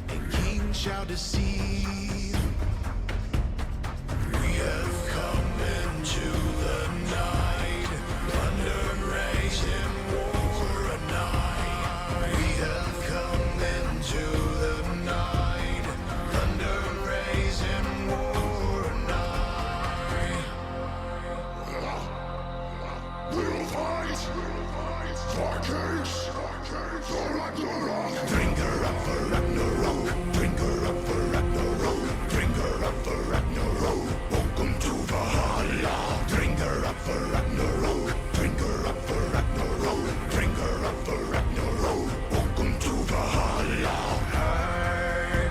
and kings shall deceive. We have come into the night, plunder and rage and war a night. We have come into the night, plunder and rage and war a night. We'll fight for kings, for Ragnarok. Bring her up for Ragnarok, bring her up for Ragnarok, bring her up for Ragnarok. Welcome to Valhalla. Bring her up for Ragnarok, bring her up for Ragnarok, bring her up for Ragnarok. Welcome to Valhalla. I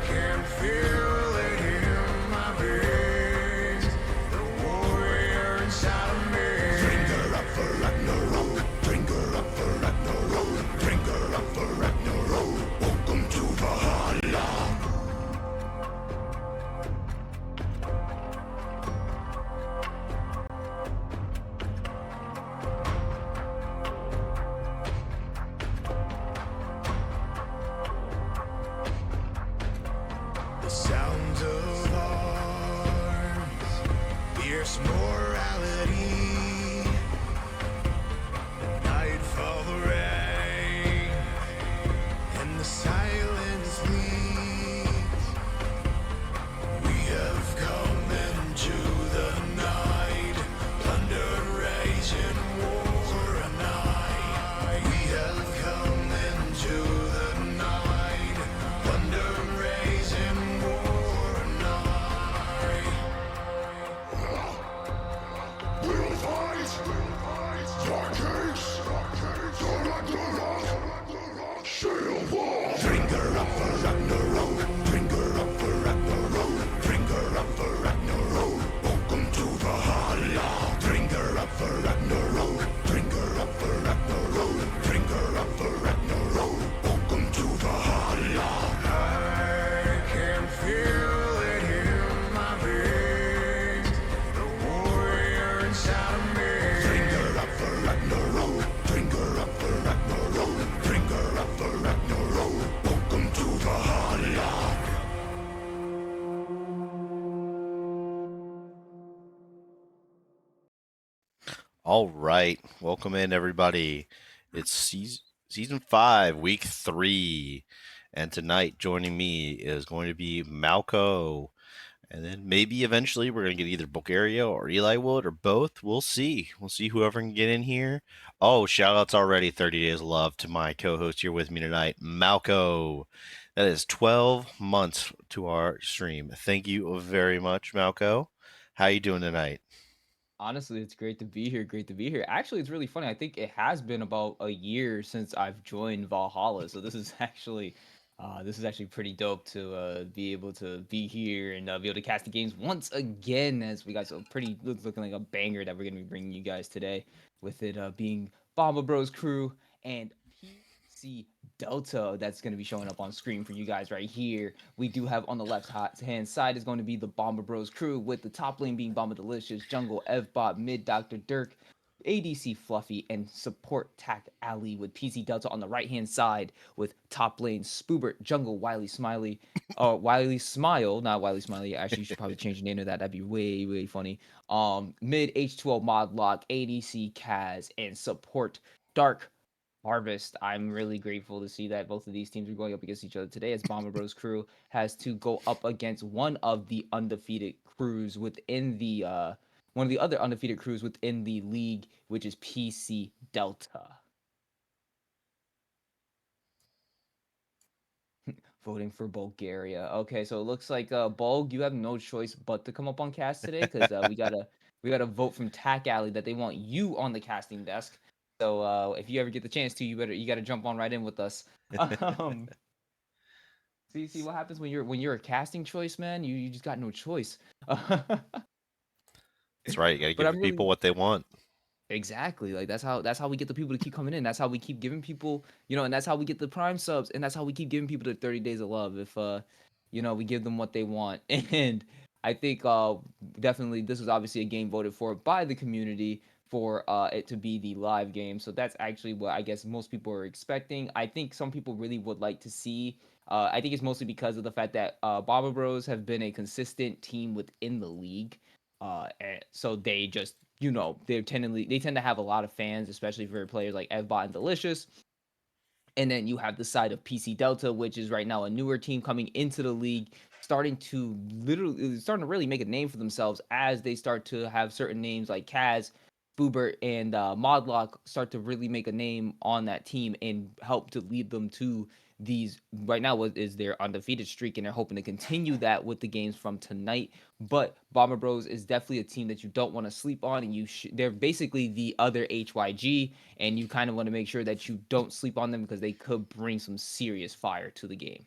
can feel it in my veins, the warrior inside of me. Bring her up for Ragnarok, bring her up for Ragnarok, bring her up for Ragnarok. Welcome to Valhalla. The sounds of arms, fierce morality, nightfall the rain, and the silence leads. We have come into the night, plunder, rage, and war a night. We have come into the night, plunder, rage, and war a night. We'll fight for kings, for Ragnarok, sail war. Bring her up for Ragnarok, bring her up for Ragnarok, bring her up for Ragnarok. Welcome to Valhalla. Bring her up for Ragnarok, bring her up for Ragnarok, bring her up for Ragnarok. Welcome to Valhalla. I can feel it in my veins, the warrior inside of me. Bring her up for Ragnarok, bring her up for Ragnarok, bring her up for Ragnarok. Welcome to Valhalla. All right, welcome in everybody. It's season 5, week 3, and tonight joining me is going to be Malco, and then maybe eventually we're going to get either Bulgaria or Eli Wood or both. We'll see. We'll see whoever can get in here. Oh, shout outs already. 30 Days of Love to my co-host here with me tonight, Malco. That is 12 months to our stream. Thank you very much, Malco. How you doing tonight? Honestly, it's great to be here. Great to be here. Actually, it's really funny. I think it has been about a year since I've joined Valhalla, so this is actually pretty dope to be able to be here and be able to cast the games once again. As we got so pretty looking like a banger that we're gonna be bringing you guys today, with it being Bomba Bros crew and PC Delta that's going to be showing up on screen for you guys right here. We do have on the left hand side is going to be the Bomber Bros crew, with the top lane being Bomba Delicious, Jungle Evbot, mid Dr. Dirk, ADC Fluffy, and support Tack Alley, with PC Delta on the right hand side, with top lane Spoobert, Jungle Wily Smiley, Wily Smile, not Wily Smiley. Actually, you should probably change the name of that. That'd be way funny. Mid H2O Modlock, ADC Kaz, and support Dark Harvest. I'm really grateful to see that both of these teams are going up against each other today, as Bomber Bros crew has to go up against one of the undefeated crews within the one of the other undefeated crews within the league, which is PC Delta. Voting for Bulgaria. Okay, so it looks like Bulg, you have no choice but to come up on cast today, because we got a vote from Tack Alley that they want you on the casting desk. So if you ever get the chance to, you gotta jump on right in with us. Um, see what happens when you're a casting choice, man. You just got no choice. That's right. You got to But give I'm the really people what they want. exactly like that's how we get the people to keep coming in. That's how we keep giving people, and that's how we get the prime subs, and that's how we keep giving people the 30 days of love. If we give them what they want. And I think definitely this was obviously a game voted for by the community. for it to be the live game. So that's actually what I guess most people are expecting. I think some people really would like to see. I think it's mostly because of the fact that Bomber Bros have been a consistent team within the league. And so they just, they tend to have a lot of fans, especially for players like Evbot and Delicious. And then you have the side of PC Delta, which is right now a newer team coming into the league, starting to really make a name for themselves as they start to have certain names like Kaz, Boobert, and Modlock start to really make a name on that team and help to lead them to these right now what is their undefeated streak, and they're hoping to continue that with the games from tonight. But Bomber Bros is definitely a team that you don't want to sleep on, and they're basically the other HYG, and you kind of want to make sure that you don't sleep on them because they could bring some serious fire to the game.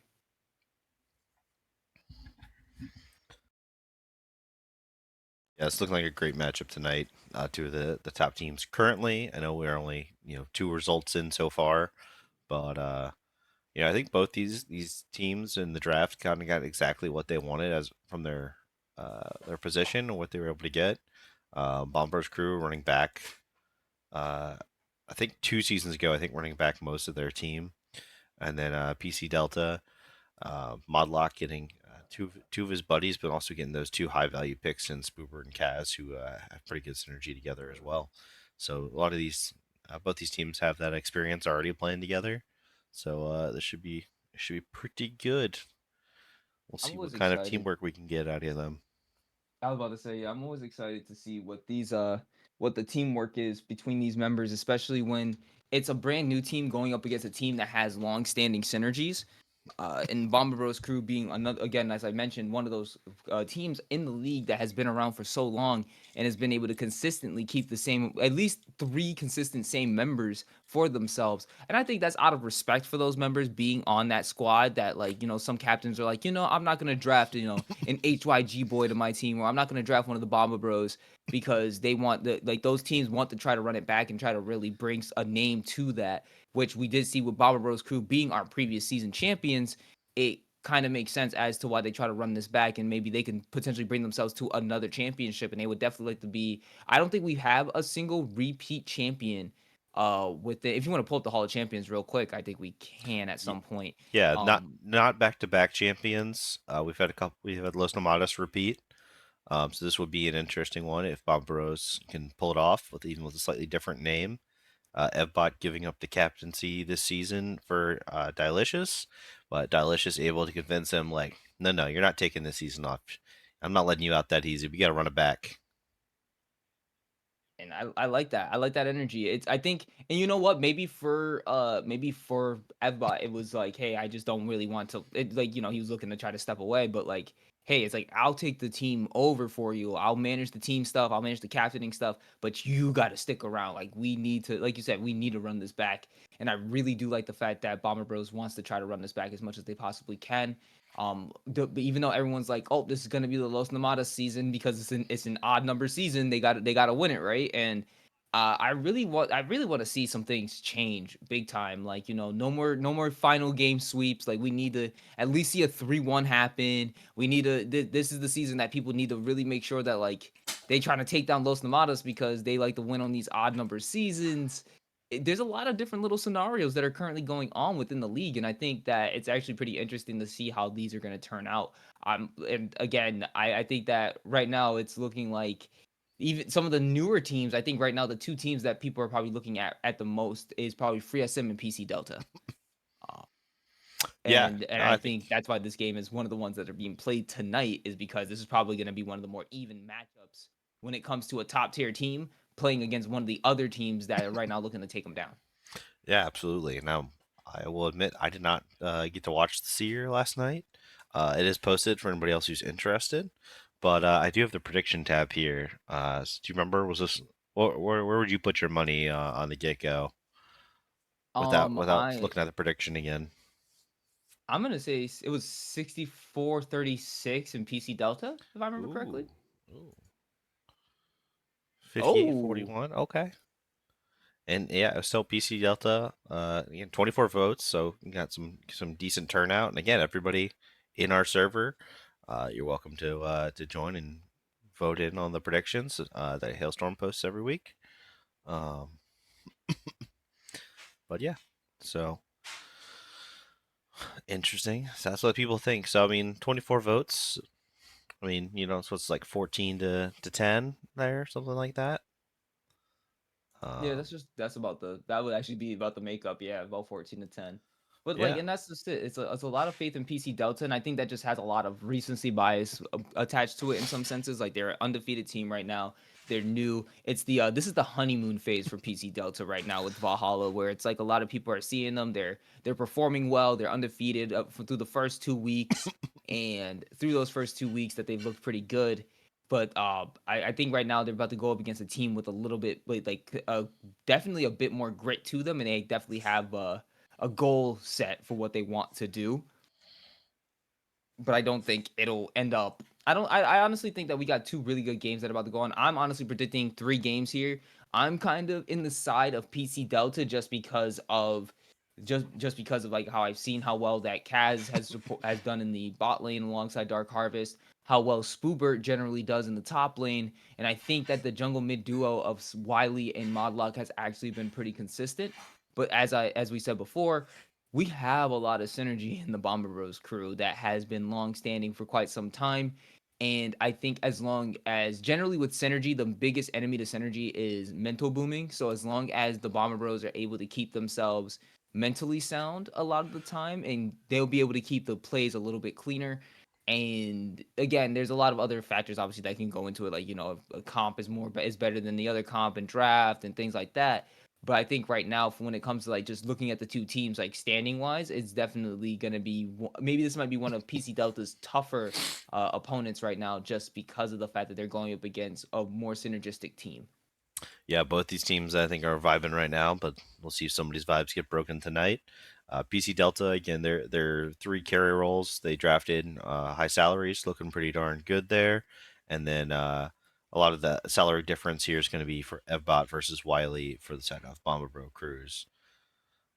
Yeah, it's looking like a great matchup tonight. Two of the top teams currently. I know we're only two results in so far, but I think both these teams in the draft kind of got exactly what they wanted as from their position and what they were able to get. Bombers Crew running back. I think 2 seasons ago, I think running back most of their team, and then PC Delta, Modlock getting two of his buddies, but also getting those two high value picks in Spoober and Kaz, who have pretty good synergy together as well. So a lot of both these teams have that experience already playing together. So this should be pretty good. We'll I'm see what always kind of excited. teamwork we can get out of them. I was about to say, yeah, I'm always excited to see what the teamwork is between these members, especially when it's a brand new team going up against a team that has long-standing synergies. And Bomber Bros Crew being another, again, as I mentioned, one of those teams in the league that has been around for so long and has been able to consistently keep the same, at least three consistent same members for themselves. And I think that's out of respect for those members being on that squad. That, like, some captains are like, I'm not gonna draft an HYG boy to my team, or I'm not gonna draft one of the Bomber Bros because they want those teams want to try to run it back and try to really bring a name to that, which we did see with Bomber Bros Crew being our previous season champions. It kind of makes sense as to why they try to run this back, and maybe they can potentially bring themselves to another championship. And they would definitely like to be. I don't think we have a single repeat champion. If you want to pull up the Hall of Champions real quick, I think we can at Y- some point. Yeah, not Um, not back to back champions. We've had a couple. We've had Los Nomadas repeat. So this would be an interesting one if Bob Burrows can pull it off with a slightly different name. Evbot giving up the captaincy this season for Dilicious, but Dilicious able to convince him like, no, you're not taking this season off. I'm not letting you out that easy. We got to run it back. and I like that. I like that energy. It's I think, and you know what? Maybe for Evbot, it was like, hey, I just don't really want to. Like, he was looking to try to step away, but like, hey, it's like, I'll take the team over for you. I'll manage the team stuff. I'll manage the captaining stuff, but you got to stick around. Like, we need to, like you said, we need to run this back. And I really do like the fact that Bomber Bros wants to try to run this back as much as they possibly can. Even though everyone's like, "Oh, this is gonna be the Los Namadas season because it's an odd number season. They gotta win it, right?" And I really want to see some things change big time. Like, no more final game sweeps. Like, we need to at least see a 3-1 happen. We need to. This is the season that people need to really make sure that, like, they trying to take down Los Namadas because they like to win on these odd number seasons. There's a lot of different little scenarios that are currently going on within the league, and I think that it's actually pretty interesting to see how these are going to turn out. And again, I think that right now it's looking like even some of the newer teams. I think right now the two teams that people are probably looking at the most is probably Free SM and PC Delta. Uh, Yeah, and no, I I think think that's why this game is one of the ones that are being played tonight, is because this is probably going to be one of the more even matchups when it comes to a top tier team playing against one of the other teams that are right now looking to take them down. yeah, absolutely. Now, I will admit I did not get to watch the Seer last night. It is posted for anybody else who's interested, but I do have the prediction tab here. Do you remember? Was this where would you put your money on the get go without I looking at the prediction again? I'm gonna say it was 64-36 in PC Delta, if I remember correctly. Ooh, ooh. 58 Oh, 41. Okay. And yeah, it was still PC Delta. Again, 24 votes, so you got some decent turnout. And again, everybody in our server, you're welcome to join and vote in on the predictions that Hailstorm posts every week. Um, but yeah, so interesting. So that's what people think. So I mean, 24 votes. I mean, so it's like 14 to 10 there, something like that. Yeah, Um, that's about the that would actually be about the makeup. Yeah, about 14 to 10. But like, yeah, and that's just it. It's a lot of faith in PC Delta, and I think that just has a lot of recency bias attached to it in some senses. Like they're an undefeated team right now. They're new. It's the this is the honeymoon phase for PC Delta right now with Valhalla, where it's like a lot of people are seeing them. They're performing well. They're undefeated through the first 2 weeks, and through those first 2 weeks that they've looked pretty good. But I think right now they're about to go up against a team with a little bit like definitely a bit more grit to them, and they definitely have a goal set for what they want to do. But I don't think it'll end up. I don't. I honestly think that we got two really good games that are about to go on. I'm honestly predicting 3 games here. I'm kind of in the side of PC Delta just because of like how I've seen how well that Kaz has done in the bot lane alongside Dark Harvest, how well Spoobert generally does in the top lane, and I think that the jungle mid duo of Wiley and Modlock has actually been pretty consistent. But as we said before, we have a lot of synergy in the Bomber Bros crew that has been long standing for quite some time. And I think as long as generally with synergy, the biggest enemy to synergy is mental booming. So as long as the Bomber Bros are able to keep themselves mentally sound a lot of the time, and they'll be able to keep the plays a little bit cleaner. And again, there's a lot of other factors obviously that can go into it, like a comp is better than the other comp in draft and things like that. But I think right now, when it comes to like just looking at the two teams, like standing wise, it's definitely going to be maybe this might be one of PC Delta's tougher opponents right now, just because of the fact that they're going up against a more synergistic team. yeah, both these teams I think are vibing right now, but we'll see if somebody's vibes get broken tonight. PC Delta again, they're three carry roles. They drafted high salaries, looking pretty darn good there, and then a lot of the salary difference here is going to be for Evbot versus Wiley for the side of Bomber Bro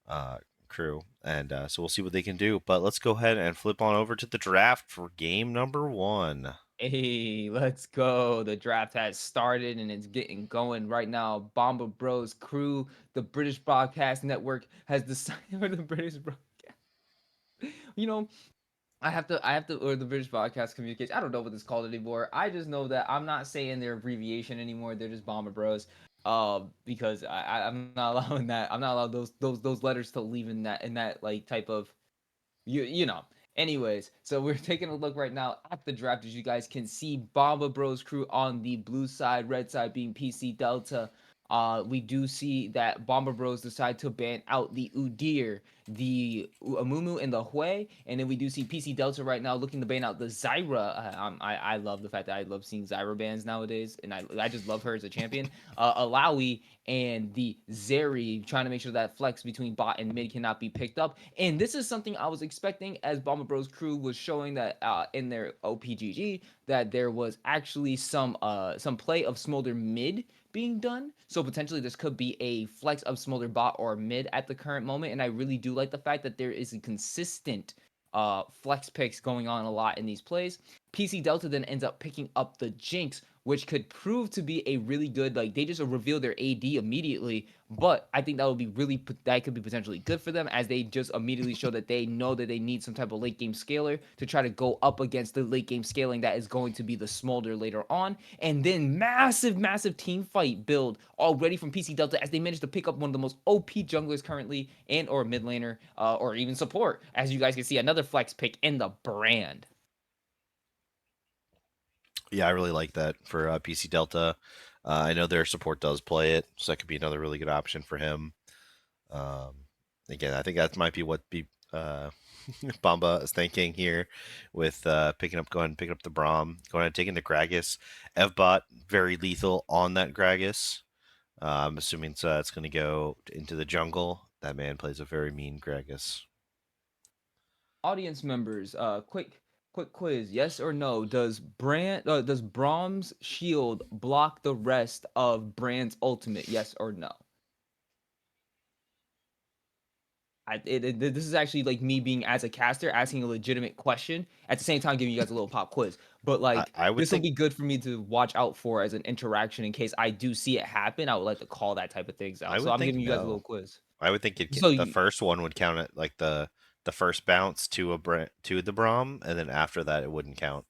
uh, crew, and so we'll see what they can do. But let's go ahead and flip on over to the draft for game number one. Hey, let's go. The draft has started and it's getting going right now. Bomber Bros crew, the British Broadcast Network has decided, or the British Broadcast. You know, or the British Broadcast Communication. I don't know what it's called anymore. I just know that I'm not saying their abbreviation anymore. They're just Bomber Bros. Because I'm not allowing that. I'm not allowed those letters to leave in that like type of you know. Anyways, so we're taking a look right now at the draft. As you guys can see, Bomba Bros crew on the blue side, red side being PC Delta. We do see that Bomba Bros decide to ban out the Udyr, the Amumu, and the Hue, and then we do see PC Delta right now looking to ban out the Zyra. I love the fact that I love seeing Zyra bans nowadays, and I just love her as a champion. Alawi and the Zeri, trying to make sure that flex between bot and mid cannot be picked up. And this is something I was expecting, as Bomber Bros crew was showing that in their OPGG, that there was actually some play of Smolder mid being done. So potentially this could be a flex of Smolder bot or mid at the current moment. And I really do like the fact that there is a consistent flex picks going on a lot in these plays. PC Delta then ends up picking up the Jinx, which could prove to be a really good, like they just reveal their AD immediately. But I think that could be potentially good for them, as they just immediately show that they know that they need some type of late game scaler to try to go up against the late game scaling that is going to be the Smolder later on. And then massive team fight build already from PC Delta, as they managed to pick up one of the most OP junglers currently, and or mid laner, or even support. As you guys can see, another flex pick in the brand. Yeah, I really like that for PC Delta. I know their support does play it, so that could be another really good option for him. Um, Again, I think that might be what Bamba is thinking here with go ahead and picking up the Braum, going ahead and taking the Gragas. Evbot, very lethal on that Gragas. I'm assuming it's going to go into the jungle. That man plays a very mean Gragas. Audience members, quick quiz. Yes or no? Does Brahms shield block the rest of Brand's ultimate? Yes or no? This is actually like me being as a caster asking a legitimate question at the same time giving you guys a little pop quiz. But like I would this will think be good for me to watch out for as an interaction in case I do see it happen. I would like to call that type of things I out. So would I'm think giving you guys a little no. quiz. I would think So the first one would count it like the first bounce to to the Braum, and then after that it wouldn't count.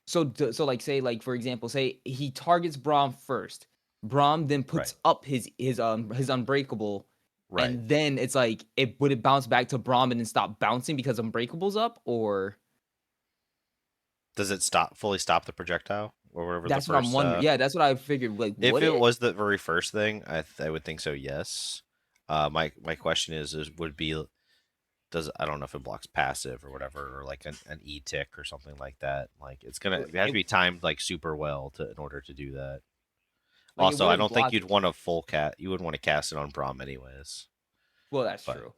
so like say like for example, say he targets Braum first. Braum then Right. puts up his unbreakable, Right. and then it's like it would it bounce back to Braum and then stop bouncing because unbreakable's up, or Does it fully stop the projectile or whatever the that's what I'm first? wondering. Yeah, that's what I figured. Like, If would it it? was the very first thing, I would think so. Yes. My question is would be does I don't know if it blocks passive or whatever or like an e tick or something like that. Like it has to It be timed like super well to in order to do that. like it Also, I wouldn't don't think block. you'd want a full cat. You wouldn't want to cast it on Braum anyways. Well, that's But true.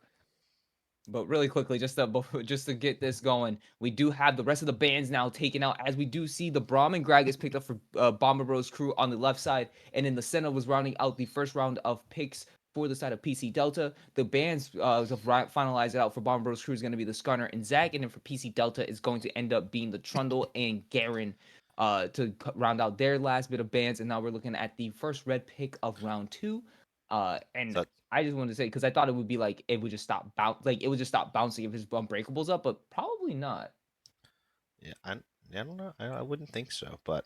But really quickly, just to get this going, we do have the rest of the bands now taken out, as we do see the Braum and Greg is picked up for Bomber Bros Crew on the left side, and in the center was rounding out the first round of picks for the side of PC Delta. The bands to finalize it out for Bomber Bros Crew is going to be the Skarner and Zach, and then for PC Delta is going to end up being the Trundle and Garen to round out their last bit of bands. And now we're looking at the first red pick of round two. And so I just wanted to say because I thought it would be like it would just stop like it would just stop bouncing if his unbreakables up, but probably not. yeah, I don't know. I wouldn't think so. But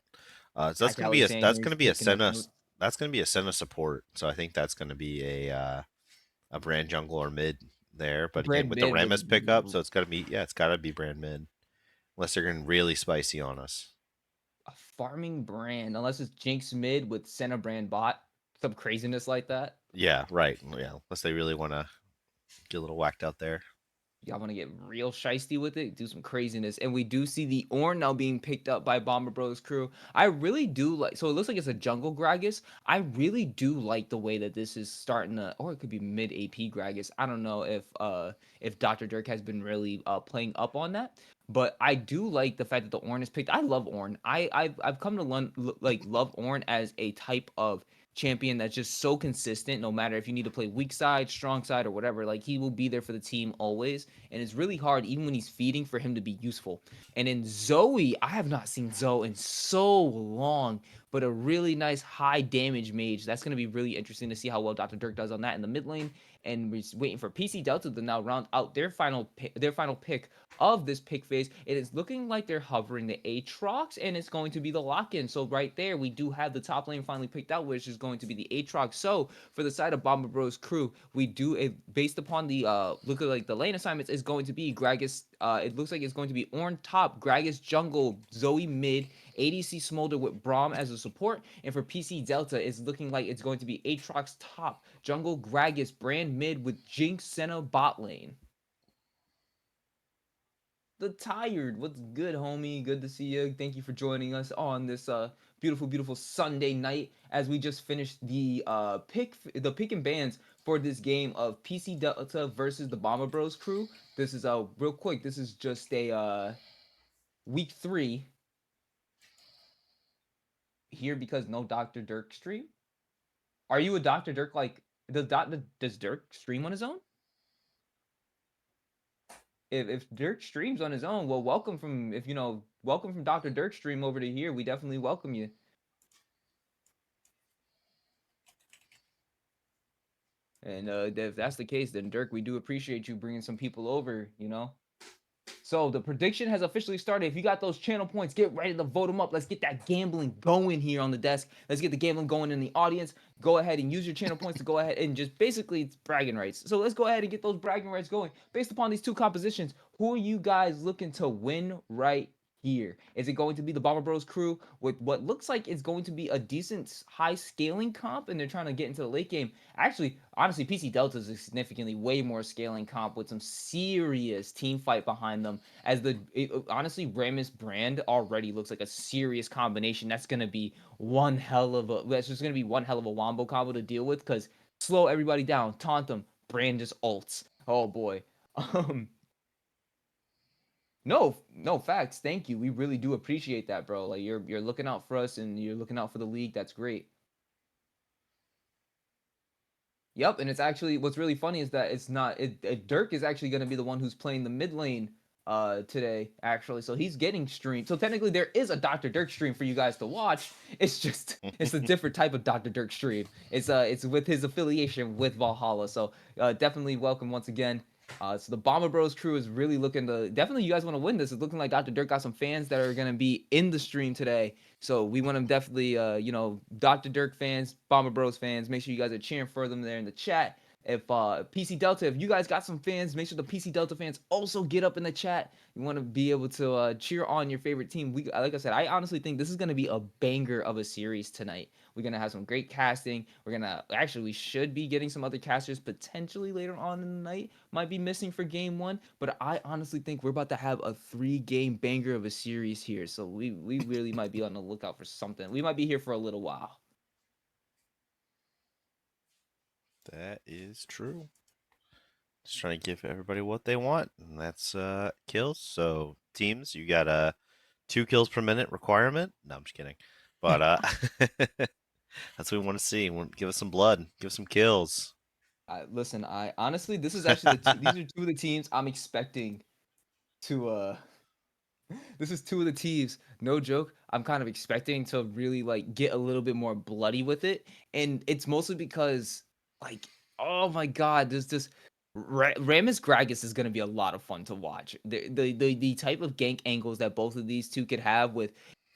so I tell he's saying that's here he's gonna be a taking Senna notes. that's gonna be a Senna support. So I think that's gonna be a brand jungle or mid there. But again, Brand with the mid with Rammus pickup, so it's gotta be brand mid unless they're getting really spicy on us. a farming brand, unless it's Jinx mid with center brand bot, some craziness like that. Yeah, right. Yeah, unless they really want to get a little whacked out there. Y'all want to get real shisty with it, do some craziness. And we do see the Ornn now being picked up by Bomber Bros Crew. I really do like, so it looks like it's a jungle Gragas. I really do like the way that this is starting to, or it could be mid AP Gragas. I don't know if Dr. Dirk has been really playing up on that. But I do like the fact that the Ornn is picked. I love Ornn. I've come to like love Ornn as a type of champion that's just so consistent no matter if you need to play weak side, strong side, or whatever. Like he will be there for the team always, and it's really hard even when he's feeding for him to be useful. And in Zoe, I have not seen Zoe in so long, but a really nice high damage mage. That's going to be really interesting to see how well Dr. Dirk does on that in the mid lane. And we're waiting for PC Delta to now round out their final pick of this pick phase. It is looking like they're hovering the Aatrox, and it's going to be the lock-in. So right there, we do have the top lane finally picked out, which is going to be the Aatrox. So for the side of Bomber Bros Crew, we do it based upon the look at like the lane assignments is going to be Gragas. It looks like it's going to be Ornn top, Gragas jungle, Zoe mid, ADC Smolder with Braum as a support. And for PC Delta, it's looking like it's going to be Aatrox top, jungle Gragas, brand mid with Jinx Senna bot lane. The Tired, what's good, homie? Good to see you. Thank you for joining us on this beautiful Sunday night as we just finished the pick and bans for this game of PC Delta versus the Bomber Bros crew. This is real quick. This is just a week 3 here because no Dr. Dirk stream. Are you a Dr. Dirk like does Dirk stream on his own? If Dirk streams on his own, well, welcome from Dr. Dirk stream over to here. We definitely welcome you. And if that's the case, then Dirk, we do appreciate you bringing some people over, you know. So the prediction has officially started. If you got those channel points, get ready to vote them up. Let's get that gambling going here on the desk. Let's get the gambling going in the audience. Go ahead and use your channel points to go ahead and just basically it's bragging rights. So let's go ahead and get those bragging rights going. Based upon these two compositions, who are you guys looking to win right here? Is it going to be the Bomber Bros crew with what looks like it's going to be a decent high scaling comp and they're trying to get into the late game? Actually, honestly, PC Delta is a significantly way more scaling comp with some serious team fight behind them. As honestly, Rammus brand already looks like a serious combination. That's gonna be one hell of a. That's just gonna be one hell of a wombo combo to deal with because slow everybody down, taunt them, brand just ults. Oh boy. Um. No facts. Thank you. We really do appreciate that, bro. Like you're looking out for us and you're looking out for the league. That's great. Yep, and it's actually what's really funny is that it's not Dirk is actually going to be the one who's playing the mid lane today actually. So he's getting streamed. So technically there is a Dr. Dirk stream for you guys to watch. It's just it's a different type of Dr. Dirk stream. It's with his affiliation with Valhalla. So definitely welcome once again. So the Bomber Bros crew is really looking to definitely you guys want to win this. It's looking like Dr. Dirk got some fans that are going to be in the stream today. So we want to definitely, Dr. Dirk fans, Bomber Bros fans, make sure you guys are cheering for them there in the chat. If PC Delta, if you guys got some fans, make sure the PC Delta fans also get up in the chat. You want to be able to cheer on your favorite team. We, like I said, I honestly think this is going to be a banger of a series tonight. We're gonna have some great casting. We should be getting some other casters potentially later on in the night. Might be missing for game one, but I honestly think we're about to have a 3-game banger of a series here. So we really might be on the lookout for something. We might be here for a little while. That is true. Just trying to give everybody what they want, and that's kills. So teams, you got a 2 kills per minute requirement. No, I'm just kidding. But that's what we want to see. Give us some blood. Give us some kills. Listen, I honestly, this is actually these are two of the teams I'm expecting to this is two of the teams, no joke, I'm kind of expecting to really like get a little bit more bloody with it. And it's mostly because like, oh my god, there's this Ramus Gragas is going to be a lot of fun to watch. The type of gank angles that both of these two could have with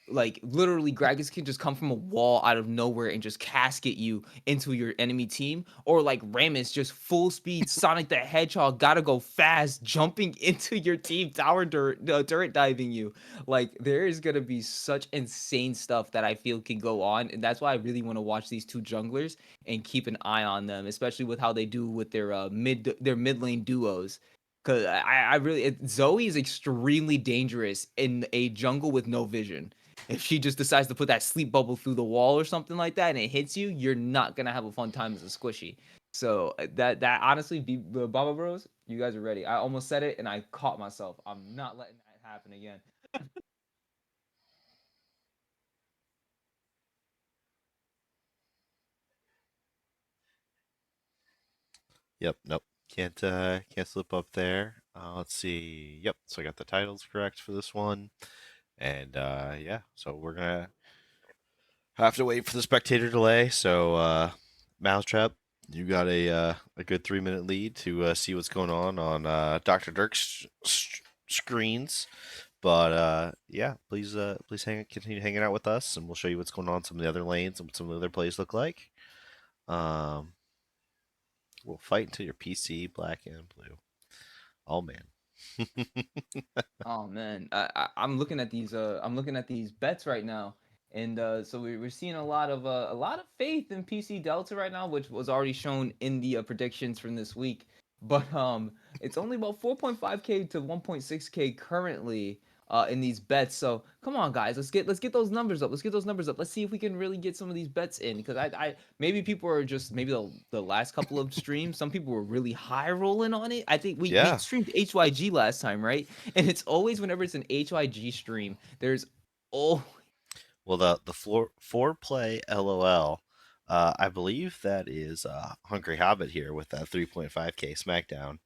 like literally Gragas can just come from a wall out of nowhere and just casket you into your enemy team, or like Ramus just full speed Sonic the Hedgehog, gotta go fast, jumping into your team tower turret diving you. Like there is gonna be such insane stuff that I feel can go on, and that's why I really want to watch these two junglers and keep an eye on them, especially with how they do with their mid lane duos. Cause I really Zoe is extremely dangerous in a jungle with no vision. If she just decides to put that sleep bubble through the wall or something like that and it hits you, you're not gonna have a fun time as a squishy. So that honestly, the Baba Bros, you guys are ready. I almost said it and I caught myself. I'm not letting that happen again. Yep. Nope. Can't slip up there. Let's see. Yep. So I got the titles correct for this one, and yeah. So we're gonna have to wait for the spectator delay. So Mousetrap, you got a good 3 minute lead to see what's going on Dr. Dirk's screens. But yeah, please continue hanging out with us, and we'll show you what's going on some of the other lanes and what some of the other plays look like. Um, we'll fight until your PC black and blue. Oh man. Oh man, I'm looking at these. I'm looking at these bets right now, and so we're seeing a lot of faith in PC Delta right now, which was already shown in the predictions from this week. But it's only about 4.5k to 1.6k currently in these bets. So come on, guys, let's get those numbers up. Let's get those numbers up. Let's see if we can really get some of these bets in, because I maybe people are just maybe the last couple of streams, some people were really high rolling on it. I think we Yeah. streamed HYG last time, right? And it's always whenever it's an HYG stream, there's oh Well, the four play LOL. I believe that is Hungry Hobbit here with that 3.5k SmackDown.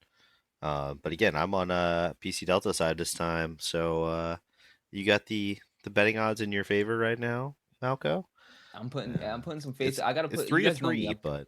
But again, I'm on PC Delta side this time, so you got the betting odds in your favor right now, Malco. I'm putting some faith. It's I gotta it's put. You three to guys know me. three, but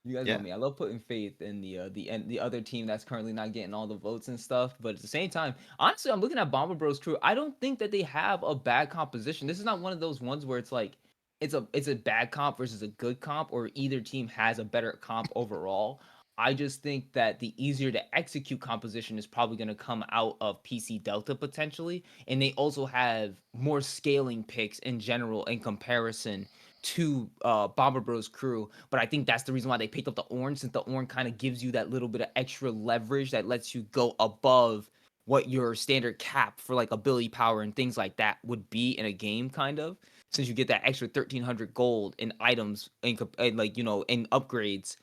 You guys know yeah, me. I love putting faith in the other team that's currently not getting all the votes and stuff. But at the same time, honestly, I'm looking at Bomber Bros crew. I don't think that they have a bad composition. This is not one of those ones where it's like it's a bad comp versus a good comp, or either team has a better comp overall. I just think that the easier to execute composition is probably going to come out of PC Delta potentially, and they also have more scaling picks in general in comparison to Bomber Bros crew. But I think that's the reason why they picked up the Ornn, since the Ornn kind of gives you that little bit of extra leverage that lets you go above what your standard cap for like ability power and things like that would be in a game, kind of. Since you get that extra 1,300 gold in items and like in upgrades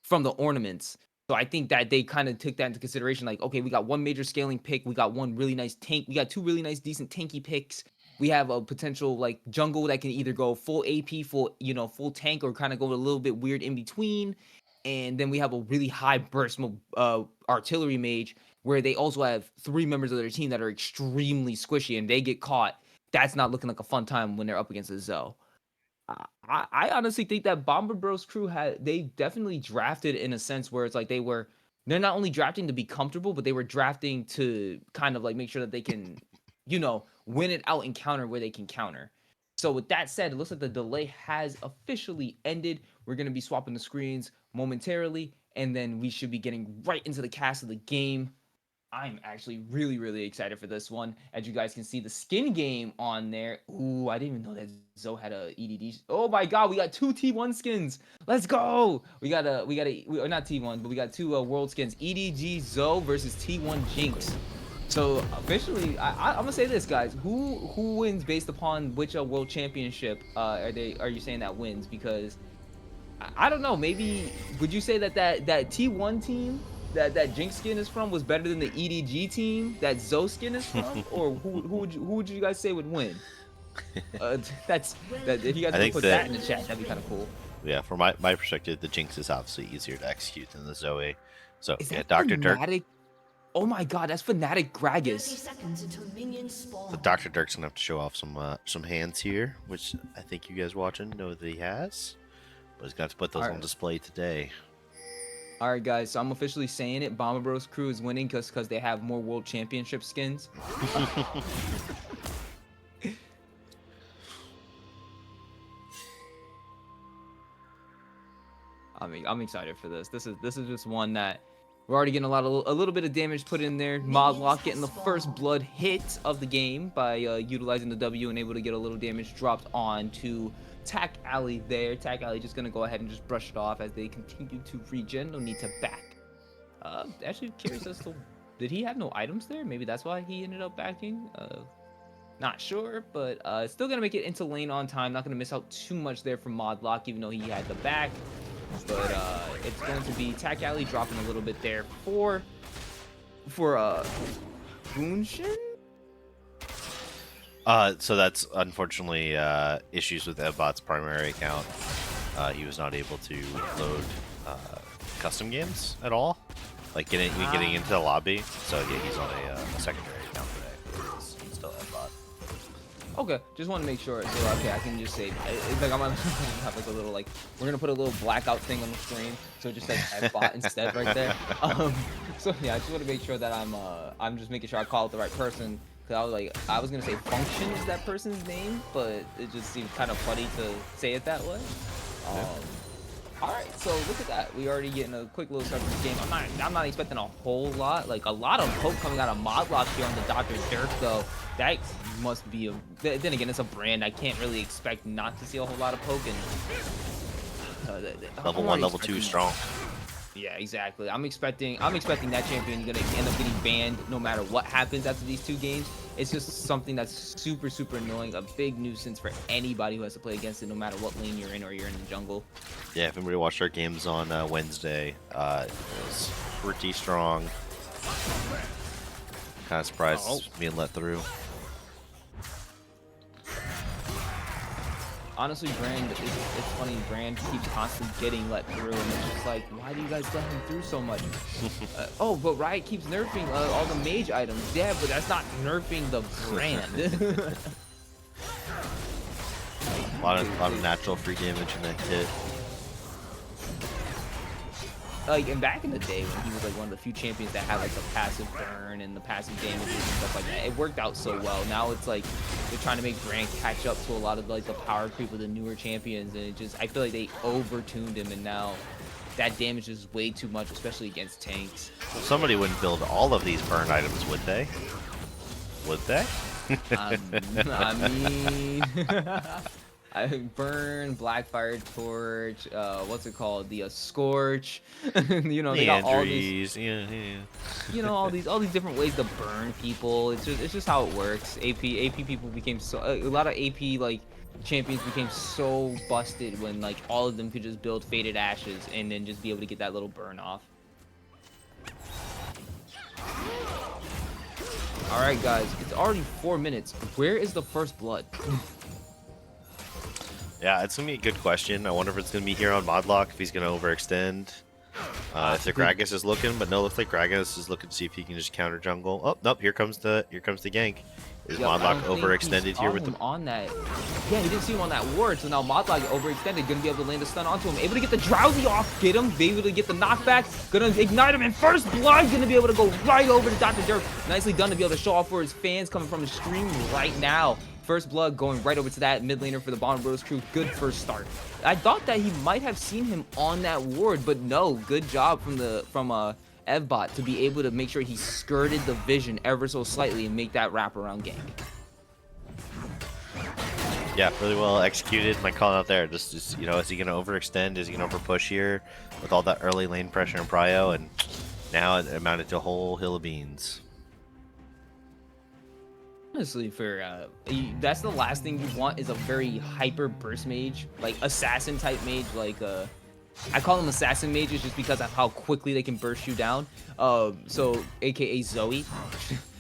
from the ornaments. So I think that they kind of took that into consideration. Like, okay, we got one major scaling pick, we got one really nice tank, we got two really nice decent tanky picks, We have a potential like jungle that can either go full AP, full full tank, or kind of go a little bit weird in between. And then we have a really high burst artillery mage where they also have 3 members of their team that are extremely squishy, and they get caught. That's not looking like a fun time when they're up against a Zoe. I honestly think that Bomber Bros crew they definitely drafted in a sense where it's like they're not only drafting to be comfortable, but they were drafting to kind of like make sure that they can, win it out and counter where they can counter. So with that said, it looks like the delay has officially ended. We're gonna be swapping the screens momentarily, and then we should be getting right into the cast of the game. I'm actually really, really excited for this one. As you guys can see, the skin game on there. Ooh, I didn't even know that Zoe had a EDD. Oh my God, we got 2 T1 skins. Let's go. We got not T1, but we got 2 world skins. EDG Zoe versus T1 Jinx. So officially, I'm gonna say this, guys. Who wins based upon which world championship are you saying that wins? Because I don't know. Maybe would you say that T1 team that Jinx skin is from was better than the EDG team that Zoe skin is from, or who would you guys say would win? That if you guys could put that in the chat, that'd be kind of cool. Yeah, from my perspective, the Jinx is obviously easier to execute than the Zoe. So Is yeah, that Dr. Fnatic? Dirk. Oh my God, that's Fnatic 30 Gragas. seconds until minions spawn. So Dr. Dirk's gonna have to show off some hands here, which I think you guys watching know that he has. But he's got to put those on display today. All right, guys. So I'm officially saying it. Bomber Bros crew is winning because they have more world championship skins. I mean, I'm excited for this. This is just one that we're already getting a little bit of damage put in there. Modlock getting the first blood hit of the game by utilizing the W and able to get a little damage dropped onto Tack Alley there. Tack Alley just gonna go ahead and just brush it off as they continue to regen. No need to back. Actually curious as to, did he have no items there? Maybe that's why he ended up backing. Not sure, but still gonna make it into lane on time. Not gonna miss out too much there from Modlock, even though he had the back. But it's going to be Tack Alley dropping a little bit there for Boonshin. So that's unfortunately issues with Ebbot's primary account. He was not able to load custom games at all, like getting into the lobby. So yeah, he's on a secondary account today. He's still Ebbot. Okay, just want to make sure. So okay, I can just say it's like I'm gonna have like a little we're gonna put a little blackout thing on the screen, so it just says Ebbot instead right there. So yeah, I just want to make sure that I'm just making sure I call it the right person. Cause I was gonna say Function is that person's name, but it just seemed kind of funny to say it that way. All right, so look at that. We already getting a quick little start to the game. I'm not expecting a whole lot, like a lot of poke coming out of Modlock here on the Dr. Dirk though. That must be then again, it's a brand. I can't really expect not to see a whole lot of poke. And level 1, level 2 strong. Yeah, exactly. I'm expecting that champion gonna end up getting banned no matter what happens after these 2 games. It's just something that's super, super annoying, a big nuisance for anybody who has to play against it, no matter what lane you're in or you're in the jungle. Yeah, if anybody watched our games on Wednesday, it was pretty strong. Kind of surprised it's being let through. Honestly, Brand, it's funny, Brand keeps constantly getting let through, and it's just like, why do you guys let him through so much? But Riot keeps nerfing all the mage items. Yeah, but that's not nerfing the Brand. A lot of natural free damage in that kit. And back in the day when he was like one of the few champions that had like the passive burn and the passive damages and stuff like that, it worked out so well. Now it's like they're trying to make Brand catch up to a lot of like the power creep of the newer champions, and I feel like they over-tuned him, and now that damage is way too much, especially against tanks. Well, somebody wouldn't build all of these burn items, would they? Would they? I mean, I burn, Blackfire Torch, what's it called? The Scorch. You know, they got all these. Yeah. You know, all these different ways to burn people. It's just how it works. AP people became a lot of AP like champions became so busted when like all of them could just build Faded Ashes and then just be able to get that little burn off. All right, guys, it's already 4 minutes. Where is the first blood? Yeah, it's gonna be a good question. I wonder if it's gonna be here on Modlock, if he's gonna overextend. If the Gragas is looking, but no, looks like Gragas is looking to see if he can just counter jungle. Oh, nope, here comes the gank. Is Modlock overextended here with the on that? Yeah, he didn't see him on that ward, so now Modlock overextended, gonna be able to land a stun onto him, able to get the drowsy off, get him, be able to get the knockback, gonna ignite him, and first blood gonna be able to go right over to Dr. Dirk. Nicely done to be able to show off for his fans coming from the stream right now. First blood going right over to that mid laner for the BBCrew. Good first start. I thought that he might have seen him on that ward, but no. Good job from Evbot to be able to make sure he skirted the vision ever so slightly and make that wraparound gank. Yeah, really well executed. My call out there. Just you know, is he gonna overextend? Is he gonna overpush here with all that early lane pressure and prio? And now it amounted to a whole hill of beans. Honestly, that's the last thing you want is a very hyper burst mage, like assassin type mage, like I call them assassin mages just because of how quickly they can burst you down. So aka Zoe.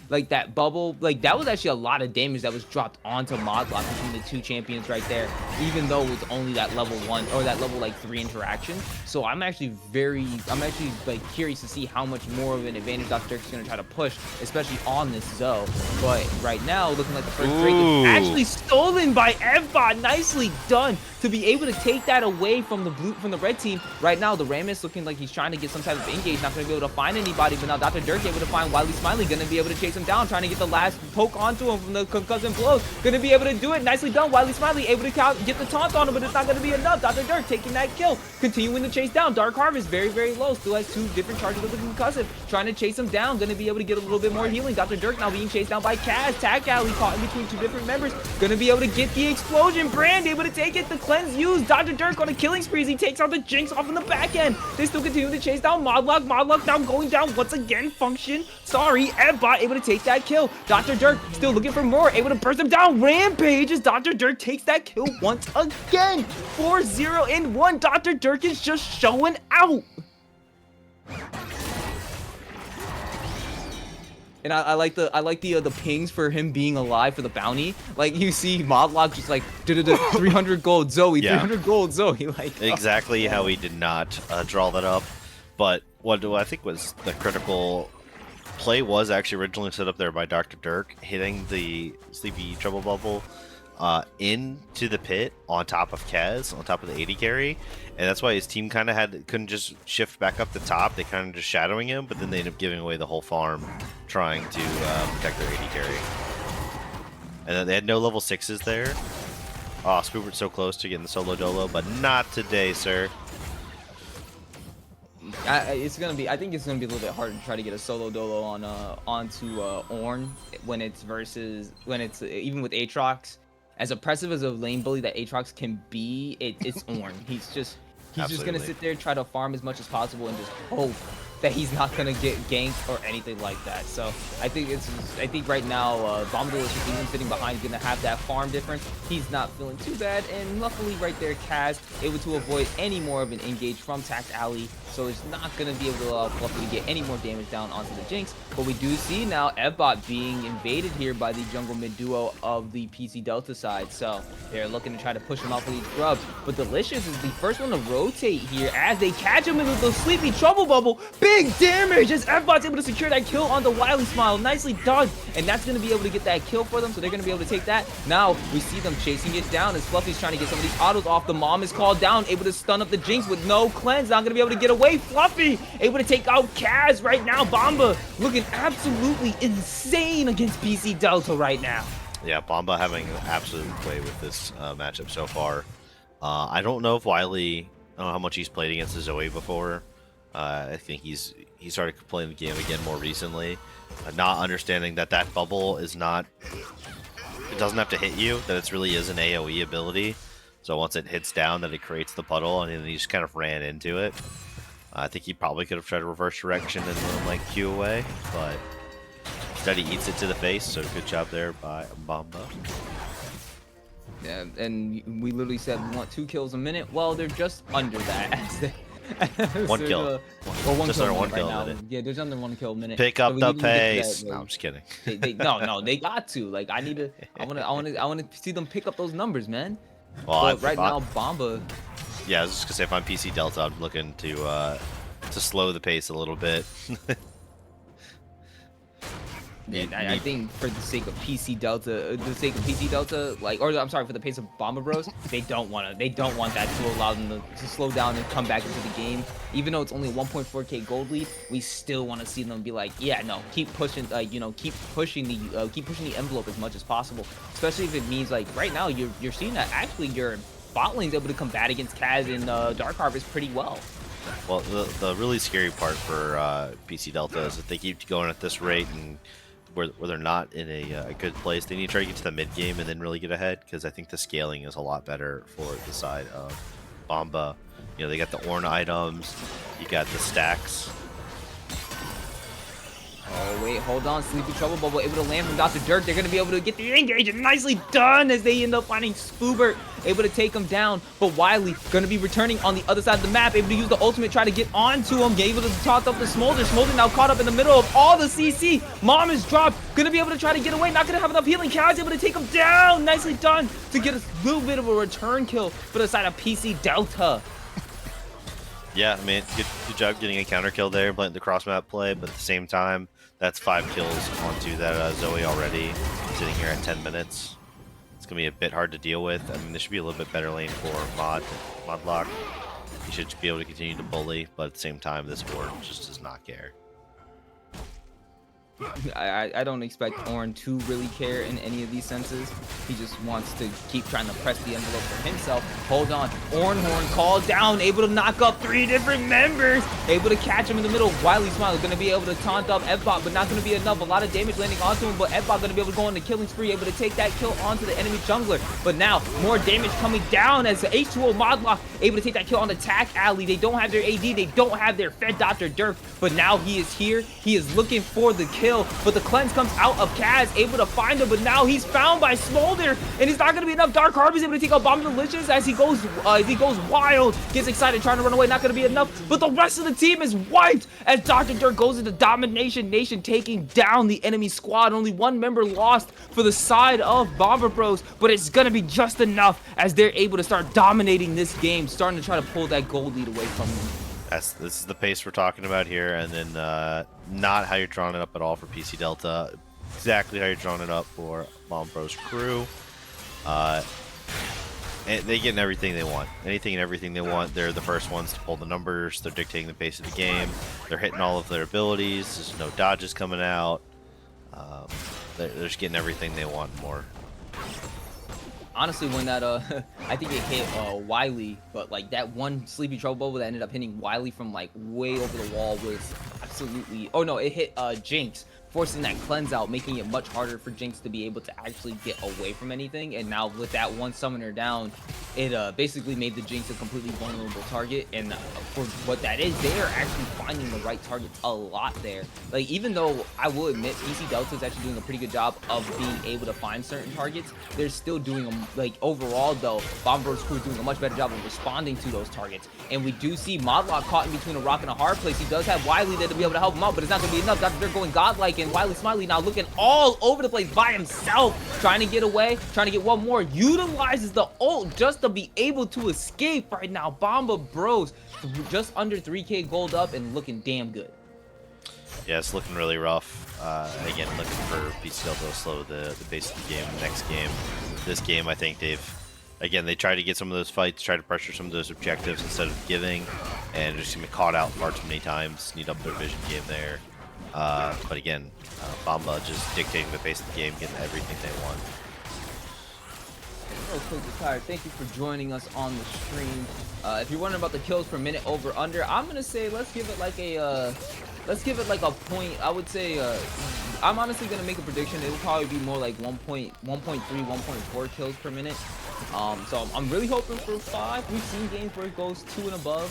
Like that bubble, like that was actually a lot of damage that was dropped onto Modlock between the two champions right there, even though it was only that level 1 or that level like 3 interaction. So I'm actually like curious to see how much more of an advantage Dr. Dirk is gonna try to push, especially on this Zoe. But right now, looking like the first break is actually stolen by Evbot. Nicely done to be able to take that away from the red team. Right now, the Rammus looking like he's trying to get some type of engage, not gonna be able to find anybody, but now Dr. Dirk able to find Wily Smiley, gonna be able to chase him down, trying to get the last poke onto him from the concussing blows. Gonna be able to do it. Nicely done. Wily Smiley able to get the taunt on him, but it's not gonna be enough. Dr. Dirk taking that kill, continuing to chase down. Dark Harvest very, very low. Still has 2 different charges of the concussive, trying to chase him down. Gonna be able to get a little bit more healing. Dr. Dirk now being chased down by Kaz. Tag Alley caught in between 2 different members. Gonna be able to get the explosion. Brand able to take it. The cleanse used. Dr. Dirk on a killing spree. He takes out the Jinx off in the back end. They still continue to chase down Modlock. Modlock now going down once again. Function. Sorry, Evbot able to take that kill. Dr. Dirk still looking for more. Able to burst him down. Rampage as Dr. Dirk takes that kill once again. 4-0 in 1. Dr. Dirk is just showing out. And I like the pings for him being alive for the bounty. Like you see Modlock just like 300 gold Zoe, Yeah. 300 gold Zoe. Like Exactly how he did not draw that up. But what I think was the critical play was actually originally set up there by Dr. Dirk, hitting the Sleepy Trouble Bubble into the pit on top of Kez, on top of the 80 carry. And that's why his team kind of couldn't just shift back up the top. They kind of just shadowing him, but then they ended up giving away the whole farm trying to protect their 80 carry. And then they had no level 6s there. Oh, Spoobert's so close to getting the solo dolo, but not today, sir. I think it's gonna be a little bit hard to try to get a solo dolo on onto Ornn when it's even with Aatrox. As oppressive as a lane bully that Aatrox can be, it's Ornn. He's just gonna sit there, try to farm as much as possible, and just hope that he's not gonna get ganked or anything like that. So I think right now Bombadil is just even sitting behind, gonna have that farm difference. He's not feeling too bad, and luckily right there, Kaz able to avoid any more of an engage from Tact Alley, so it's not gonna be able to allow Fluffy to get any more damage down onto the Jinx. But we do see now Evbot being invaded here by the jungle mid duo of the PC Delta side, so they're looking to try to push him off with these grubs. But Delicious is the first one to rotate here as they catch him with the Sleepy Trouble Bubble. Big damage as Evbot's able to secure that kill on the Wily Smile. Nicely done. And that's going to be able to get that kill for them, so they're going to be able to take that. Now we see them chasing it down as Fluffy's trying to get some of these autos off. The Mom is called down, able to stun up the Jinx with no cleanse. Not going to be able to get away. Fluffy able to take out Kaz right now. Bomba looking absolutely insane against PC Delta right now. Yeah, Bomba having an absolute play with this matchup so far. I don't know if Wily, I don't know how much he's played against the Zoe before. I think he started playing the game again more recently, not understanding that bubble is not, it doesn't have to hit you, that it really is an AoE ability. So once it hits down, that it creates the puddle, and then he just kind of ran into it. I think he probably could have tried to reverse direction and then like Q away, but instead he eats it to the face. So good job there by Bomba. Yeah, and we literally said we want 2 kills a minute. Well, they're just under that One So, kill. or one Just kill under one minute kill right a now. minute. Yeah, there's under 1 kill a minute. Pick So up we the didn't even get to pace. that, No, like, I'm just kidding. no, they got to. Like, I need to. I want to see them pick up those numbers, man. Well, But right now, Bomba. yeah, I was just gonna say if I'm PC Delta, I'm looking to slow the pace a little bit. Yeah, I think for the sake of PC Delta, like, or I'm sorry, for the pace of Bomber Bros, they don't want that to allow them to slow down and come back into the game. Even though it's only a 1.4k gold lead, we still want to see them be like, yeah, no, keep pushing, keep pushing the envelope as much as possible. Especially if it means, like, right now you're seeing that actually your bot lane's able to combat against Kaz and Dark Harvest pretty well. Well, the really scary part for PC Delta is if they keep going at this rate and where they're not in a good place, they need to try to get to the mid game and then really get ahead, because I think the scaling is a lot better for the side of Bomba. You know, they got the Ornn items, you got the stacks. Oh, wait, hold on. Sleepy Trouble Bubble able to land from Dr. Dirk. They're going to be able to get the engage, and nicely done as they end up finding Spoobert, able to take him down. But Wily going to be returning on the other side of the map, able to use the ultimate, try to get onto him, able to toss up the Smolder. Smolder now caught up in the middle of all the CC. Mom is dropped, going to be able to try to get away, not going to have enough healing. Kaz able to take him down. Nicely done to get a little bit of a return kill for the side of PC Delta. Yeah, I mean, good job getting a counter kill there, playing the cross map play, but at the same time, that's 5 kills onto that Zoe already, sitting here at 10 minutes. It's going to be a bit hard to deal with. I mean, there should be a little bit better lane for Modlock. He should be able to continue to bully, but at the same time, this board just does not care. I don't expect Ornn to really care in any of these senses. He just wants to keep trying to press the envelope for himself. Hold on. Ornhorn called down, able to knock up 3 different members. Able to catch him in the middle. Wily Smiley going to be able to taunt up Fbot, but not going to be enough. A lot of damage landing onto him, but Fbot going to be able to go on the killing spree, able to take that kill onto the enemy jungler. But now, more damage coming down as the H2O Modlock able to take that kill on the Attack Alley. They don't have their AD. They don't have their Fed Dr. Dirk, but now he is here. He is looking for the kill. But the cleanse comes out of Kaz, able to find him, but now he's found by Smolder, and he's not going to be enough. Dark Harvest able to take out Bomb Delicious as he goes wild, gets excited, trying to run away, not going to be enough. But the rest of the team is wiped as Dr. Dirk goes into Domination Nation, taking down the enemy squad. Only 1 member lost for the side of Bomber Bros, but it's going to be just enough as they're able to start dominating this game, starting to try to pull that gold lead away from them. This is the pace we're talking about here, and then not how you're drawing it up at all for PC Delta. Exactly how you're drawing it up for BBCrew. And they getting everything they want. Anything and everything they want. They're the first ones to pull the numbers. They're dictating the pace of the game. They're hitting all of their abilities. There's no dodges coming out. They're just getting everything they want and more. Honestly, when that I think it hit Wily, but like that one Sleepy Trouble Bubble that ended up hitting Wily from like way over the wall was absolutely. Oh no, it hit Jinx, forcing that cleanse out, making it much harder for Jinx to be able to actually get away from anything. And now with that one summoner down, it basically made the Jinx a completely vulnerable target. And for what that is, they are actually finding the right targets a lot there. Like, even though I will admit PC Delta is actually doing a pretty good job of being able to find certain targets, they're still doing them. Like, overall though, BBCrew is doing a much better job of responding to those targets. And we do see Modlock caught in between a rock and a hard place. He does have Wily there to be able to help him out, but it's not going to be enough. They're going godlike, and Wily Smiley now looking all over the place by himself, trying to get away, trying to get one more. Utilizes the ult just to be able to escape right now. Bomba Bros just under 3k gold up and looking damn good. Yeah, it's looking really rough. Again, looking for PC Delta to slow the pace of the game. Next game, this game, I think they try to get some of those fights, try to pressure some of those objectives instead of giving, and just gonna be caught out far too many times. Need up their vision game there. But again, Bomba just dictating the pace of the game, getting everything they want. Real quick, Retired, thank you for joining us on the stream. If you're wondering about the kills per minute over under, I'm gonna say let's give it like a point. I would say I'm honestly gonna make a prediction. It will probably be more like 1.3, 1.4 kills per minute. So I'm really hoping for 5. We've seen games where it goes 2 and above.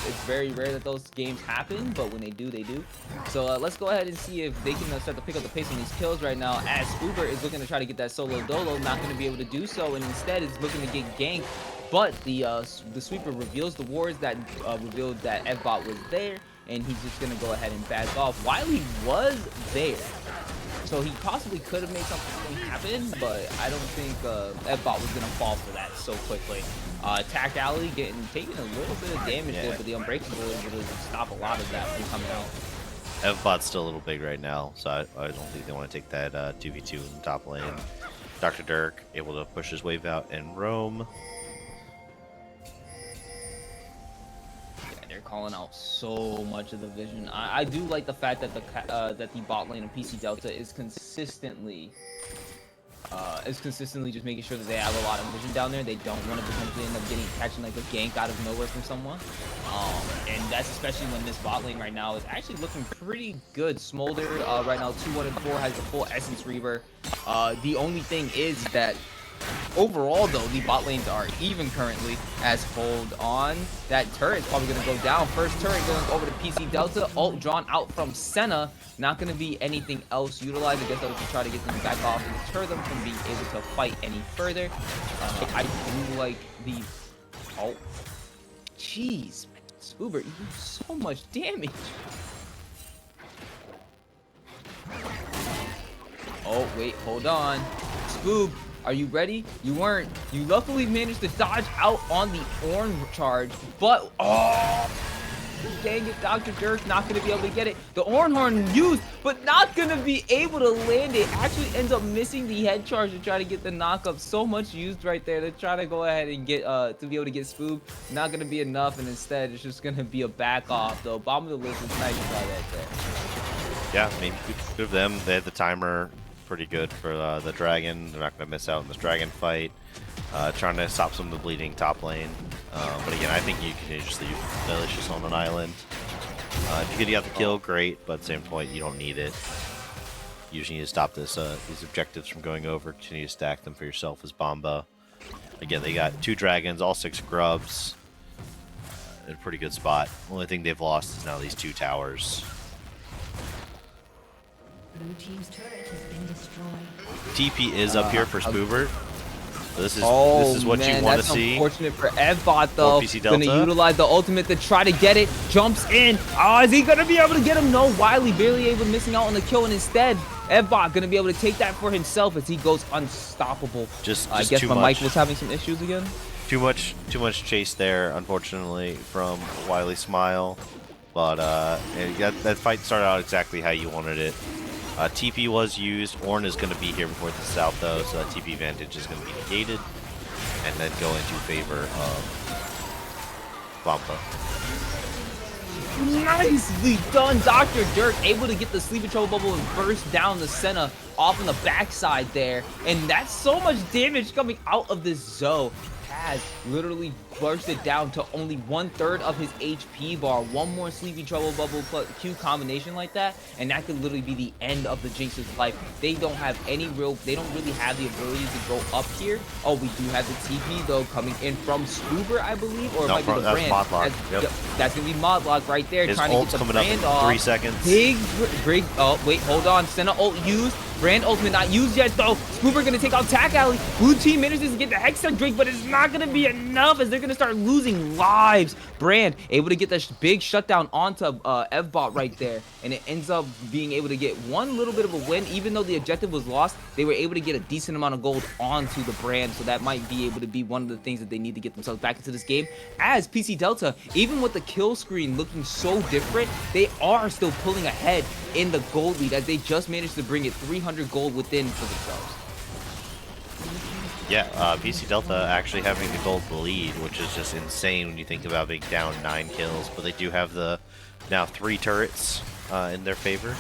It's very rare that those games happen, but when they do, they do. So let's go ahead and see if they can start to pick up the pace on these kills right now, as Uber is looking to try to get that solo dolo, not going to be able to do so, and instead is looking to get ganked but the sweeper reveals the wards that revealed that Evbot was there, and he's just gonna go ahead and back off. Wiley was there, so he possibly could have made something happen, but I don't think Evbot was gonna fall for that so quickly. Attack Alley taking a little bit of damage there, but the Unbreakable is able to stop a lot of that from coming out. Evbot's still a little big right now, so I don't think they want to take that 2v2 in the top lane. Dr. Dirk able to push his wave out and roam. Yeah, they're calling out so much of the vision. I do like the fact that the bot lane of PC Delta is consistently just making sure that they have a lot of vision down there. They don't want to potentially end up catching like a gank out of nowhere from someone. And that's especially when this bot lane right now is actually looking pretty good. Smolder right now 2-1-4 has the full Essence Reaver. The only thing is that overall though, the bot lanes are even currently, as hold on. That turret's probably gonna go down. First turret going over to PC Delta. Ult drawn out from Senna. Not gonna be anything else utilized. I guess that was to try to get them back off and deter them from being able to fight any further. I do like the ult. Jeez, man. Spoober, you do so much damage. Oh, wait, hold on. Spoob, are you ready? You weren't. You luckily managed to dodge out on the Ornn charge, but oh, dang it, Dr. Dirk not gonna be able to get it. The Ornn Horn used, but not gonna be able to land it. Actually ends up missing the head charge to try to get the knockup. So much used right there to try to go ahead and get to be able to get Spoob. Not gonna be enough, and instead it's just gonna be a back off. Though bottom of the list is nice try right there. Yeah, I mean, good of them. They had the timer pretty good for the dragon. They're not going to miss out in this dragon fight. Trying to stop some of the bleeding top lane. But again, I think you can just leave Delicious on an island. If you get the kill, great, but at the same point, you don't need it. You just need to stop these objectives from going over. Continue to stack them for yourself as Bomba. Again, they got 2 dragons, all 6 grubs. In a pretty good spot. Only thing they've lost is now these 2 towers. Blue team's turret has been destroyed. TP is up here for Spoobert. So this is what man, you want to see. Unfortunate for Evbot though. PC Delta. Gonna utilize the ultimate to try to get it. Jumps in. Oh, is he gonna be able to get him? No, Wiley barely able to missing out on the kill, and instead Evbot gonna be able to take that for himself as he goes unstoppable. Just I guess too my much. mic was having some issues again. Too much chase there, unfortunately, from Wiley Smile. But that fight started out exactly how you wanted it. TP was used. Ornn is going to be here before the south, though, so that TP advantage is going to be negated. And then go into favor of Vampa. Nicely done, Dr. Dirk, able to get the sleeping trouble bubble and burst down the Senna off on the backside there. And that's so much damage coming out of this Zoe. Has literally bursted down to only 1/3 of his HP bar. One more Sleepy Trouble Bubble plus Q combination like that, and that could literally be the end of the Jinx's life. They don't really have the ability to go up here. Oh, we do have the TP though coming in from Spoober, I believe, or it might be the that's Brand. Modlock. That's gonna be Modlock right there, His trying to ult's get the coming up Brand in off. 3 seconds. Big. Oh wait, hold on. Senna ult used. Brand ultimate not used yet though. Spoober gonna take out Tack Alley. Blue team manages to get the Hexa Drake, but it's not gonna be enough as they're gonna start losing lives. Brand able to get that big shutdown onto Evbot right there, and it ends up being able to get one little bit of a win. Even though the objective was lost, they were able to get a decent amount of gold onto the Brand, so that might be able to be one of the things that they need to get themselves back into this game. As PC Delta, even with the kill screen looking so different, they are still pulling ahead in the gold lead as they just managed to bring it 300 gold within for themselves. Yeah, PC Delta actually having the gold lead, which is just insane when you think about being down 9 kills. But they do have the now 3 turrets in their favor.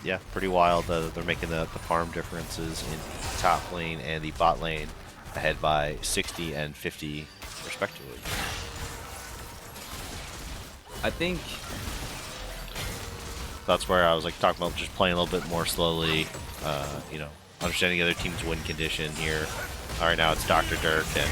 Yeah, pretty wild. They're making the farm differences in top lane and the bot lane ahead by 60 and 50 respectively. I think that's where I was like talking about just playing a little bit more slowly, you know, understanding the other team's win condition here. All right, now it's Dr. Dirk and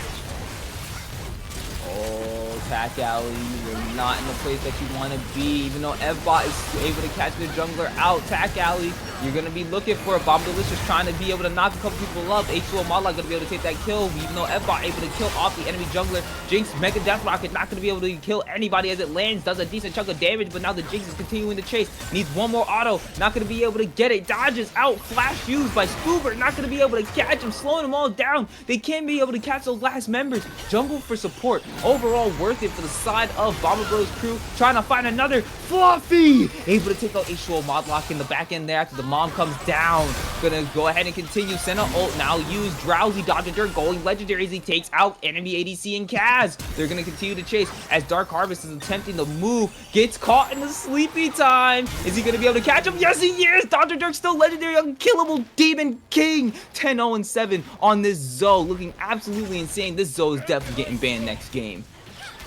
Tack Alley, you're not in the place that you want to be. Even though Evbot is able to catch the jungler out, Tack Alley You're going to be looking for a Bomb Delicious trying to be able to knock a couple people up. H2O Modlock going to be able to take that kill, even though F-Bot able to kill off the enemy jungler. Jinx, Mega Death Rocket not going to be able to kill anybody as it lands, does a decent chunk of damage, but now the Jinx is continuing to chase. Needs one more auto, not going to be able to get it. Dodges out, flash used by Spoobert, not going to be able to catch him, slowing them all down. They can't be able to catch those last members. Jungle for support. Overall worth it for the side of Bomber Bros crew, trying to find another Fluffy. Able to take out H2O Modlock in the back end there after the mom comes down. Gonna go ahead and continue. Senna ult now use Drowsy. Dr. Dirt going legendary as he takes out enemy ADC and Kaz. They're gonna continue to chase as Dark Harvest is attempting to move. Gets caught in the sleepy time. Is he gonna be able to catch him? Yes, he is. Dr. Dirk still legendary, unkillable Demon King. 10-0-7 on this Zoe. Looking absolutely insane. This Zoe is definitely getting banned next game.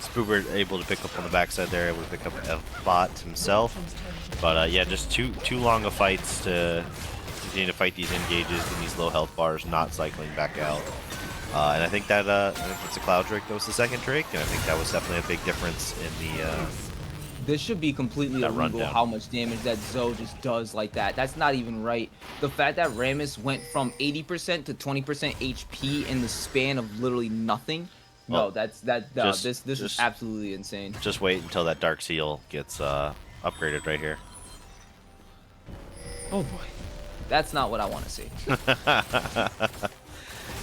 Spoobert able to pick up on the backside there, able to pick up F-Bot himself. But yeah, just too long of fights to continue to fight these engages in these low health bars, not cycling back out. And I think that I think it's a Cloud Drake that was the second Drake, and I think that was definitely a big difference in the This should be completely illegal rundown. how much damage that Zoe just does like that. That's not even right. The fact that Rammus went from 80% to 20% HP in the span of literally nothing. No, this is absolutely insane. Just wait until that Dark Seal gets upgraded right here. Oh boy. That's not what I want to see.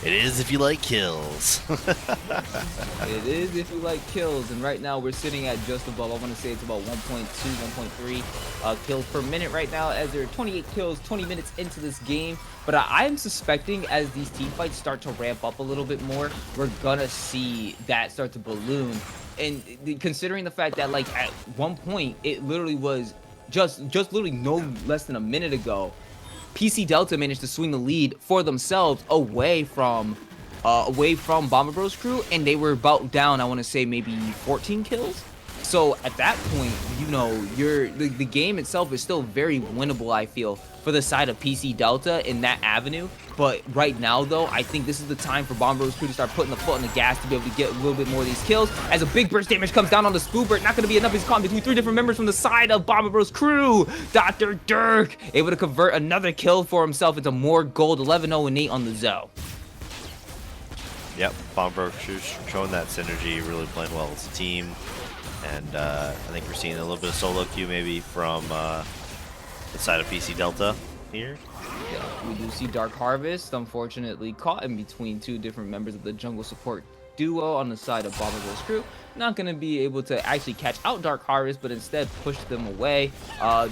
It is if you like kills. It is if you like kills, and right now we're sitting at just above, I want to say it's about 1.2, 1.3 kills per minute right now, as there are 28 kills 20 minutes into this game. But I am suspecting as these team fights start to ramp up a little bit more, we're gonna see that start to balloon. And considering the fact that like at one point it literally was just literally no less than a minute ago, PC Delta managed to swing the lead for themselves away from Bomber Bros crew, and they were about down, I want to say maybe 14 kills. So at that point, you know, the game itself is still very winnable, I feel, for the side of PC Delta in that avenue. But right now, though, I think this is the time for Bomber Bros crew to start putting the foot on the gas to be able to get a little bit more of these kills. As a big burst damage comes down on the Spoobert, not going to be enough. He's caught between 3 different members from the side of Bomber Bros crew. Dr. Dirk able to convert another kill for himself into more gold. 11-0-8 on the Zoe. Yep, Bomber showing that synergy, really playing well as a team. And I think we're seeing a little bit of solo queue maybe from the side of PC Delta here. Yeah, we do see Dark Harvest, unfortunately, caught in between 2 different members of the jungle support duo on the side of Bomber Bros crew. Not going to be able to actually catch out Dark Harvest, but instead push them away.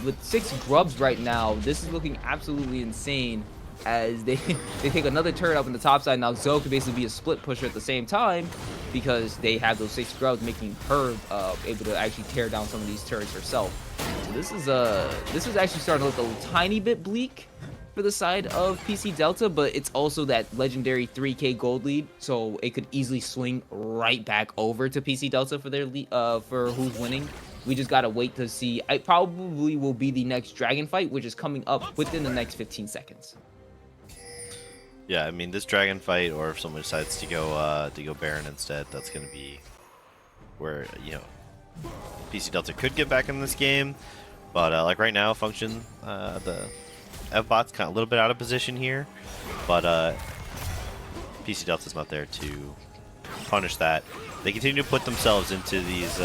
With 6 grubs right now, this is looking absolutely insane, as they take another turret up in the top side. Now Zoe could basically be a split pusher at the same time, because they have those 6 grubs, making her able to actually tear down some of these turrets herself. So this is actually starting to look a tiny bit bleak for the side of PC Delta, but it's also that legendary 3k gold lead, so it could easily swing right back over to PC Delta for their lead, for who's winning. We just gotta wait to see. It probably will be the next dragon fight, which is coming up within the next 15 seconds. Yeah, I mean this dragon fight, or if someone decides to go Baron instead, that's going to be where, you know, PC Delta could get back in this game. But like right now, Function, the F-Bot's kind of a little bit out of position here, but PC Delta's not there to punish that. They continue to put themselves into these.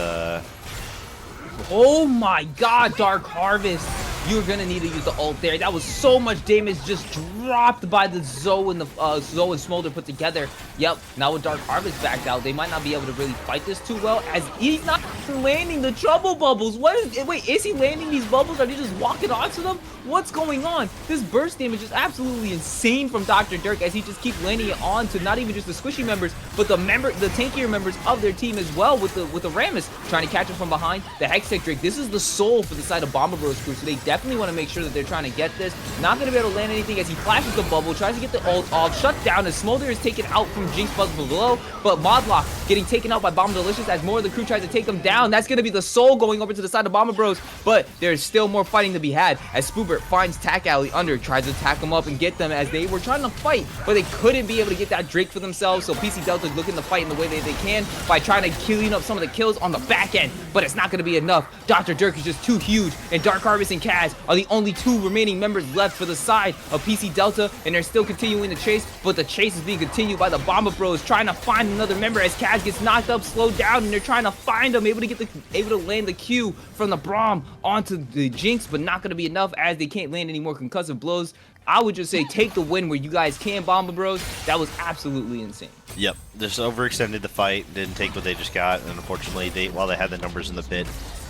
Oh my God, Dark Harvest! You're gonna need to use the ult there. That was so much damage just dropped by the Zoe and the Zoe and Smolder put together. Yep. Now with Dark Harvest backed out, they might not be able to really fight this too well, as he's not landing the trouble bubbles. Wait, is he landing these bubbles? Are they just walking onto them? What's going on? This burst damage is absolutely insane from Dr. Dirk, as he just keeps landing it on to not even just the squishy members, but the tankier members of their team as well, with the Rammus trying to catch him from behind. The Hextech Drake, this is the soul for the side of Bomber Bros crew, so they definitely want to make sure that they're trying to get this. Not going to be able to land anything as he flashes the bubble, tries to get the ult off, shut down, as Smolder is taken out from Jinx Buzz below, but Modlock getting taken out by Bomber Delicious as more of the crew tries to take him down. That's going to be the soul going over to the side of Bomber Bros, but there's still more fighting to be had, as Spoobert finds Tack Alley under, tries to attack him up and get them, as they were trying to fight, but they couldn't be able to get that Drake for themselves. So PC Delta looking to fight in the way that they can by trying to clean up some of the kills on the back end, but it's not going to be enough. Dr. Dirk is just too huge, and Dark Harvest and Kaz Kaz are the only 2 remaining members left for the side of PC Delta, and they're still continuing the chase, but the chase is being continued by the Bomber Bros trying to find another member as Kaz gets knocked up, slowed down, and they're trying to find him, able to land the Q from the Braum onto the Jinx, but not going to be enough as they can't land any more concussive blows. I would just say take the win where you guys can, Bomber Bros. That was absolutely insane. Yep, just overextended the fight, didn't take what they just got, and unfortunately, while they had the numbers in the pit,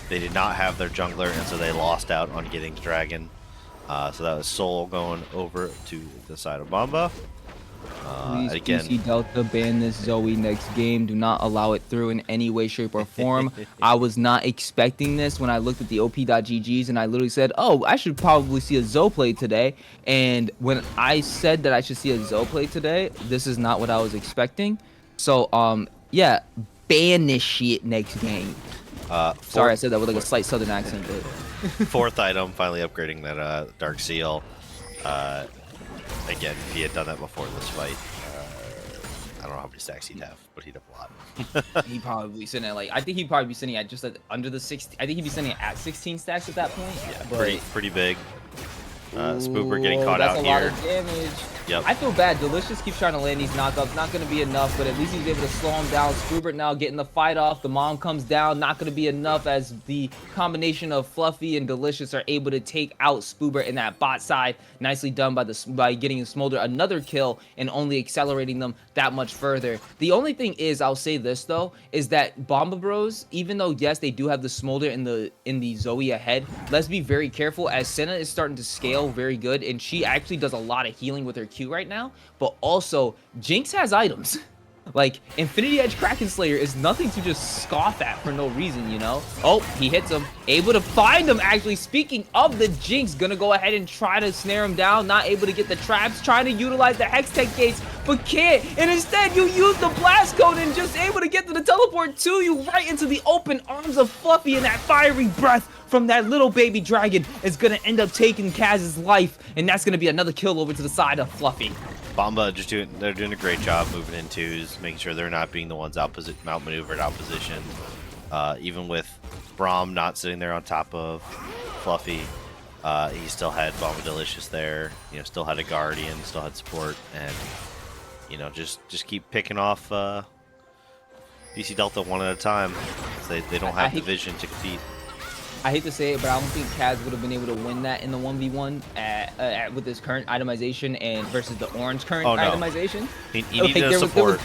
they did not have their jungler, and so they lost out on getting Dragon. So that was Soul going over to the side of Bomba. Please, Again, PC Delta, ban this Zoe next game. Do not allow it through in any way, shape, or form. I was not expecting this when I looked at the OP.GGs, and I literally said, oh, I should probably see a Zoe play today. And when I said that I should see a Zoe play today, this is not what I was expecting. So, yeah, ban this shit next game. Sorry, I said that with like a slight southern accent, but... 4th item, finally upgrading that Dark Seal. Again, if he had done that before this fight, I don't know how many stacks he'd have, but he'd have a lot. He'd probably be sitting at like, I think he'd probably be sitting at just at under the 60. I think he'd be sitting at 16 stacks at that point. Yeah, but... pretty big. Spooper getting caught out that's a here. lot of damage. Yep. I feel bad. Delicious keeps trying to land these knockups. Not going to be enough, but at least he's able to slow him down. Spoobert now getting the fight off. The mom comes down. Not going to be enough as the combination of Fluffy and Delicious are able to take out Spoobert in that bot side. Nicely done by getting Smolder another kill and only accelerating them that much further. The only thing is, I'll say this though, is that Bomba Bros, even though yes they do have the Smolder in the Zoe ahead, let's be very careful as Senna is starting to scale very good, and she actually does a lot of healing with her Q right now, but also Jinx has items. Like, Infinity Edge Kraken Slayer is nothing to just scoff at for no reason, you know? Oh, he hits him. Able to find him, actually. Speaking of the Jinx, gonna go ahead and try to snare him down. Not able to get the traps. Trying to utilize the Hex Tech gates, but can't. And instead, you use the Blast Cone and just able to get to the teleport to you right into the open arms of Fluffy, and that fiery breath from that little baby dragon is gonna end up taking Kaz's life, and that's gonna be another kill over to the side of Fluffy. Bomba they're doing a great job moving in twos, making sure they're not being the ones outmaneuvered, outpositioned. Even with Braum not sitting there on top of Fluffy, he still had Bomba Delicious there. You know, still had a Guardian, still had support, and you know, just keep picking off PC Delta one at a time. They don't have the vision to compete. I hate to say it, but I don't think Kaz would have been able to win that in the 1v1 with his current itemization and versus the orange current itemization. He needed a support.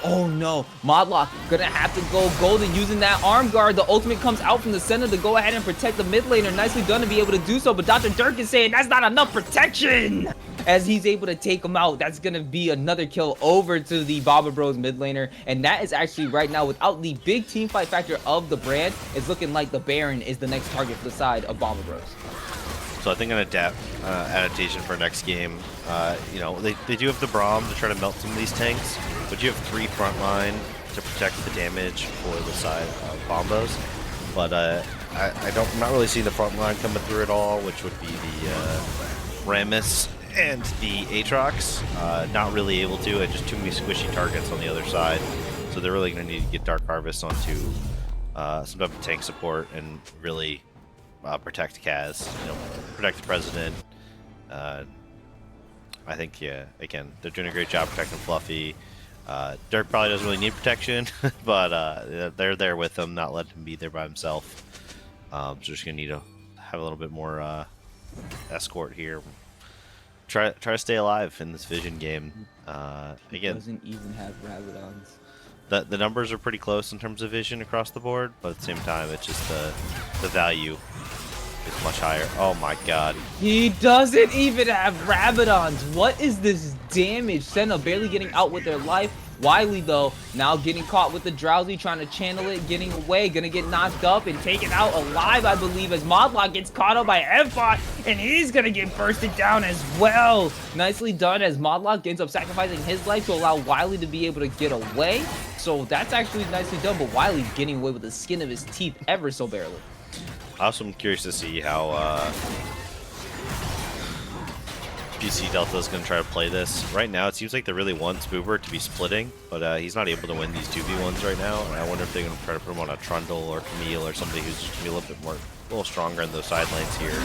Oh no, Modlock gonna have to go golden using that arm guard. The ultimate comes out from the center to go ahead and protect the mid laner. Nicely done to be able to do so, but Dr. Dirk is saying that's not enough protection. As he's able to take him out, that's gonna be another kill over to the Bomba Bros mid laner, and that is actually right now, without the big team fight factor of the brand, it's looking like the Baron is the next target for the side of Bomba Bros. So I think an adaptation for next game. You know, they do have the Braum to try to melt some of these tanks, but you have 3 frontline to protect the damage for the side of Bombos. But I'm not really seeing the frontline coming through at all, which would be the Rammus and the Aatrox. Not really able to, and just too many squishy targets on the other side. So they're really going to need to get Dark Harvest onto some type of tank support and really protect Kaz, you know, protect the president. I think, yeah, again, they're doing a great job protecting Fluffy. Dirk probably doesn't really need protection, but they're there with him, not letting him be there by himself. So just gonna need to have a little bit more escort here. Try to stay alive in this Vision game. Again, doesn't even have Rabadons. The numbers are pretty close in terms of Vision across the board, but at the same time, it's just the value is much higher. Oh my god. He doesn't even have Rabadons. What is this damage? Senna barely getting out with their life. Wiley, though, now getting caught with the Drowsy, trying to channel it, getting away, gonna get knocked up and taken out alive, I believe, as Modlock gets caught up by F-Bot, and he's gonna get bursted down as well. Nicely done as Modlock ends up sacrificing his life to allow Wiley to be able to get away. So that's actually nicely done, but Wiley's getting away with the skin of his teeth ever so barely. I also am curious to see how PC Delta is going to try to play this. Right now, it seems like they really want Spoober to be splitting, but he's not able to win these 2v1s right now. And I wonder if they're going to try to put him on a Trundle or Camille or somebody who's just going to be a little stronger in those side lanes here.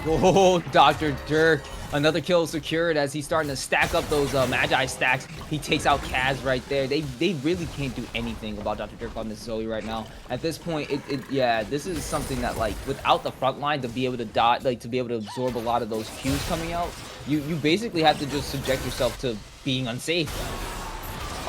Oh, Dr. Dirk. Another kill secured as he's starting to stack up those Magi stacks. He takes out Kaz right there. They really can't do anything about Dr. Dirk on this Zoe right now. At this point, yeah, this is something that, like, without the front line to be able to dot, like, to be able to absorb a lot of those Qs coming out, you basically have to just subject yourself to being unsafe.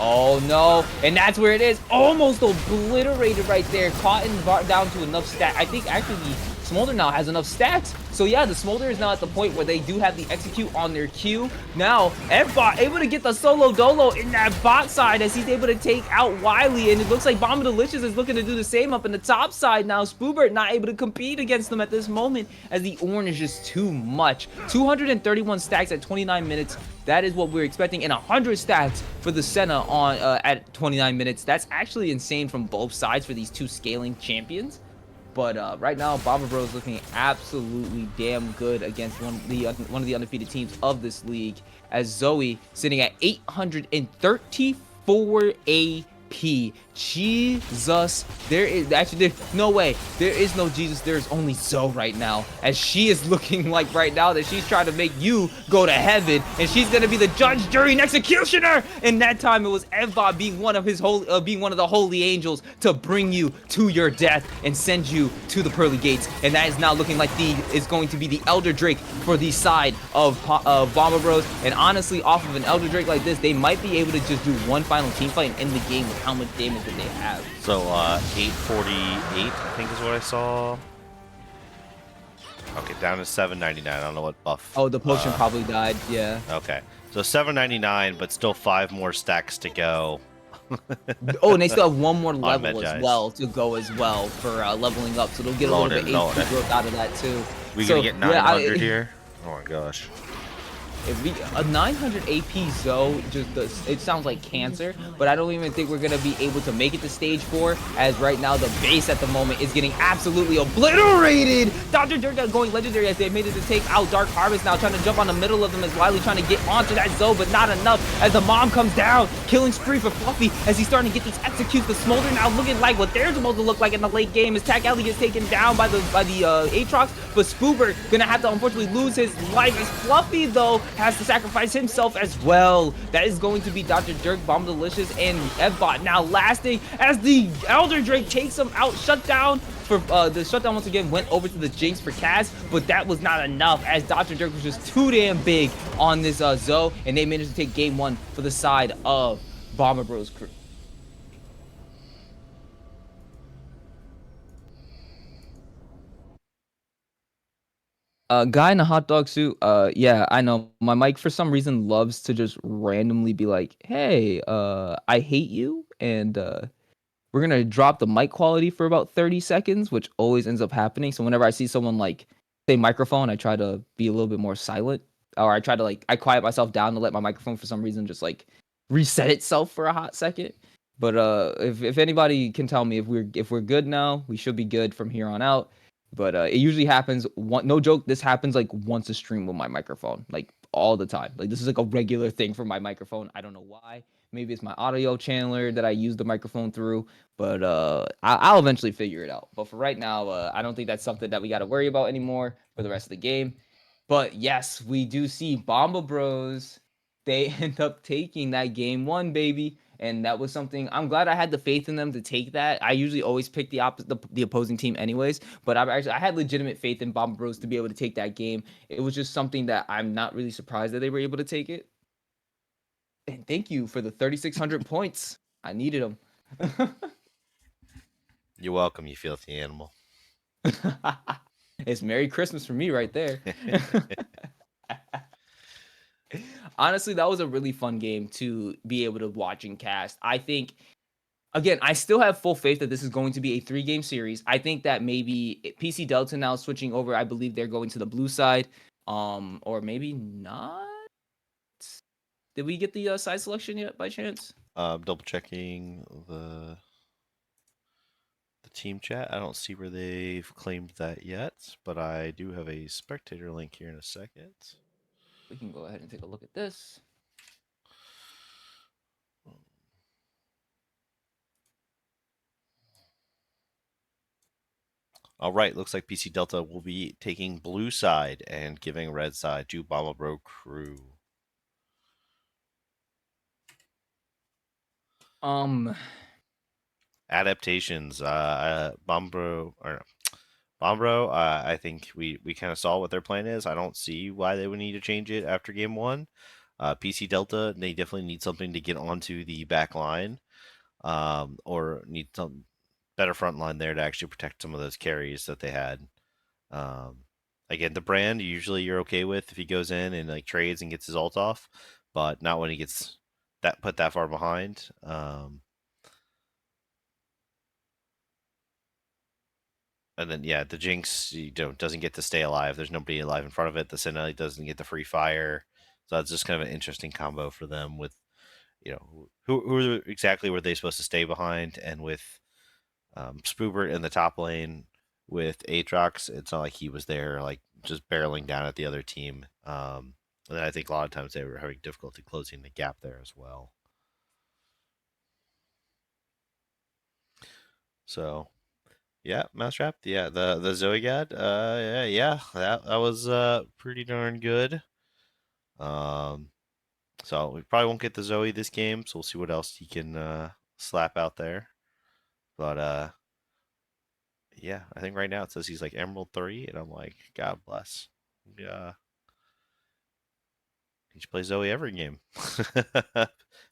Oh no, and that's where it is. Almost obliterated right there. Caught and down to enough stat. I think actually the Smolder now has enough stacks. So yeah, the Smolder is now at the point where they do have the execute on their Q. Now, F-Bot able to get the solo dolo in that bot side as he's able to take out Wily. And it looks like Bomba Delicious is looking to do the same up in the top side now. Spoobert not able to compete against them at this moment as the orange is just too much. 231 stacks at 29 minutes. That is what we're expecting, and 100 stacks for the Senna on at 29 minutes. That's actually insane from both sides for these two scaling champions. But right now, Bomber Bros looking absolutely damn good against one of the undefeated teams of this league. As Zoe sitting at 834 AP. Jesus, there's no way. There is no Jesus. There is only Zoe right now, as she is looking like right now that she's trying to make you go to heaven, and she's gonna be the judge, jury, and executioner. And that time it was Evbot being one of the holy angels to bring you to your death and send you to the pearly gates. And that is now looking like is going to be the Elder Drake for the side of Bomber Bros. And honestly, off of an Elder Drake like this, they might be able to just do one final team fight and end the game with how much damage that they have. So 848, I think is what I saw. Okay, down to 799. I don't know what buff. Oh, the potion probably died. Yeah. Okay, so 799, but still 5 more stacks to go. Oh, and they still have one more level Medjai's. as well to go as well for leveling up. So they'll get a little bit HP growth out of that too. We so, gonna get 900 yeah, here? Oh my gosh. If we, a 900 AP Zoe it sounds like cancer, but I don't even think we're gonna be able to make it to stage 4, as right now the base at the moment is getting absolutely obliterated. Dr. Dirk going legendary as they made it to take out Dark Harvest now, trying to jump on the middle of them as Wily trying to get onto that Zoe, but not enough as the mom comes down. Killing spree for Fluffy as he's starting to get these executes. The Smolder now looking like what they're supposed to look like in the late game as Tack Ellie gets taken down by the Aatrox, but Spoober gonna have to unfortunately lose his life as Fluffy though has to sacrifice himself as well. That is going to be Dr. Dirk, Bomb Delicious, and Evbot now lasting as the Elder Drake takes him out. Shutdown for the shutdown once again went over to the Jinx for Kaz, but that was not enough as Dr. Dirk was just too damn big on this Zoe, and they managed to take game 1 for the side of Bomber Bros crew. Guy in a hot dog suit. Yeah, I know. My mic for some reason loves to just randomly be like, "Hey, I hate you," and we're gonna drop the mic quality for about 30 seconds, which always ends up happening. So whenever I see someone like say microphone, I try to be a little bit more silent, or I try to I quiet myself down to let my microphone for some reason just like reset itself for a hot second. But if anybody can tell me if we're good now, we should be good from here on out. But it usually happens. No joke, this happens like once a stream with my microphone, like all the time. Like this is like a regular thing for my microphone. I don't know why. Maybe it's my audio channeler that I use the microphone through. But I'll eventually figure it out. But for right now, I don't think that's something that we got to worry about anymore for the rest of the game. But yes, we do see Bomba Bros. They end up taking that game 1, baby. And that was something I'm glad I had the faith in them to take that. I usually always pick the opposing team anyways, but I had legitimate faith in Bomba Bros to be able to take that game. It was just something that I'm not really surprised that they were able to take it. And thank you for the 3,600 points. I needed them. You're welcome, you filthy animal. It's Merry Christmas for me right there. Honestly, that was a really fun game to be able to watch and cast. I think, again, I still have full faith that this is going to be a 3-game series. I think that maybe PC Delta now switching over. I believe they're going to the blue side, or maybe not. Did we get the side selection yet by chance? Double checking the team chat. I don't see where they've claimed that yet, but I do have a spectator link here in a second. we can go ahead and take a look at this. All right, looks like PC Delta will be taking blue side and giving red side to BBCrew. Adaptations, Bombro or Bombro. I think we kind of saw what their plan is. I don't see why they would need to change it after game one. PC Delta, they definitely need something to get onto the back line, or need some better front line there to actually protect some of those carries that they had. Um, Again, the brand usually you're okay with if he goes in and like trades and gets his ult off, but not when he gets that put that far behind. And then yeah, the Jinx doesn't get to stay alive. There's nobody alive in front of it. The Sentinel doesn't get the free fire, so that's just kind of an interesting combo for them. With who exactly were they supposed to stay behind, and with Spoobert in the top lane with Aatrox, it's not like he was there like just barreling down at the other team. And then I think a lot of times they were having difficulty closing the gap there as well. So yeah, Mousetrap. Yeah, the Zoe God. Yeah, that was pretty darn good. So we probably won't get the Zoe this game, so we'll see what else he can slap out there. But yeah, I think right now it says he's like Emerald 3, and I'm like, God bless. Yeah. He should play Zoe every game.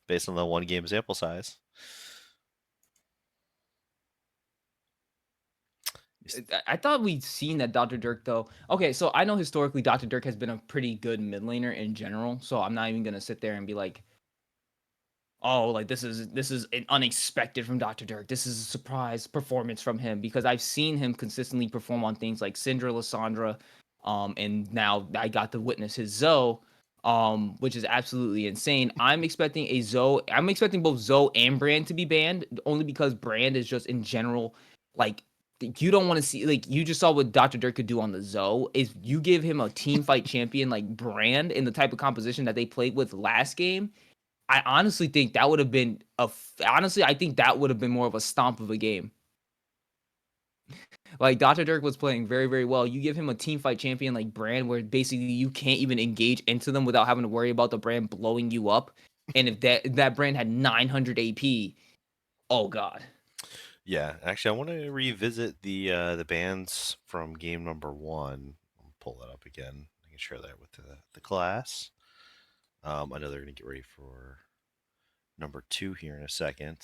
Based on the one game sample size. I thought we'd seen that Dr. Dirk though. Okay, so I know historically Dr. Dirk has been a pretty good mid laner in general, so I'm not even gonna sit there and be like, oh, like this is an unexpected from Dr. Dirk. This is a surprise performance from him because I've seen him consistently perform on things like Syndra, Lissandra, and now I got to witness his Zoe, which is absolutely insane. I'm expecting a Zoe. I'm expecting both Zoe and Brand to be banned, only because Brand is just in general like you don't want to see like you just saw what Dr. Dirk could do on the Zoe. Is you give him a team fight champion like Brand in the type of composition that they played with last game. I honestly think that would have been honestly, I think that would have been more of a stomp of a game. Like Dr. Dirk was playing very, very well. You give him a team fight champion like Brand, where basically you can't even engage into them without having to worry about the Brand blowing you up. And if that Brand had 900 AP, oh god. Yeah, actually, I want to revisit the bands from game number 1. I'll pull that up again. I can share that with the class. I know they're going to get ready for number 2 here in a second.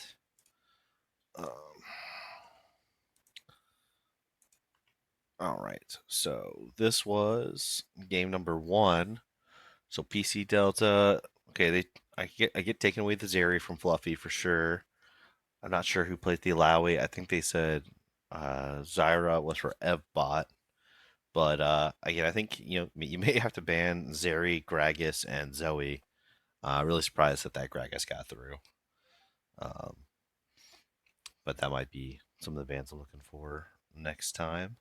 All right, so this was game number 1. So PC Delta. Okay, I get taken away the Zeri from Fluffy for sure. I'm not sure who played the Alawi. I think they said Zyra was for Evbot. But again, I think you may have to ban Zeri, Gragas, and Zoe. Really surprised that Gragas got through. But that might be some of the bans I'm looking for next time.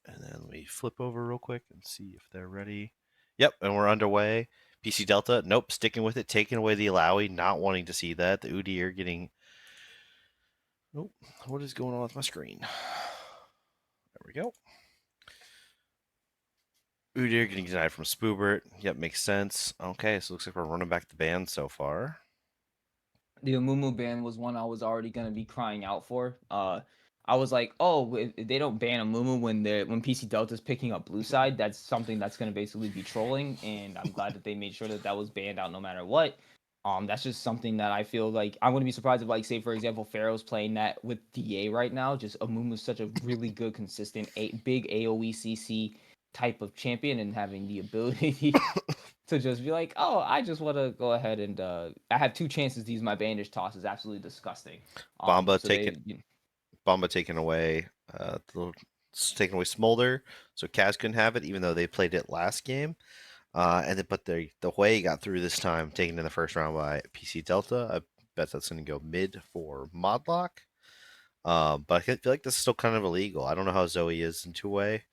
And then let me flip over real quick and see if they're ready. Yep, and we're underway. PC Delta, nope, sticking with it, taking away the Alawi, not wanting to see that. The Udyr getting. Nope, what is going on with my screen? There we go. Udyr getting denied from Spoobert. Yep, makes sense. Okay, so looks like we're running back the band so far. The Amumu ban was one I was already gonna be crying out for. I was like, oh, if they don't ban Amumu when PC Delta's picking up blue side, that's something that's gonna basically be trolling. And I'm glad that they made sure that was banned out no matter what. That's just something that I feel like I wouldn't be surprised if, like, say for example, Pharaoh's playing that with DA right now. Just Amumu's such a really good, consistent, big AOE CC type of champion, and having the ability to just be like, oh, I just want to go ahead and I have 2 chances to use my bandage toss is absolutely disgusting. Bomba So taking away, taking away Smolder, so Kaz couldn't have it, even though they played it last game. And then, but the way got through this time, taken in the first round by PC Delta. I bet that's going to go mid for Modlock. But I feel like this is still kind of illegal. I don't know how Zoe is in 2-way,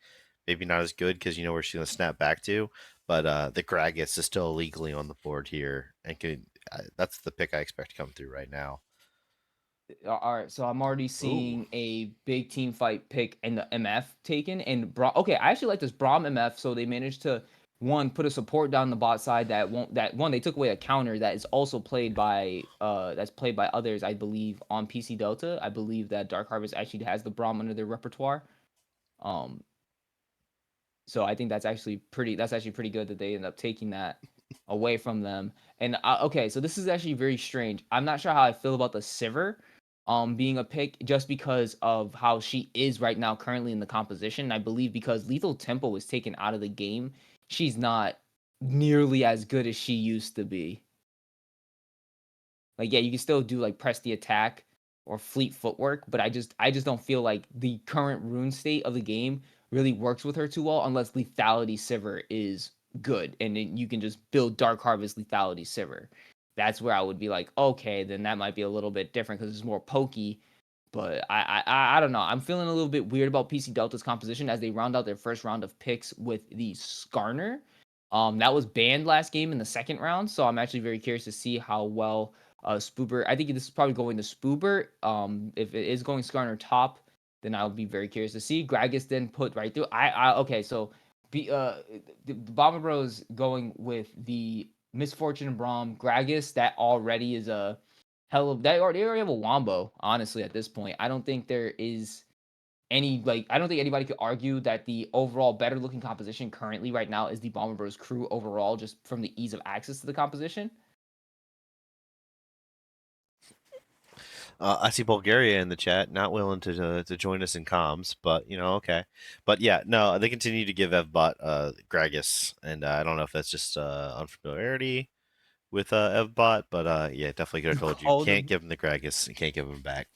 maybe not as good because you know where she's gonna snap back to. But the Gragas is still illegally on the board here, and that's the pick I expect to come through right now. All right, so I'm already Ooh. seeing a big team fight pick and the MF taken and okay, I actually like this Braum MF. So they managed to put a support down the bot side that won't they took away a counter that is also played by that's played by others, I believe, on PC Delta. I believe that Dark Harvest actually has the Braum under their repertoire. Um, so I think that's actually pretty good that they end up taking that away from them. And okay, so this is actually very strange. I'm not sure how I feel about the Sivir being a pick just because of how she is right now currently in the composition. I believe because Lethal Tempo was taken out of the game, she's not nearly as good as she used to be. Like, yeah, you can still do like press the attack or fleet footwork, but I just don't feel like the current rune state of the game really works with her too well unless lethality Sivir is good and then you can just build Dark Harvest lethality Sivir. That's where I would be like, okay, then that might be a little bit different because it's more pokey. But I don't know. I'm feeling a little bit weird about PC Delta's composition as they round out their first round of picks with the Skarner. That was banned last game in the second round, so I'm actually very curious to see how well Spoober. I think this is probably going to Spoober. If it is going Skarner top, then I'll be very curious to see. Gragas then put right through. Okay, so the Bomber Bros going with the Misfortune and Braum Gragas. That already is a hell of they already have a wombo. Honestly, at this point, I don't think there is I don't think anybody could argue that the overall better looking composition currently right now is the Bomber Bros crew overall, just from the ease of access to the composition. I see Bulgaria in the chat, not willing to join us in comms, but you know, okay. But yeah, no, they continue to give Evbot Gragas, and I don't know if that's just unfamiliarity with Evbot, but yeah, definitely could have told you Called can't give him the Gragas and can't give him back.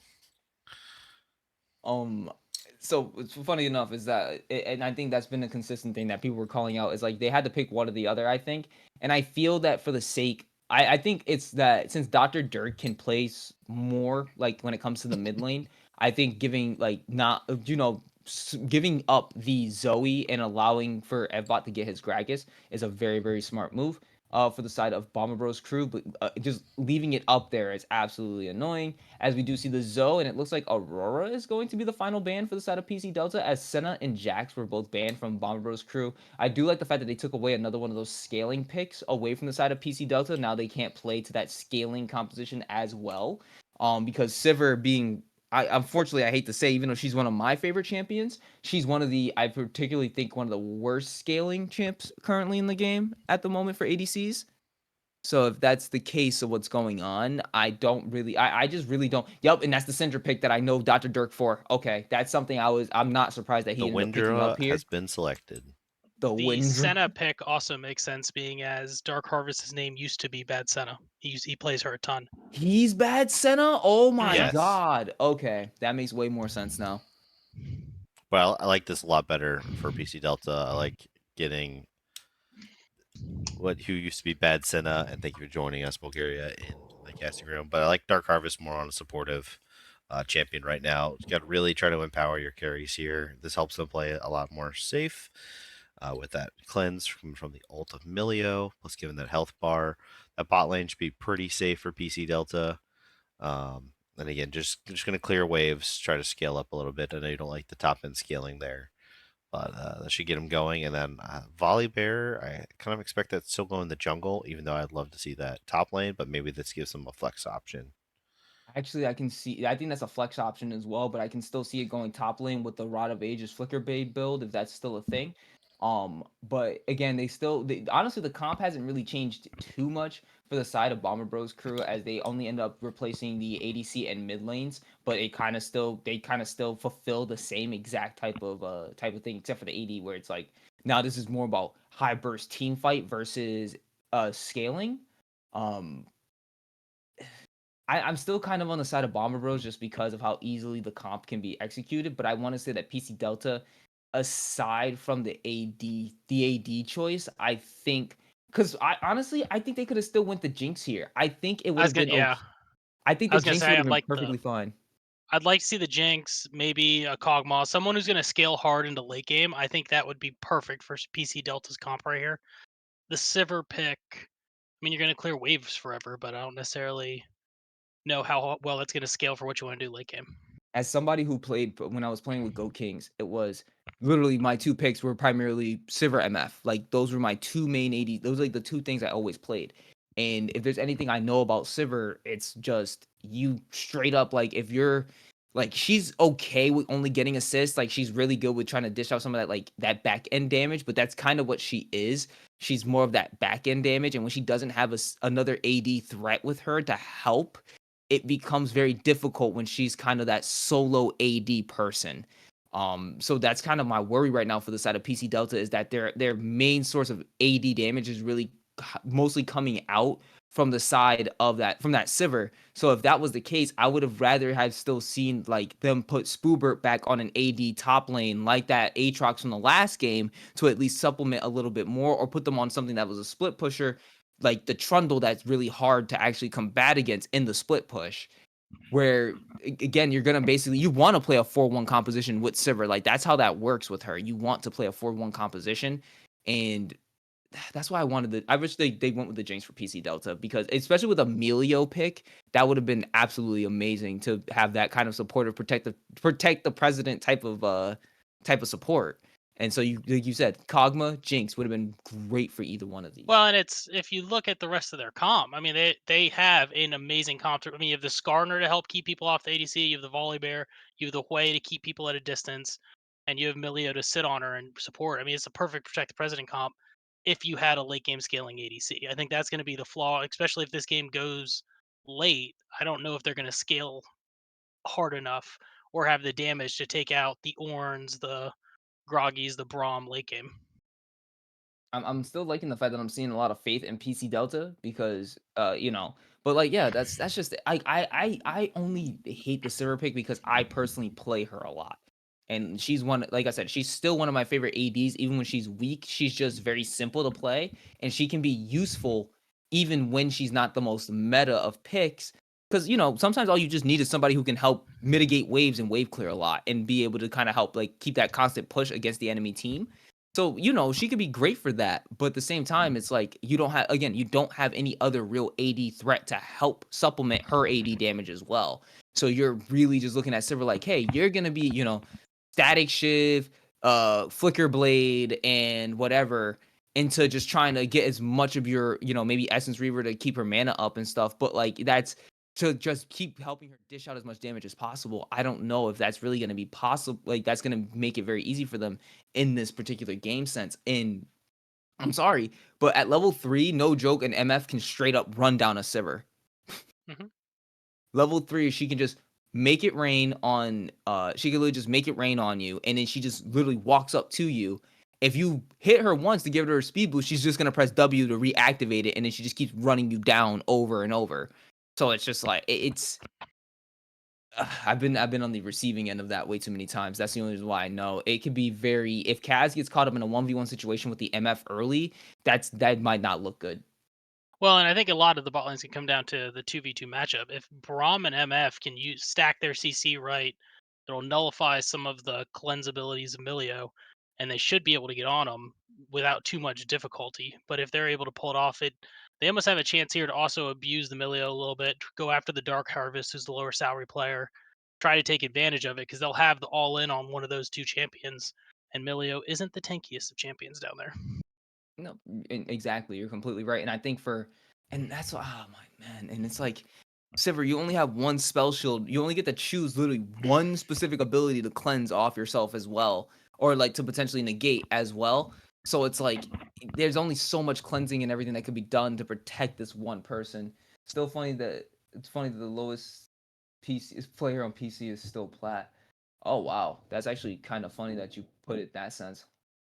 Um, so it's funny enough is that, and I think that's been a consistent thing that people were calling out is like they had to pick one or the other. I think, and I feel that for the sake, I think it's that since Doctor Dirk can place more like when it comes to the mid lane, I think giving like not giving up the Zoe and allowing for Evbot to get his Gragas is a very smart move. For the side of Bomber Bros crew, but just leaving it up there is absolutely annoying. As we do see the Zoe, and it looks like Aurora is going to be the final ban for the side of PC Delta, as Senna and Jax were both banned from Bomber Bros crew. I do like the fact that they took away another one of those scaling picks away from the side of PC Delta. Now they can't play to that scaling composition as well. Because Sivir being unfortunately, I hate to say, even though she's one of my favorite champions, she's one of the I particularly think one of the worst scaling champs currently in the game at the moment for ADCs. So if that's the case of what's going on, I just really don't. Yep, and that's the Syndra pick that I know Dr. Dirk for. Okay, that's something I'm not surprised that he The ended up picking up Windra here. has been selected. The The Windra. Senna pick also makes sense, being as Dark Harvest's name used to be Bad Senna. He plays her a ton. He's bad Senna? Oh my Yes. god. Okay, that makes way more sense now. Well, I like this a lot better for PC Delta. I like getting who used to be Bad Senna, and thank you for joining us, Bulgaria, in the casting room. But I like Dark Harvest more on a supportive champion right now. You got to really try to empower your carries here. This helps them play a lot more safe with that cleanse from the ult of Milio, plus giving that health bar. That bot lane should be pretty safe for PC Delta. And again, just going to clear waves, try to scale up a little bit. I know you don't like the top end scaling there, but that should get him going. And then Volley Bear, I kind of expect that still go in the jungle, even though I'd love to see that top lane, but maybe this gives them a flex option. Actually, I think that's a flex option as well, but I can still see it going top lane with the Rod of Ages Flicker Blade build if that's still a thing. But again, honestly, the comp hasn't really changed too much for the side of Bomber Bros crew as they only end up replacing the ADC and mid lanes, but they kind of still fulfill the same exact type of thing, except for the AD where it's like now this is more about high burst team fight versus scaling. Um, I'm still kind of on the side of Bomber Bros just because of how easily the comp can be executed, but I want to say that PC Delta, aside from the AD choice, I think because I think they could have still went the Jinx here. I think it would have been Yeah. I think I the was gonna Jinx say would I have been like perfectly fine. I'd like to see the Jinx, maybe a Kog'Maw, someone who's going to scale hard into late game. I think that would be perfect for PC Delta's comp right here. The Sivir pick, I mean, you're going to clear waves forever, but I don't necessarily know how well that's going to scale for what you want to do late game. As somebody who played when I was playing with Go Kings, it was literally my two picks were primarily Sivir MF. Like those were my two main AD. Those are like the two things I always played. And if there's anything I know about Sivir, it's just you straight up like if you're like she's okay with only getting assists, like she's really good with trying to dish out some of that like that back end damage, but that's kind of what she is. She's more of that back end damage, and when she doesn't have another AD threat with her to help, it becomes very difficult when she's kind of that solo AD person. So that's kind of my worry right now for the side of PC Delta is that their main source of AD damage is really mostly coming out from the side of that from that Sivir. So if that was the case, I would have rather have still seen like them put Spoobert back on an AD top lane like that Aatrox from the last game to at least supplement a little bit more, or put them on something that was a split pusher like the Trundle that's really hard to actually combat against in the split push. Where again, you're gonna basically you want to play a 4-1 composition with Sivir. Like that's how that works with her. You want to play a 4-1 composition, and that's why I wanted I wish they went with the Jinx for PC Delta, because especially with a Melio pick, that would have been absolutely amazing to have that kind of supportive protect the president type of support. And so you like you said, Kog'Maw, Jinx would have been great for either one of these. Well, and it's if you look at the rest of their comp, I mean, they have an amazing comp. I mean, you have the Skarner to help keep people off the ADC. You have the Volley Bear. You have the Hui to keep people at a distance, and you have Milio to sit on her and support. I mean, it's a perfect protect the president comp. If you had a late game scaling ADC, I think that's going to be the flaw, especially if this game goes late. I don't know if they're going to scale hard enough or have the damage to take out the Orns, the Groggies, the Braum late game. I'm still liking the fact that I'm seeing a lot of faith in PC Delta because but like yeah, that's just I only hate the Sivir pick because I personally play her a lot. And she's one, like I said, she's still one of my favorite ADs. Even when she's weak, she's just very simple to play, and she can be useful even when she's not the most meta of picks. Because sometimes all you just need is somebody who can help mitigate waves and wave clear a lot, and be able to kind of help like keep that constant push against the enemy team. So, she could be great for that, but at the same time, it's like you don't have any other real AD threat to help supplement her AD damage as well. So you're really just looking at Sivir like, hey, you're gonna be, Static Shiv, Flicker Blade, and whatever into just trying to get as much of your, maybe Essence Reaver to keep her mana up and stuff. But like that's to just keep helping her dish out as much damage as possible. I don't know if that's really going to be possible. Like that's going to make it very easy for them in this particular game sense. And I'm sorry, but at level 3, no joke, an MF can straight up run down a Sivir. Mhm. Level 3, she can just make it rain on she can literally just make it rain on you, and then she just literally walks up to you. If you hit her once to give her a speed boost, she's just gonna press W to reactivate it, and then she just keeps running you down over and over. So it's just like it's I've been on the receiving end of that way too many times. That's the only reason why I know it could be very. If Kaz gets caught up in a 1v1 situation with the MF early, that might not look good. Well, and I think a lot of the bot lanes can come down to the 2v2 matchup. If Braum and MF can stack their CC right, it'll nullify some of the cleanse abilities of Milio, and they should be able to get on them without too much difficulty. But if they're able to pull it off, they almost have a chance here to also abuse the Milio a little bit, go after the Dark Harvest, who's the lower salary player, try to take advantage of it because they'll have the all in on one of those two champions, and Milio isn't the tankiest of champions down there. No, exactly. You're completely right. And I think and that's what, oh my man. And it's like, Sivir, you only have one spell shield. You only get to choose literally one specific ability to cleanse off yourself as well, or like to potentially negate as well. So it's like, there's only so much cleansing and everything that could be done to protect this one person. Still funny that the lowest PC player on PC is still plat. Oh wow, that's actually kind of funny that you put it that sense.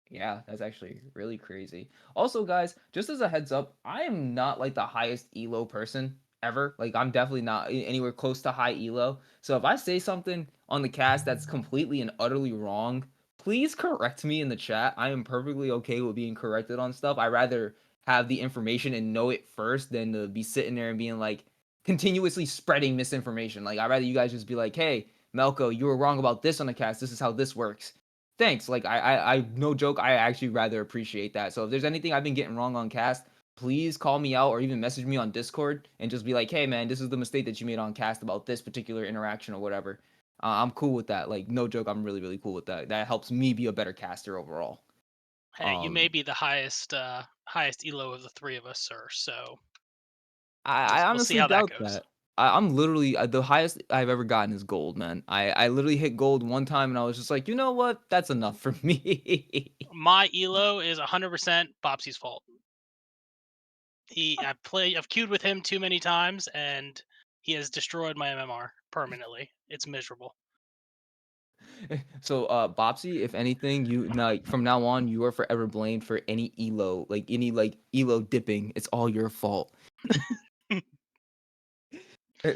Yeah, that's actually really crazy. Also, guys, just as a heads up, I am not like the highest elo person ever. Like, I'm definitely not anywhere close to high elo. So if I say something on the cast that's completely and utterly wrong, please correct me in the chat. I am perfectly okay with being corrected on stuff. I rather have the information and know it first than to be sitting there and being like continuously spreading misinformation. Like, I'd rather you guys just be like, hey, Melko, you were wrong about this on the cast. This is how this works. Thanks. Like I no joke, I actually rather appreciate that. So if there's anything I've been getting wrong on cast, please call me out or even message me on Discord and just be like, hey man, this is the mistake that you made on cast about this particular interaction or whatever. I'm cool with that. Like no joke, I'm really really cool with that. That helps me be a better caster overall. Hey, you may be the highest elo of the three of us, sir. So I we'll see honestly how that doubt goes. that. I'm literally the highest I've ever gotten is gold, man. I literally hit gold one time and I was just like, you know what? That's enough for me. My elo is 100% Bopsy's fault. I've queued with him too many times, and he has destroyed my MMR permanently. It's miserable. So, Bopsy, if anything, you like from now on, you are forever blamed for any elo, like any like elo dipping. It's all your fault.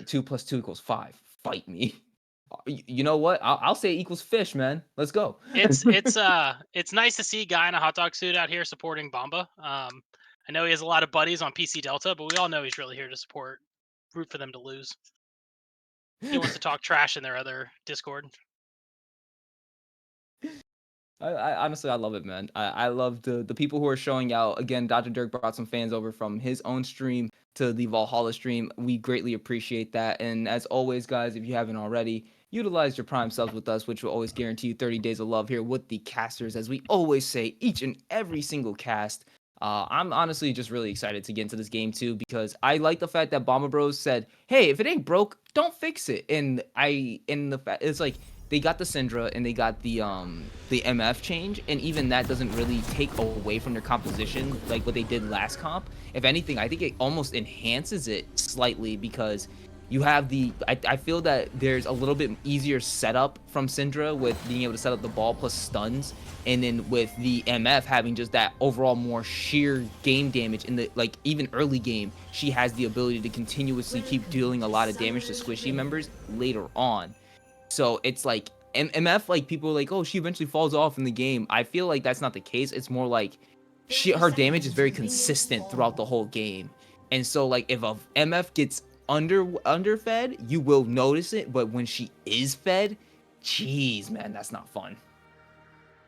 2 + 2 = 5. Fight me. You know what? I'll say it equals fish, man. Let's go. It's nice to see a guy in a hot dog suit out here supporting Bomba. I know he has a lot of buddies on PC Delta, but we all know he's really here to root for them to lose. He wants to talk trash in their other Discord. I honestly I love it, man. I love the people who are showing out. Again, Dr. Dirk brought some fans over from his own stream to the Valhalla stream. We greatly appreciate that. And as always, guys, if you haven't already, utilize your Prime subs with us, which will always guarantee you 30 days of love here with the casters, as we always say each and every single cast. I'm honestly just really excited to get into this game too, because I like the fact that Bomba Bros said, "Hey, if it ain't broke, don't fix it." And the fact it's like they got the Syndra and they got the MF change, and even that doesn't really take away from their composition like what they did last comp. If anything, I think it almost enhances it slightly because you have I feel that there's a little bit easier setup from Syndra with being able to set up the ball plus stuns, and then with the MF having just that overall more sheer game damage in the like even early game, she has the ability to continuously keep dealing a lot of damage to squishy members later on. So it's like MF, like people are like, oh, she eventually falls off in the game. I feel like that's not the case. It's more like her damage is very consistent throughout the whole game. And so like if a MF gets underfed, you will notice it, but when she is fed, jeez, man, that's not fun.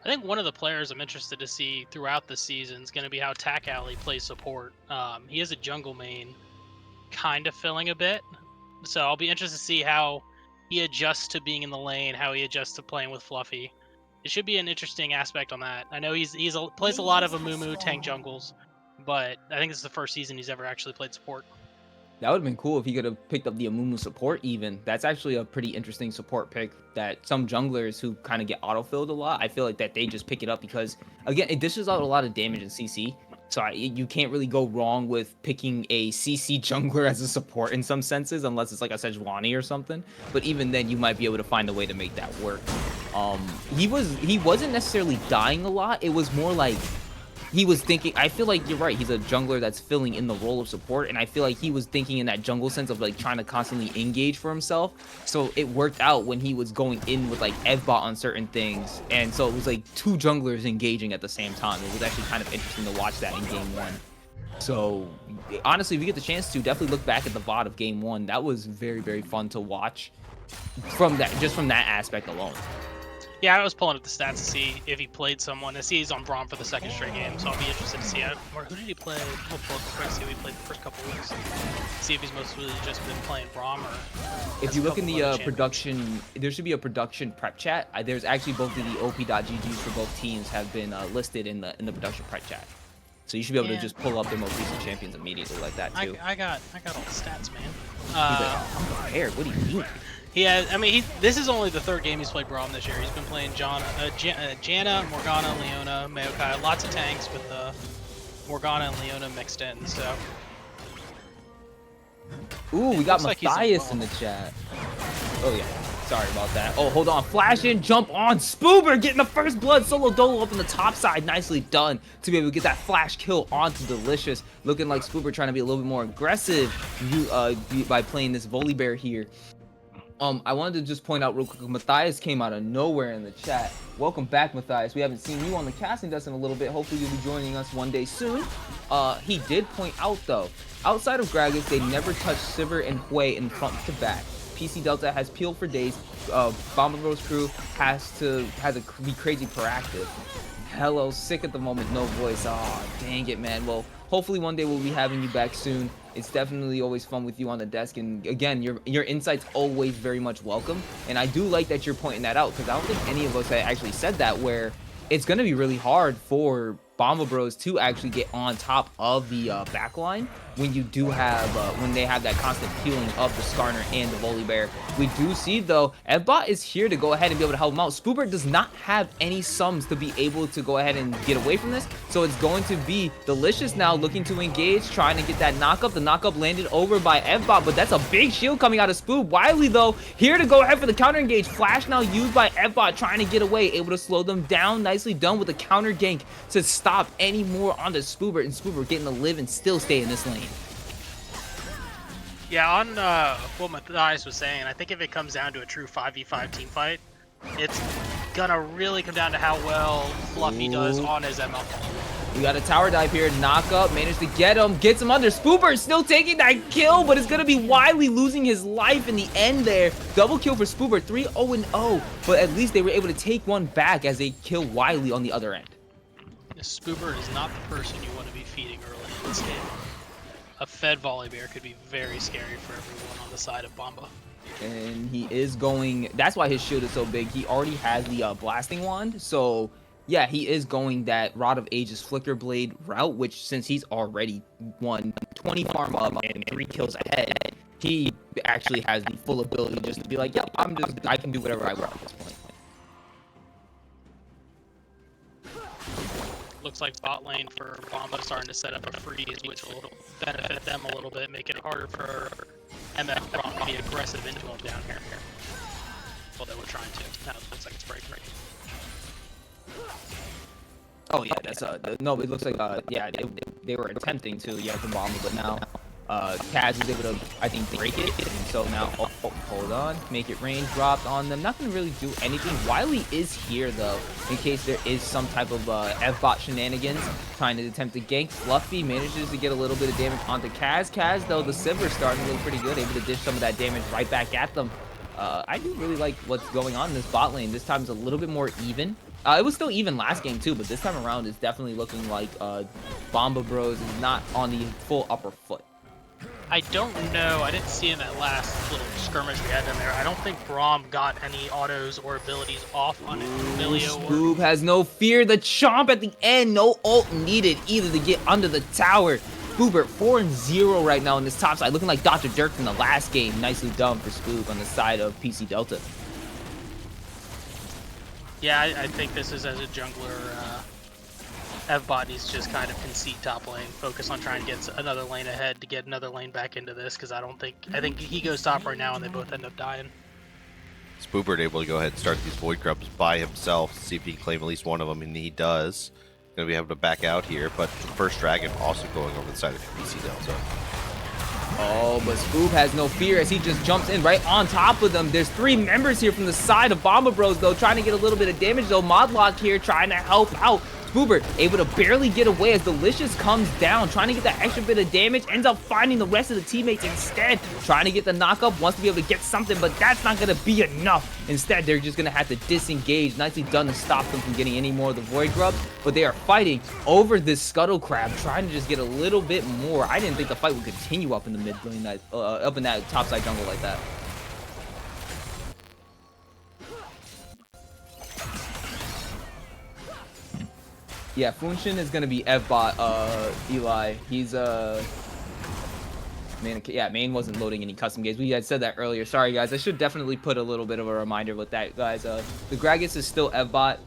I think one of the players I'm interested to see throughout the season is going to be how Tack Alley plays support. He has a jungle main kind of filling a bit, so I'll be interested to see how he adjusts to being in the lane, how he adjusts to playing with Fluffy. It should be an interesting aspect on that. I know he plays a lot of Amumu tank jungles, but I think this is the first season he's ever actually played support. That would have been cool if he could have picked up the Amumu support even. That's actually a pretty interesting support pick that some junglers who kind of get auto-filled a lot, I feel like that they just pick it up because, again, it dishes out a lot of damage in CC. So you can't really go wrong with picking a CC jungler as a support in some senses, unless it's like a Sejuani or something. But even then, you might be able to find a way to make that work. He wasn't necessarily dying a lot. It was more like he was thinking, I feel like you're right, he's a jungler that's filling in the role of support, and I feel like he was thinking in that jungle sense of like trying to constantly engage for himself. So it worked out when he was going in with like Evbot on certain things, and so it was like two junglers engaging at the same time. It was actually kind of interesting to watch that in game one. So honestly, if you get the chance to, definitely look back at the VOD of game one. That was very, very fun to watch from that, just from that aspect alone. Yeah, I was pulling up the stats to see if he played someone. I see he's on Braum for the second straight game, so I'll be interested to see who did he play. We'll pull up the quick, see who he played the first couple weeks. See if he's mostly just been playing Braum or. If you look in the production, there should be a production prep chat. There's actually both of the OP.GGs for both teams have been listed in the production prep chat. So you should be able to just pull up their most recent champions immediately like that too. I got all the stats, man. He's like, I'm prepared. What do you mean? He has. I mean, this is only the third game he's played Braum this year. He's been playing Janna, Morgana, Leona, Maokai, lots of tanks with Morgana and Leona mixed in. So. Ooh, we got Matthias in the chat. Oh yeah, sorry about that. Oh, hold on, flash in, jump on, Spoober getting the first blood, solo dolo up in the top side, nicely done to be able to get that flash kill onto Delicious. Looking like Spoober trying to be a little bit more aggressive by playing this Volibear here. I wanted to just point out real quick, Matthias came out of nowhere in the chat. Welcome back, Matthias. We haven't seen you on the casting desk in a little bit. Hopefully you'll be joining us one day soon. He did point out though, outside of Gragas, they never touched Sivir and Hui in front to back. PC Delta has peeled for days. Bomba Bros crew has to be crazy proactive. Hello, sick at the moment, no voice. Oh, dang it, man. Well, hopefully one day we'll be having you back soon. It's definitely always fun with you on the desk, and again, your insight's always very much welcome. And I do like that you're pointing that out, because I don't think any of us had actually said that, where it's going to be really hard for Bomba Bros to actually get on top of the backline when you do have when they have that constant peeling of the Skarner and the Volibear. We do see though, Evbot is here to go ahead and be able to help him out. Spoobert does not have any sums to be able to go ahead and get away from this, so it's going to be Delicious now looking to engage, trying to get that knockup. The knockup landed over by Evbot, but that's a big shield coming out of Spoob. Wily though here to go ahead for the counter engage. Flash now used by Evbot, trying to get away, able to slow them down. Nicely done with the counter gank to stop any more onto Spoobert, and Spoobert getting to live and still stay in this lane. Yeah, on what Matthias was saying, I think if it comes down to a true 5v5 team fight, it's gonna really come down to how well Fluffy does on his ML. We got a tower dive here, knock up, managed to get him, gets him under. Spoobert still taking that kill, but it's gonna be Wily losing his life in the end there. Double kill for Spoobert, 3-0-0, but at least they were able to take one back as they kill Wily on the other end. Spoobert is not the person you want to be feeding early in this game. A fed Volibear could be very scary for everyone on the side of Bomba. And he is going, that's why his shield is so big. He already has the blasting wand, so yeah, he is going that Rod of Ages Flicker Blade route, which since he's already won 20 farm up and 3 kills ahead, he actually has the full ability just to be like, yep, I can do whatever I want at this point. Looks like bot lane for Bomba starting to set up a freeze, which will benefit them a little bit, make it harder for MF Braum to be aggressive into him down here. Well, they were trying to. Now it looks like it's break. Oh yeah, that's no. It looks like yeah, they were attempting to the Bomba, but now Kaz is able to, I think, break it, and so now hold on, make it range dropped on them. Not gonna really do anything. Wily is here though, in case there is some type of F-bot shenanigans trying to attempt to gank. Fluffy manages to get a little bit of damage onto Kaz. Kaz though, the Silver's starting to look pretty good, able to dish some of that damage right back at them. I do really like what's going on in this bot lane. This time it's a little bit more even. It was still even last game too, but this time around it's definitely looking like Bomba Bros is not on the full upper foot. I don't know. I didn't see in that last little skirmish we had in there. I don't think Braum got any autos or abilities off on Emilio. Spoob has no fear. The chomp at the end. No ult needed either to get under the tower. Spoobert 4-0 right now on this top side. Looking like Dr. Dirk from the last game. Nicely done for Spoob on the side of PC Delta. Yeah, I think this is as a jungler. Evbot needs to just kind of concede top lane, focus on trying to get another lane ahead to get another lane back into this, because I think he goes top right now and they both end up dying. Spoobert able to go ahead and start these Void Grubs by himself, see if he can claim at least one of them, and he does. Gonna be able to back out here, but the first dragon also going over the side of PC Delta. Oh, but Spoob has no fear as he just jumps in right on top of them. There's 3 members here from the side of Bomba Bros though, trying to get a little bit of damage though. Modlock here trying to help out. Spoobert able to barely get away as Delicious comes down, trying to get that extra bit of damage, ends up finding the rest of the teammates instead, trying to get the knockup, wants to be able to get something, but that's not going to be enough. Instead, they're just going to have to disengage. Nicely done to stop them from getting any more of the Void Grubs, but they are fighting over this Scuttle Crab, trying to just get a little bit more. I didn't think the fight would continue up in the mid lane, up in that topside jungle like that. Yeah, Funshin is gonna be Evbot, Eli. He's main wasn't loading any custom games. We had said that earlier. Sorry guys, I should definitely put a little bit of a reminder with that, guys. The Gragas is still Evbot.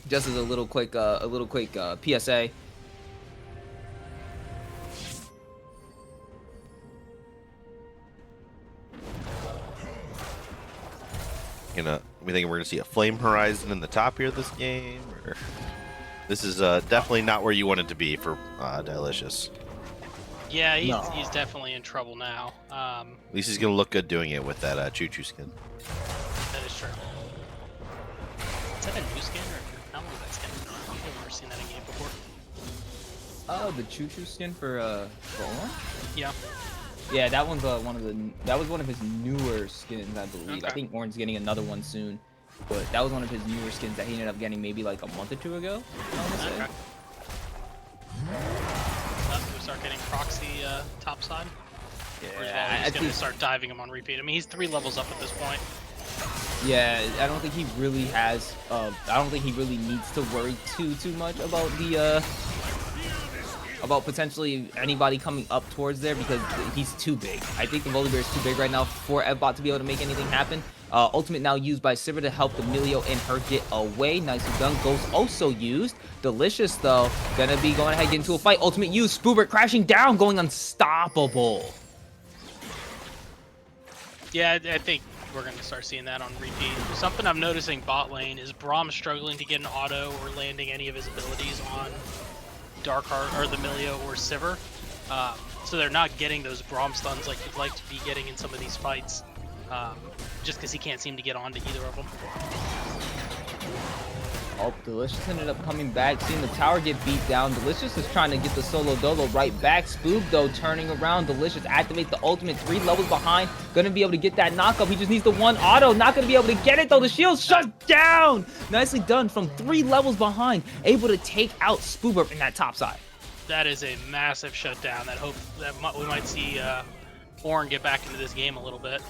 Just as a little quick PSA. We think we're gonna see a Flame Horizon in the top here this game, or this is definitely not where you want it to be for Delicious. Yeah, he's definitely in trouble now. At least he's gonna look good doing it with that Choo-Choo skin. That is true. Is that a new skin or how long is that skin? I've never seen that in game before. Oh, the Choo-Choo skin for Owen? Yeah. Yeah, that one's that was one of his newer skins, I believe. I Okay. think Oran's getting another one soon, but that was one of his newer skins that he ended up getting maybe like a month or two ago. I want to say. Okay. We start getting proxy top side. Or is Yeah, Volley I just gonna think. start diving him on repeat? I mean, he's 3 levels up at this point. Yeah, I don't think he really has. I don't think he really needs to worry too much about the about potentially anybody coming up towards there because he's too big. I think the Volibear is too big right now for Evbot to be able to make anything happen. Ultimate now used by Sivir to help Emilio and her get away. Nicely done. Ghost also used. Delicious though. Gonna be going ahead, get into a fight. Ultimate used. Spoobert crashing down, going unstoppable. Yeah, I think we're going to start seeing that on repeat. Something I'm noticing bot lane is Braum struggling to get an auto or landing any of his abilities on Darkheart or the Milio or Sivir. So they're not getting those Braum stuns like you'd like to be getting in some of these fights. Just because he can't seem to get onto either of them. Oh, Delicious ended up coming back, seeing the tower get beat down. Delicious is trying to get the solo dolo right back. Spoob, though, turning around. Delicious activate the ultimate 3 levels behind. Gonna be able to get that knockup. He just needs the 1 auto. Not gonna be able to get it, though. The shield's shut down. Nicely done from 3 levels behind. Able to take out Spoober in that top side. That is a massive shutdown. We might see Ornn get back into this game a little bit.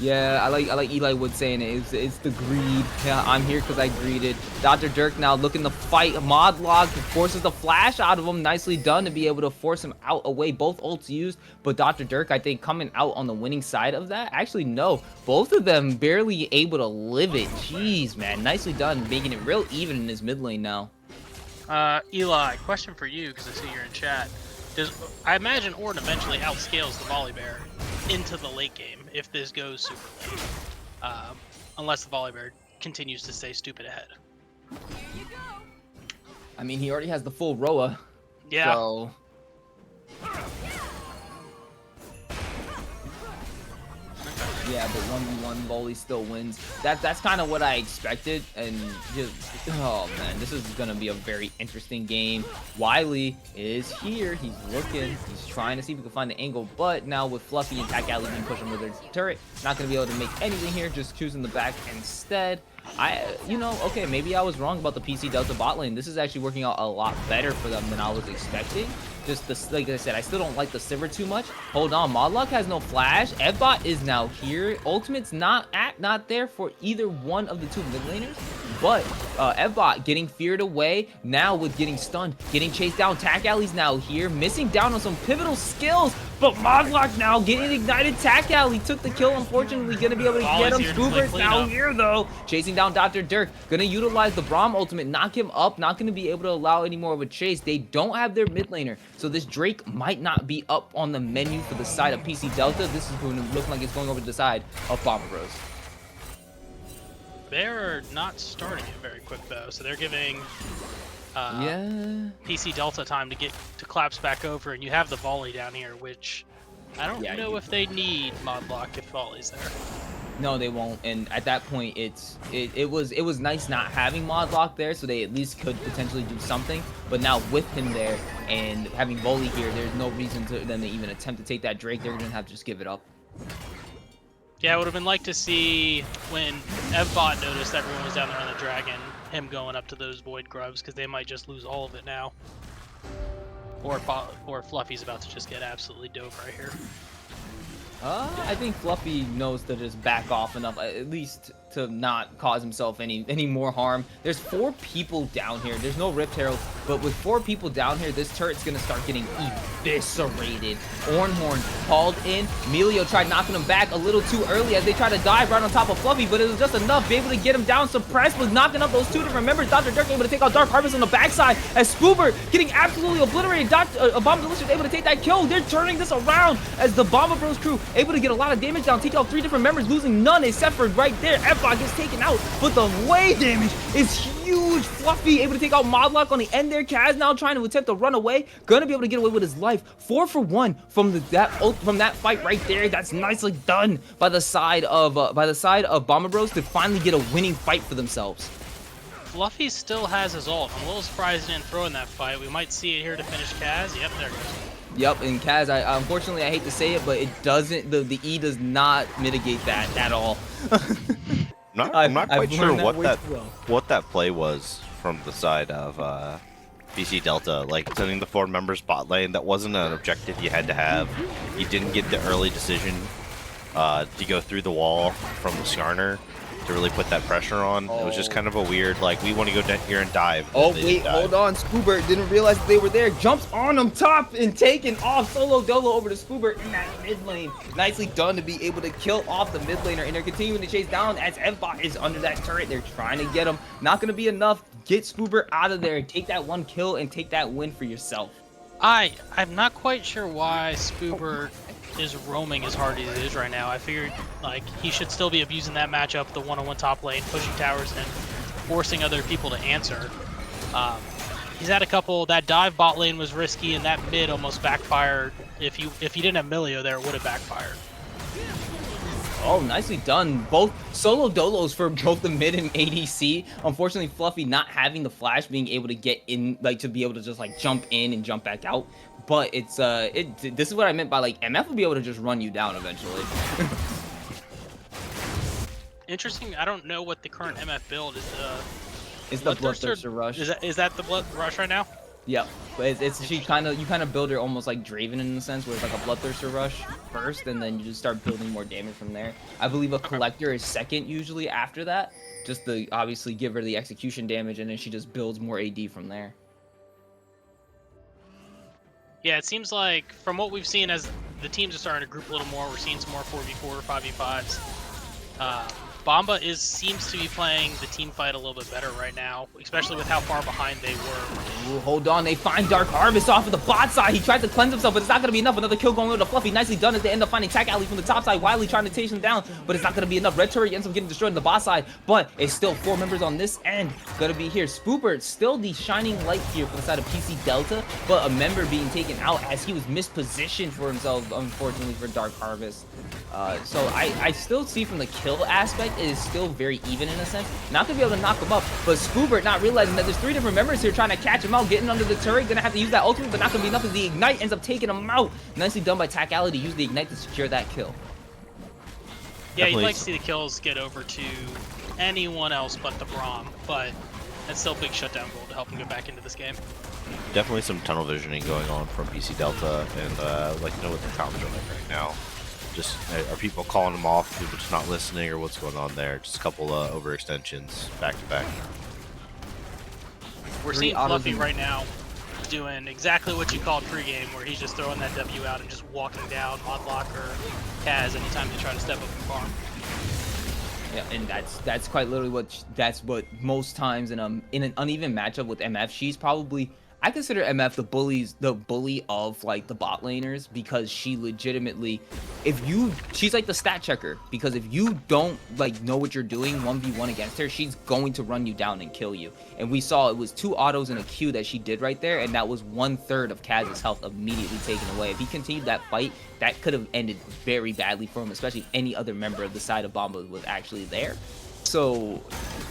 Yeah, I like Eli Wood saying it. It's the greed. Yeah, I'm here because I greeded. Dr. Dirk now looking to fight. Modlog forces the flash out of him. Nicely done to be able to force him out away. Both ults used, but Dr. Dirk, I think, coming out on the winning side of that. Actually, no. Both of them barely able to live it. Jeez, man. Nicely done. Making it real even in his mid lane now. Eli, question for you, because I see you're in chat. I imagine Ornn eventually outscales the Volibear into the late game if this goes super late. Unless the Volibear continues to stay stupid ahead. I mean, he already has the full Roa. Yeah. So... yeah, but 1v1 Volley still wins. That's kind of what I expected, and just, oh man, this is gonna be a very interesting game. Wiley is here. He's looking. He's trying to see if he can find the angle, but now with Fluffy and Tack Alley being pushed with their turret, not gonna be able to make anything here. Just choosing the back instead. Okay, maybe I was wrong about the PC Delta bot lane. This is actually working out a lot better for them than I was expecting. Just like I said, I still don't like the Sivir too much. Hold on, Modlock has no flash. Evbot is now here. Ultimate's not there for either one of the 2 mid laners. But Evbot getting feared away now with getting stunned, getting chased down. Tack Alley's now here, missing down on some pivotal skills. But Modlock now getting ignited. Tack Alley took the kill, unfortunately. Gonna be able to get him. Spoober's now here, though. Chasing down Dr. Dirk. Gonna utilize the Braum ultimate, knock him up. Not gonna be able to allow any more of a chase. They don't have their mid laner. So this Drake might not be up on the menu for the side of PC Delta. This is going to look like it's going over to the side of Bomber Bros. They're not starting it very quick though, so they're giving Yeah. PC Delta time to collapse back over, and you have the volley down here, which I don't know if they need Modlock if volley's there. No, they won't. And at that point, it was nice not having Modlock there, so they at least could potentially do something. But now with him there and having Volley here, there's no reason to them to even attempt to take that Drake. They're gonna have to just give it up. Yeah, I would have been like to see when Evbot noticed everyone was down there on the dragon, him going up to those Void Grubs, because they might just lose all of it now. Or Fluffy's about to just get absolutely dove right here. I think Fluffy knows to just back off enough, at least to not cause himself any more harm. There's 4 people down here. There's no Rift Herald, but with 4 people down here, this turret's gonna start getting eviscerated. Ornhorn called in. Emilio tried knocking him back a little too early as they tried to dive right on top of Fluffy, but it was just enough. Be able to get him down. Suppressed was knocking up those 2 different members. Dr. Dirk able to take out Dark Harvest on the backside as Spoober getting absolutely obliterated. Bomb Delicious able to take that kill. They're turning this around as the Bomber Bros crew able to get a lot of damage down, take out 3 different members, losing none except for right there. Evbot gets taken out, but the way damage is huge. Fluffy able to take out Modlock on the end there. Kaz now trying to attempt to run away, gonna be able to get away with his life. 4 for 1 from that fight right there. That's nicely done by the side of Bomber Bros to finally get a winning fight for themselves. Fluffy still has his ult. I'm a little surprised he didn't throw in that fight. We might see it here to finish Kaz. Yep, there it goes. Yep, and Kaz, unfortunately I hate to say it, but it doesn't. The E does not mitigate that at all. I'm not quite sure learned that way too well. what that play was from the side of PC Delta. Like sending the 4 members bot lane, that wasn't an objective you had to have. You didn't get the early decision to go through the wall from the Skarner to really put that pressure on. It was just kind of a weird, like, we want to go down here and dive. Oh, wait, hold on. Spoobert didn't realize that they were there. Jumps on them top and taking off. Solo Dolo over to Spoobert in that mid lane. Nicely done to be able to kill off the mid laner. And they're continuing to chase down as Mbot is under that turret. They're trying to get him. Not going to be enough. Get Spoobert out of there. Take that 1 kill and take that win for yourself. I'm not quite sure why Spoobert is roaming as hard as it is right now. I figured like he should still be abusing that matchup, the one-on-one top lane, pushing towers and forcing other people to answer. He's had a couple. That dive bot lane was risky, and that mid almost backfired. If he didn't have Milio there, it would have backfired. Oh, nicely done. Both solo dolos for both the mid and ADC. Unfortunately, Fluffy not having the flash, being able to get in, like to be able to just like jump in and jump back out. But it's this is what I meant by like MF will be able to just run you down eventually. Interesting. I don't know what the current MF build is. It's the Bloodthirster Rush. Is that the Blood Rush right now? Yep, but you kind of build her almost like Draven in a sense, where it's like a Bloodthirster Rush first, and then you just start building more damage from there. I believe a Collector is second usually after that, just to obviously give her the execution damage, and then she just builds more AD from there. Yeah, it seems like from what we've seen as the teams are starting to group a little more, we're seeing some more 4v4, 5v5s. Bomba seems to be playing the team fight a little bit better right now, especially with how far behind they were. Ooh, hold on, they find Dark Harvest off of the bot side. He tried to cleanse himself, but it's not going to be enough. Another kill going over to Fluffy. Nicely done as they end up finding Tack Alley from the top side. Wily trying to chase him down, but it's not going to be enough. Red Turret ends up getting destroyed on the bot side, but it's still 4 members on this end. Going to be here. Spoobert still the shining light here for the side of PC Delta, but a member being taken out as he was mispositioned for himself, unfortunately, for Dark Harvest. So I still see from the kill aspect, it is still very even in a sense. Not gonna be able to knock him up, but Spoobert not realizing that there's 3 different members here trying to catch him out, getting under the turret, gonna have to use that ultimate, but not gonna be enough as the Ignite ends up taking him out. Nicely done by Tack Alley to use the Ignite to secure that kill. Yeah, you'd like to see the kills get over to anyone else but the Braum, but that's still a big shutdown goal to help him get back into this game. Definitely some tunnel visioning going on from PC Delta, and I'd like to know what the comms are like right now. Just are people calling them off, people just not listening, or what's going on there? Just a couple overextensions back to back. We're seeing Fluffy right now doing exactly what you called pregame, where he's just throwing that W out and just walking down Modlock or Kaz anytime they try to step up and farm. Yeah, and that's quite literally what most times in an uneven matchup with MF, she's probably, I consider MF the bully of like the bot laners, because she legitimately, she's like the stat checker, because if you don't like know what you're doing 1v1 against her, she's going to run you down and kill you. And we saw it was 2 autos and a Q that she did right there, and that was 1/3 of Kaz's health immediately taken away. If he continued that fight, that could have ended very badly for him, especially if any other member of the side of Bomba was actually there. So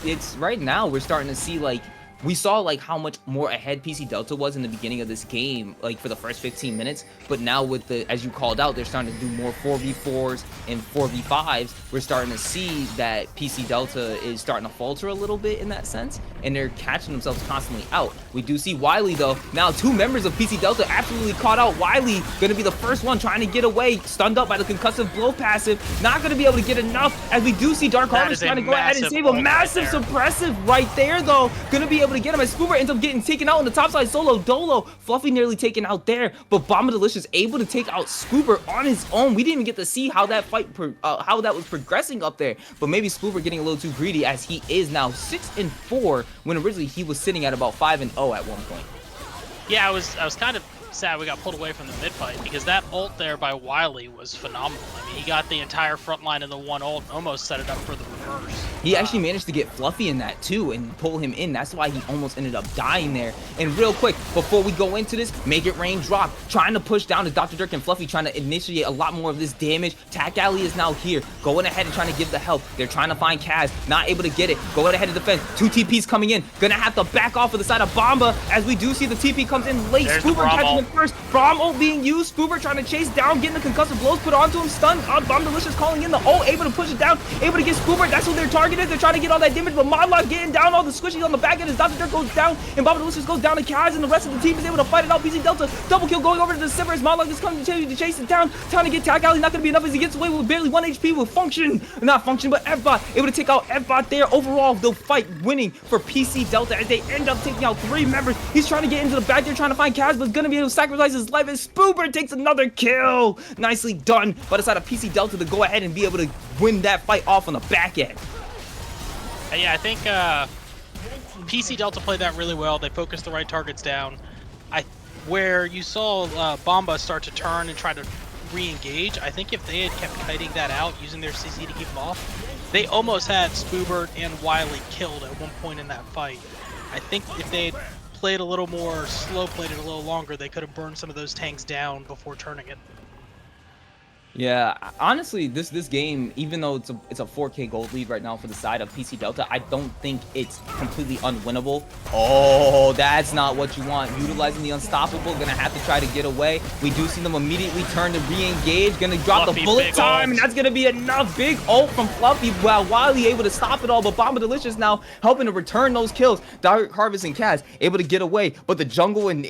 it's right now we're starting to see like, we saw like how much more ahead PC Delta was in the beginning of this game, like for the first 15 minutes. But now with the, as you called out, they're starting to do more 4v4s and 4v5s. We're starting to see that PC Delta is starting to falter a little bit in that sense, and they're catching themselves constantly out. We do see Wily though. Now 2 members of PC Delta absolutely caught out. Wily gonna be the first one trying to get away, stunned up by the concussive blow passive. Not gonna be able to get enough, as we do see Dark Harvest trying to go ahead and save a massive suppressive right there though. Gonna be able to get him as Spoobert ends up getting taken out on the top side. Solo Dolo, Fluffy nearly taken out there, but Bomba Delicious able to take out Spoobert on his own. We didn't even get to see how that fight, how that was progressing up there, but maybe Spoobert getting a little too greedy, as he is now 6-4 when originally he was sitting at about 5-0 at one point. Yeah, I was kind of sad we got pulled away from the mid fight, because that ult there by Wily was phenomenal. I mean, he got the entire front line in the one ult, almost set it up for the reverse. He actually managed to get Fluffy in that too and pull him in. That's why he almost ended up dying there. And real quick, before we go into this, Make It Rain drop. Trying to push down to Dr. Dirk and Fluffy, trying to initiate a lot more of this damage. Tack Alley is now here, going ahead and trying to give the help. They're trying to find Kaz, not able to get it. Going ahead to defend. 2 TPs coming in. Gonna have to back off of the side of Bomba as we do see the TP comes in late. There's the Spoober Braum catching ult. him first. Braum ult being used. Spoober trying to chase down, getting the concussive blows put onto him. Stunned. Bomb Delicious calling in the ult, able to push it down, able to get Spoober. That's who their target is. They're trying to get all that damage, but Modlock getting down, all the squishies on the back end as Dr. Dirk goes down, and Bomb Delicious goes down to Kaz, and the rest of the team is able to fight it out. PC Delta, double kill going over to the December as Modlock is coming to chase it down. Trying to get Tag Alley, not going to be enough as he gets away with barely 1 HP with Function. Not Function, but F-Bot, able to take out F-Bot there. Overall, the fight winning for PC Delta as they end up taking out 3 members. He's trying to get into the back there, trying to find Kaz, but is going to be able to sacrifice his life as Spoober takes another kill. Nicely done by the side of PC Delta to go ahead and be able to win that fight off on the back end. Yeah, I think PC Delta played that really well. They focused the right targets down. Where you saw Bomba start to turn and try to re-engage, I think if they had kept kiting that out, using their CC to keep them off, they almost had Spoobert and Wily killed at one point in that fight. I think if they had played a little more, slow-played it a little longer, they could have burned some of those tanks down before turning it. Yeah, honestly, this game, even though it's a 4K gold lead right now for the side of PC Delta, I don't think it's completely unwinnable. Oh, that's not what you want. Utilizing the Unstoppable, gonna have to try to get away. We do see them immediately turn to re-engage, gonna drop Fluffy, the bullet big time, ult. and that's gonna be enough. Big ult from Fluffy, while Wily able to stop it all, but Bomba Delicious now helping to return those kills. Dark Harvest and Kaz able to get away, but the jungle and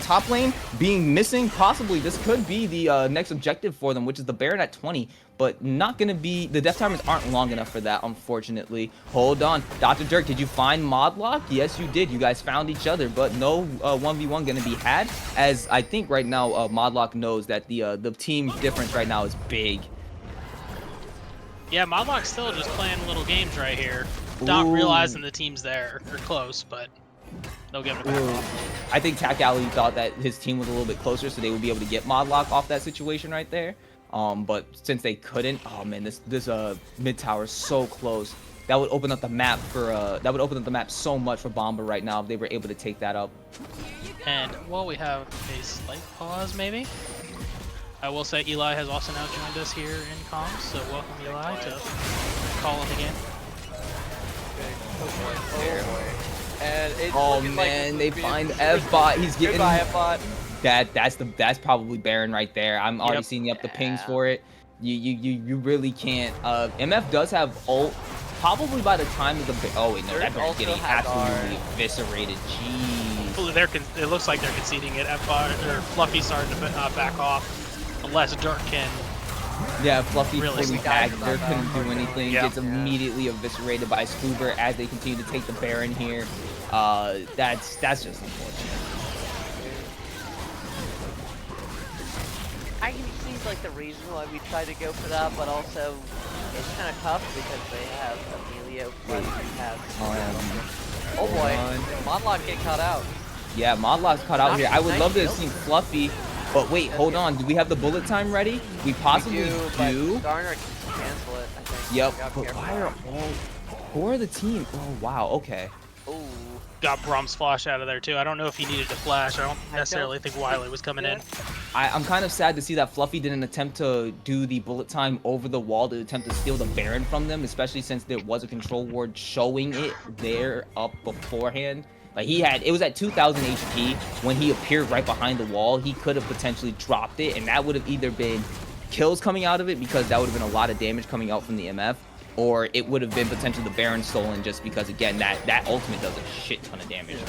top lane being missing. Possibly this could be the next objective for them, which is the Baron at 20, but not gonna be, the death timers aren't long enough for that, unfortunately. Hold on, Dr. Dirk, did you find Modlock? Yes, you did. You guys found each other, but no 1v1 gonna be had, as I think right now Modlock knows that the team difference right now is big. Yeah, Modlock's still just playing little games right here, not Ooh. realizing the team's there, or close, but they'll give it a back off. I think Tack Alley thought that his team was a little bit closer, so they would be able to get Modlock off that situation right there. But since they couldn't, oh man, this mid tower is so close. That would open up the map for so much for Bomba right now if they were able to take that up. And while we have a slight pause, maybe, I will say Eli has also now joined us here in comms, so welcome Eli to call in again. And it's Oh looking man, like they find F-Bot. He's getting goodbye, F-Bot. that's probably Baron right there. I'm already Yep. seeing up the pings for it. You really can't. MF does have ult. Probably by the time of the oh wait no, that Baron's also getting has absolutely eviscerated. Jeez. Well, it looks like they're conceding it. Or Fluffy's starting to back off, unless Dirk can. Yeah, Fluffy Really fully sneak tagged. out. There couldn't do anything. Yeah. Gets immediately eviscerated by Spoober as they continue to take the Baron here. That's just unfortunate. I can see like the reason why we try to go for that, but also it's kind of tough because they have Emilio plus we have. Oh boy, Modlock get caught out. Yeah, Modlock's caught out here. I would love to have seen Fluffy, but wait, hold on. Do we have the bullet time ready? We possibly But do. Garner can cancel it, I think. Yep. You gotta But be careful. why are all? Who are the team? Oh wow. Okay. Ooh. Got Brom's flash out of there too. I don't know if he needed to flash. I don't I necessarily don't- think Wiley was coming in. I'm kind of sad to see that Fluffy didn't attempt to do the bullet time over the wall to attempt to steal the Baron from them, especially since there was a control ward showing it there up beforehand. Like it was at 2,000 HP when he appeared right behind the wall. He could have potentially dropped it, and that would have either been kills coming out of it because that would have been a lot of damage coming out from the MF, or it would have been potentially the Baron stolen just because again that ultimate does a shit ton of damage.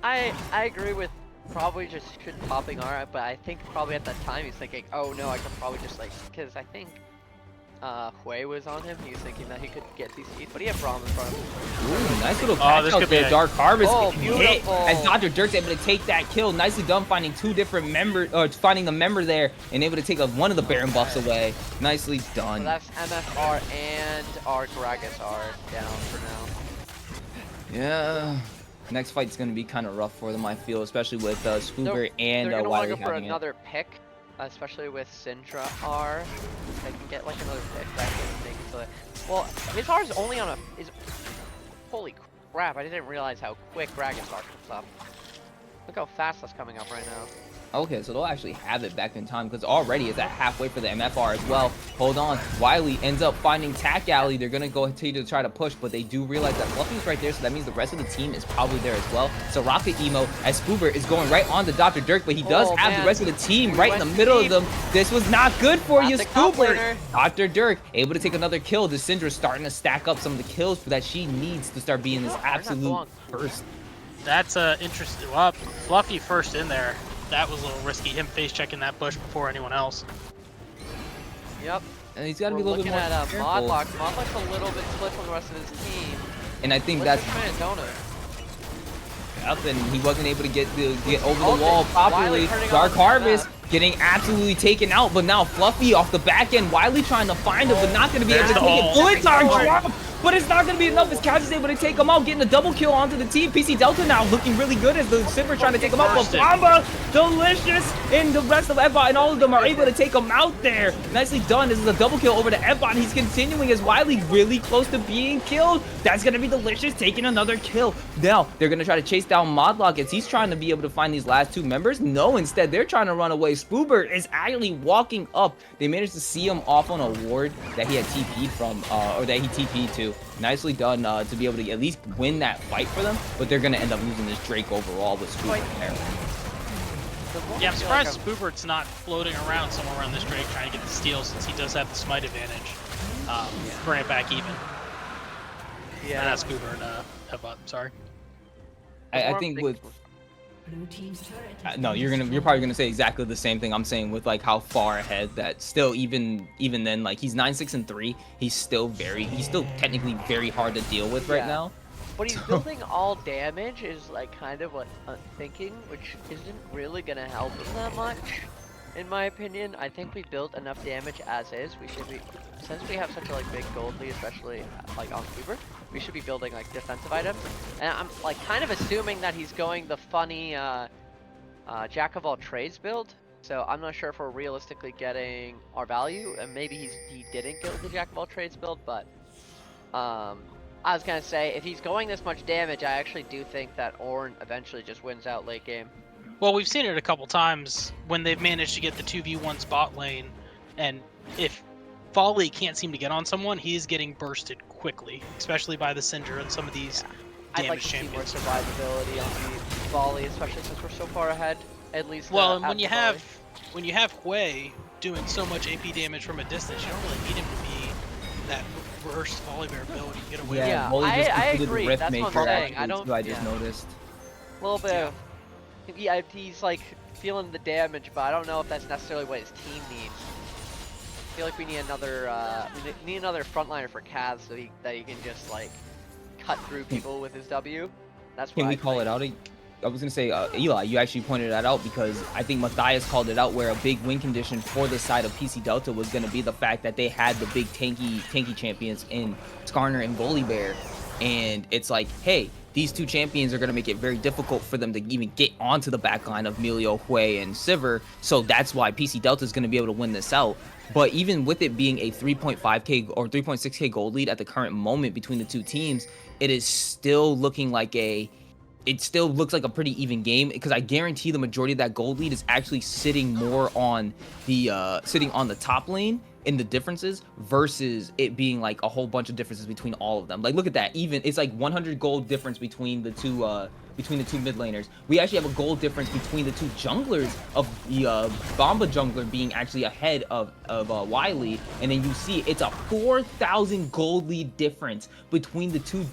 I agree with probably just should popping R, but I think probably at that time he's thinking, oh no, I could probably just like, because I think Hui was on him. He was thinking that he could get these seeds, but he had Braum in front of him. Ooh, nice little Oh, catch this out could be there. a- Dark Harvest Oh, getting hit beautiful. as Dr. Dirk's able to take that kill. Nicely done finding two different members, or finding the member there and able to take one of the Baron buffs away. Nicely So done. that's MFR and our Gragas are down for now. Yeah. Next fight's gonna be kind of rough for them, I feel, especially with Scoober and They're gonna want Wiley to go for having it. another pick especially with Syndra R, they can get like another pick that can make it so that, well, his R is only on holy crap, I didn't realize how quick Dragon's R comes up. Look how fast that's coming up right now. Okay, so they'll actually have it back in time because already it's at halfway for the MFR as well. Hold on. Wiley ends up finding Tack Alley. They're going to go continue to try to push, but they do realize that Fluffy's right there, so that means the rest of the team is probably there as well. So Rocket Emo as Spoober is going right on to Dr. Dirk, but he does have the rest of the team right in the middle of them. This was not good for you, Spoober. Dr. Dirk able to take another kill. The Syndra starting to stack up some of the kills that she needs to start being this absolute first. That's interesting. Well, Fluffy first in there. That was a little risky. Him face checking that bush before anyone else. Yep. And he's got to be a little bit more careful. Modlock. Modlock's a little bit split from the rest of his team. And I think that's up, and he wasn't able to get over the wall properly. Dark Harvest getting absolutely taken out, but now Fluffy off the back end. Wiley trying to find him, but not going to be able to take it. Bullets are dropped, but it's not going to be enough as Kaz is able to take him out, getting a double kill onto the team. PC Delta now looking really good as the Simmer trying to take him out, but Bomba, Delicious, and the rest of Evbot, and all of them are able to take him out there. Nicely done. This is a double kill over to Evbot. He's continuing as Wiley really close to being killed. That's going to be Delicious taking another kill. Now, they're going to try to chase down Modlock as he's trying to be able to find these last two members. No, instead, they're trying to run away. Spoober is actually walking up. They managed to see him off on a ward that he had TP'd from, or that he TP'd to. Nicely done to be able to at least win that fight for them, but they're going to end up losing this Drake overall with Spoober there. Yeah, I'm surprised Spoobert's not floating around somewhere around this Drake trying to get the steal since he does have the smite advantage. Bring it back even. Yeah, not Spoobert, Headbutt, sorry. I think with Blue team's turret has no, been you're destroyed. probably gonna say exactly the same thing I'm saying with like how far ahead that still even then, like he's 9-6-3, he's still technically very hard to deal with right now. But he's building all damage is like kind of what I'm thinking, which isn't really gonna help him that much, in my opinion. I think we built enough damage as is. We should be, since we have such a like big gold lead, especially like on Cooper, we should be building like defensive items. And I'm like kind of assuming that he's going the funny jack of all trades build. So I'm not sure if we're realistically getting our value, and maybe he didn't go the jack of all trades build, but I was gonna say, if he's going this much damage, I actually do think that Ornn eventually just wins out late game. Well, we've seen it a couple times when they've managed to get the 2v1 spot lane, and if Volley can't seem to get on someone, he is getting bursted quickly, especially by the Syndra and some of these I'd like damage to see more champions. survivability on the Volley, especially since we're so far ahead. At least. Well, and when you have Hui doing so much AP damage from a distance, you don't really need him to be that burst Volley bear ability to get away. Yeah, Wooly just I completed the agree. Rift That's what I'm Maker saying. actually, I don't. too, I just noticed. A little bit. Yeah, he's like feeling the damage, but I don't know if that's necessarily what his team needs. I feel like we need another frontliner for Kaz so that he can just like cut through people with his W. That's what Can we call it out? I was gonna say, Eli, you actually pointed that out because I think Matthias called it out where a big win condition for the side of PC Delta was gonna be the fact that they had the big tanky champions in Skarner and Volibear, and it's like, hey, these two champions are gonna make it very difficult for them to even get onto the backline of Melio, Hui, and Sivir, so that's why PC Delta is gonna be able to win this out. But even with it being a 3.5k or 3.6k gold lead at the current moment between the two teams, it is still looking like it still looks like a pretty even game, because I guarantee the majority of that gold lead is actually sitting more on the top lane in the differences versus it being like a whole bunch of differences between all of them. Like, look at that, even it's like 100 gold difference between the two mid laners. We actually have a gold difference between the two junglers of the Bomba jungler being actually ahead of Wiley, and then you see it's a 4,000 gold lead difference between the two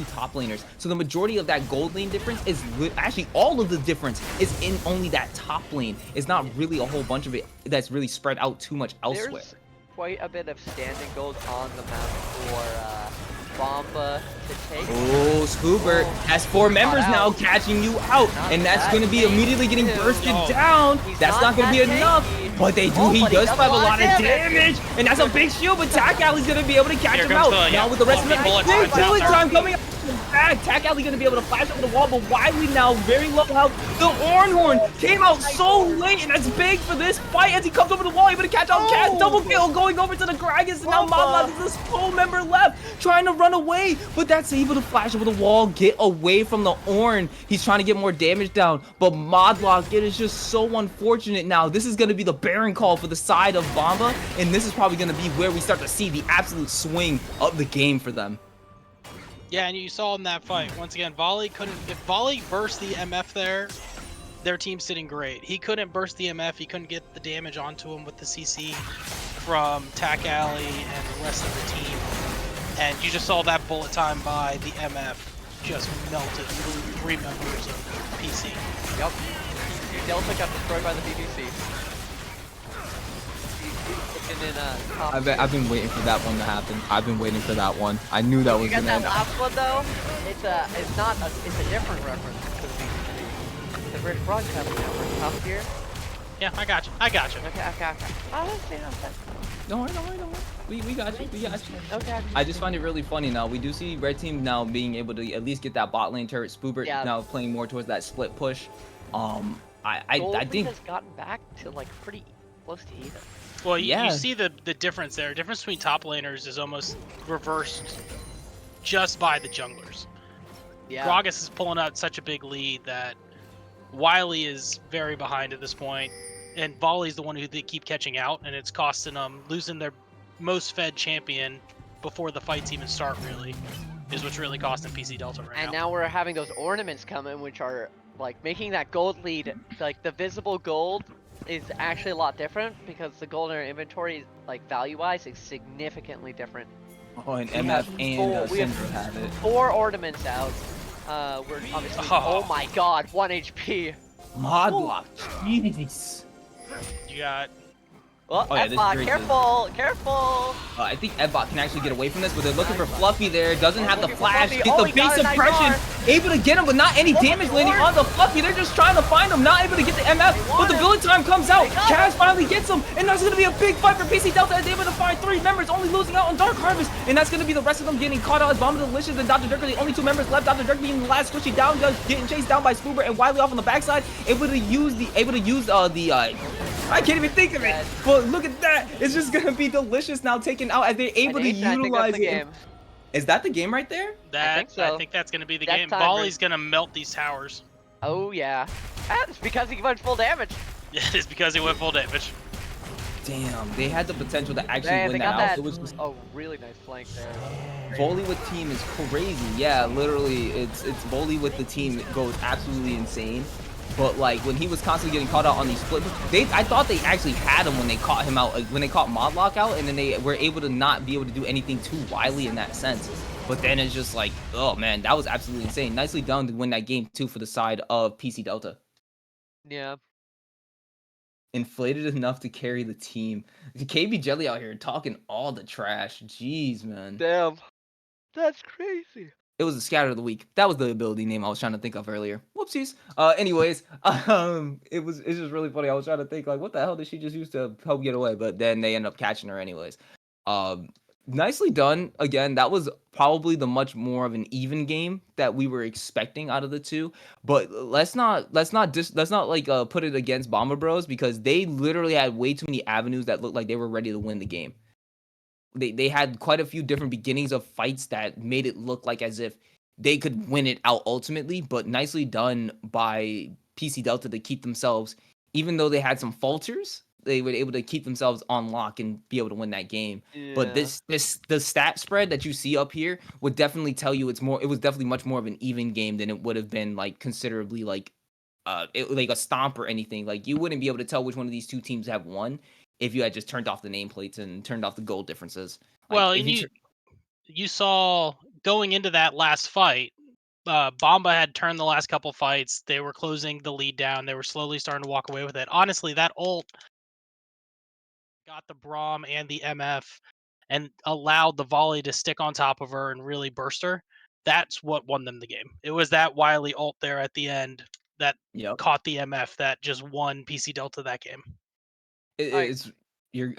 top laners. So the majority of that gold lane difference is actually all of the difference is in only that top lane. It's not really a whole bunch of it that's really spread out too much elsewhere. There's quite a bit of standing gold on the map for Bomba to take. Oh, Spoobert has 4 members now catching you out, and that's going to be immediately getting bursted down. That's not going to be enough, but he does have a lot of damage, and that's a big shield, but Tack Alley's going to be able to catch him out. Now with the rest of the big bullet time coming up. back. Tack Alley gonna be able to flash over the wall, but Wiley now very low health. The Ornhorn came out so late, and that's big for this fight as he comes over the wall, able to catch out Cat. Double kill going over to the Gragas, and now Modlock is this full member left, trying to run away, but that's able to flash over the wall, get away from the Orn. He's trying to get more damage down, but Modlock, it is just so unfortunate now. This is gonna be the Baron call for the side of Bomba, and this is probably gonna be where we start to see the absolute swing of the game for them. Yeah, and you saw in that fight, once again, Volley couldn't, if Volley burst the MF there, their team's sitting great. He couldn't burst the MF, he couldn't get the damage onto him with the CC from Tack Alley and the rest of the team. And you just saw that bullet time by the MF just melted through 3 members of PC. Yep. Delta got destroyed by the BBC. I've been waiting for that one to happen. I've been waiting for that one. I knew that was You got gonna that end. last one though? It's a different reference to the BBC. The British Broadcasting Network top tier. Yeah, I got you. I got you. Okay. Oh, let's see. Don't worry. We got you. We got you. Okay. I just find it really funny now. We do see Red Team now being able to at least get that bot lane turret. Spoobert now playing more towards that split push. I think has gotten back to like pretty close to even. Well, you see the difference there. The difference between top laners is almost reversed just by the junglers. Yeah. Gragas is pulling out such a big lead that Wiley is very behind at this point, and Volley's the one who they keep catching out, and it's costing them losing their most fed champion before the fights even start, really, is what's really costing PC Delta right now. And now we're having those ornaments come in, which are like making that gold lead, like the visible gold is actually a lot different because the gold in our inventory, like value-wise, is significantly different. Oh, and MF and Syndra have it. 4 ornaments out. We're obviously. Oh my God, 1 HP. Modlock, jeez. You got. Oh, yeah, this is F-bot, very careful! I think Ebbot can actually get away from this, but they're looking for Fluffy there. Doesn't have the looking for flash, Fluffy. get Oh, the he base got a nice suppression, bar. able to get him, but not any damage landing on the Fluffy. They're just trying to find him, not able to get the MF, but the bullet time comes out. Kaz finally gets him, and that's going to be a big fight for PC Delta as they're able to find 3 members, only losing out on Dark Harvest, and that's going to be the rest of them getting caught out as Bomb Delicious and Dr. Dirk are the only 2 members left. Dr. Dirk being the last squishy down, getting chased down by Spoober and Wiley off on the backside, able to use I can't even think of it, but look at that. It's just gonna be Delicious now taken out as they're able to utilize it. Is that the game right there? I so. think that's going to be the That game. time, Volley's going to melt these towers. Oh yeah. That's because he went full damage. Yeah, it's because he went full damage. Damn, they had the potential to actually Man, win they that got out. that. It was just Oh, really nice flank there. Volley with team is crazy. Yeah, literally, it's Volley with the team goes absolutely insane. But like when he was constantly getting caught out on these split, I thought they actually had him when they caught him out, like, when they caught Modlock out, and then they were able to not be able to do anything too wily in that sense. But then it's just like, oh man, that was absolutely insane. Nicely done to win that game too for the side of PC Delta. Yeah. Inflated enough to carry the team. KB Jelly out here talking all the trash. Jeez, man. Damn. That's crazy. It was the scatter of the week. That was the ability name I was trying to think of earlier. Whoopsies. Anyways, it's just really funny. I was trying to think like, what the hell did she just use to help get away? But then they end up catching her anyways. Nicely done. Again, that was probably the much more of an even game that we were expecting out of the two. But let's not like put it against Bomber Bros because they literally had way too many avenues that looked like they were ready to win the game. They had quite a few different beginnings of fights that made it look like as if they could win it out ultimately, but nicely done by PC Delta to keep themselves, even though they had some falters, they were able to keep themselves on lock and be able to win that game. Yeah. But the stat spread that you see up here would definitely tell you it was definitely much more of an even game than it would have been like considerably like like a stomp or anything. Like you wouldn't be able to tell which one of these two teams have won if you had just turned off the nameplates and turned off the goal differences. Like, Well, you saw going into that last fight, Bomba had turned the last couple fights. They were closing the lead down. They were slowly starting to walk away with it. Honestly, that ult got the Braum and the MF and allowed the Volley to stick on top of her and really burst her. That's what won them the game. It was that Wily ult there at the end that caught the MF that just won PC Delta that game. I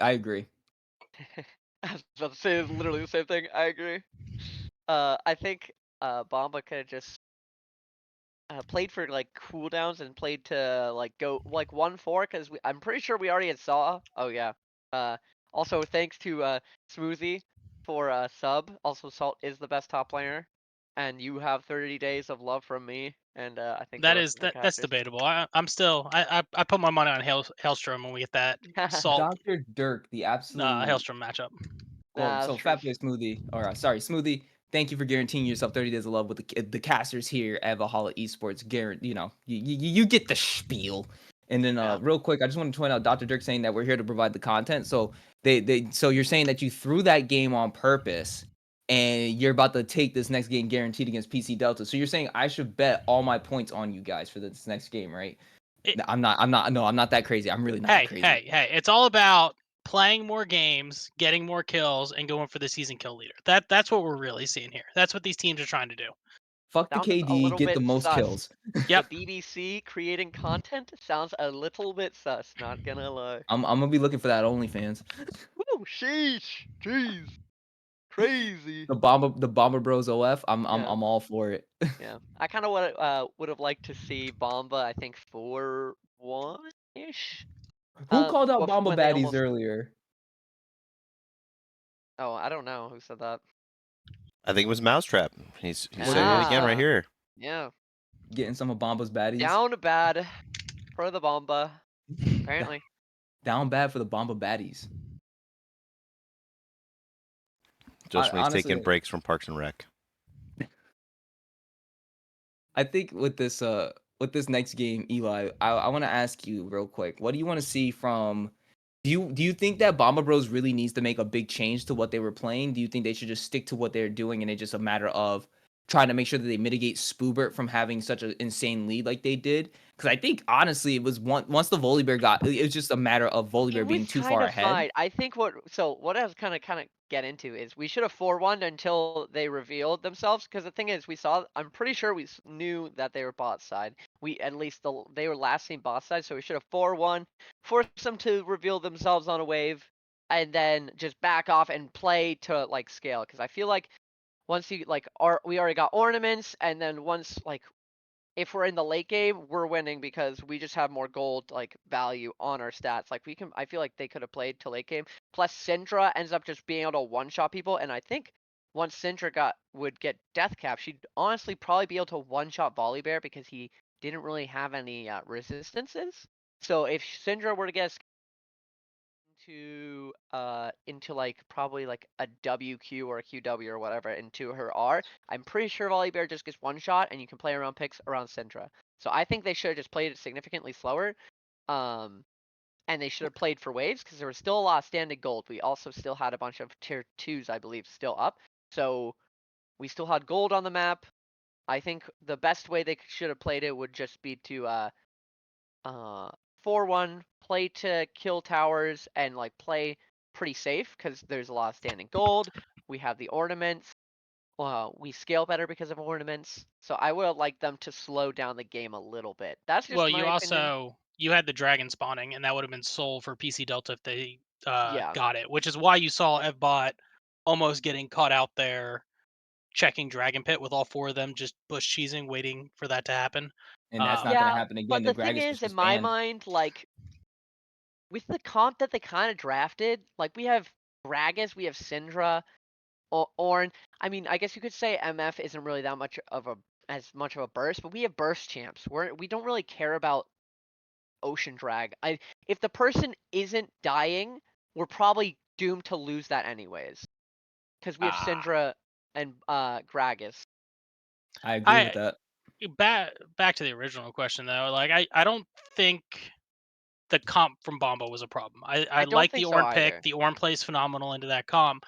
agree. I was about to say literally the same thing. I agree. I think Bomba could have just played for like cooldowns and played to like go like 1-4 because I'm pretty sure we already had saw. Oh yeah. Also thanks to Smoothie for sub. Also Salt is the best top laner, and you have 30 days of love from me and I think the That rest is of the that's casters. debatable. I'm still I put my money on Hailstrom when we get that Salt Dr. Dirk, the absolute Hailstrom matchup. well, Nah, that's so true. Fat Boy Smoothie, or sorry, Smoothie. Thank you for guaranteeing yourself 30 days of love with the casters here at Valhalla Esports. Guarantee, you get the spiel. And then, Yeah. real quick, I just want to point out Dr. Dirk saying that we're here to provide the content. So so you're saying that you threw that game on purpose, and you're about to take this next game guaranteed against PC Delta. So you're saying I should bet all my points on you guys for this next game, right? It- No, I'm not. No, I'm not that crazy. I'm really not that Hey, crazy. hey! It's all about playing more games, getting more kills, and going for the season kill leader. That's what we're really seeing here. That's what these teams are trying to do. Fuck the Sounds a KD, little get the bit most sus. kills. The Yep. BBC creating content sounds a little bit sus, not gonna lie. I'm gonna be looking for that OnlyFans. Woo, sheesh, jeez, crazy. The Bomber Bros OF. Yeah, I'm all for it. yeah. I kind of would have liked to see Bomba. I think 4-1 ish. Who called out Bomba When they baddies almost. earlier? Oh, I don't know who said that. I think it was Mousetrap. He What said it again right here. Yeah. Getting some of Bomba's baddies. Down bad for the Bomba. Apparently. Down bad for the Bomba baddies. Just when he's Honestly, taking breaks from Parks and Rec. I think with this next game, Eli, I want to ask you real quick. What do you want to see from? Do you think that Bomba Bros really needs to make a big change to what they were playing? Do you think they should just stick to what they're doing and it's just a matter of trying to make sure that they mitigate Spoobert from having such an insane lead like they did? Because I think honestly, it was once the Volibear got, it was just a matter of Volibear It being was too kind far of ahead. fine. I think what I was kind of get into is we should have 4-1 until they revealed themselves. Because the thing is, I'm pretty sure we knew that they were bot side. We at least they were last seen bot side, so we should have 4-1, force them to reveal themselves on a wave, and then just back off and play to like scale. Because I feel like once you like we already got ornaments, and then once like if we're in the late game, we're winning because we just have more gold like value on our stats. Like I feel like they could have played to late game. Plus Syndra ends up just being able to one shot people, and I think once Syndra would get death cap, she'd honestly probably be able to one shot Volibear because he didn't really have any resistances. So if Syndra were to get into like probably like a WQ or a QW or whatever into her R, I'm pretty sure Volibear just gets one shot and you can play around picks around Syndra. So I think they should have just played it significantly slower. And they should have played for waves because there was still a lot of standing gold. We also still had a bunch of tier 2s, I believe, still up. So we still had gold on the map. I think the best way they should have played it would just be to 4-1, play to kill towers, and like play pretty safe because there's a lot of standing gold. We have the ornaments. We scale better because of ornaments. So I would have liked them to slow down the game a little bit. That's just Well, my opinion. you had the dragon spawning, and that would have been soul for PC Delta if they Yeah. got it, which is why you saw Evbot almost getting caught out there checking Dragon Pit with all four of them just bush cheesing, waiting for that to happen. And that's not gonna Yeah, happen again. but The the thing Gragas was is, in just my banned. mind, like with the comp that they kind of drafted, like we have Gragas, we have Syndra, Ornn. I mean, I guess you could say MF isn't really that much of a burst, but we have burst champs. We don't really care about ocean drag. If the person isn't dying, we're probably doomed to lose that anyways, because we have Ah, Syndra and Gragas. I agree with I that. back to the original question though. Like I don't think the comp from Bomba was a problem. I I don't like the think so Ornn pick. either. The Ornn plays phenomenal into that comp.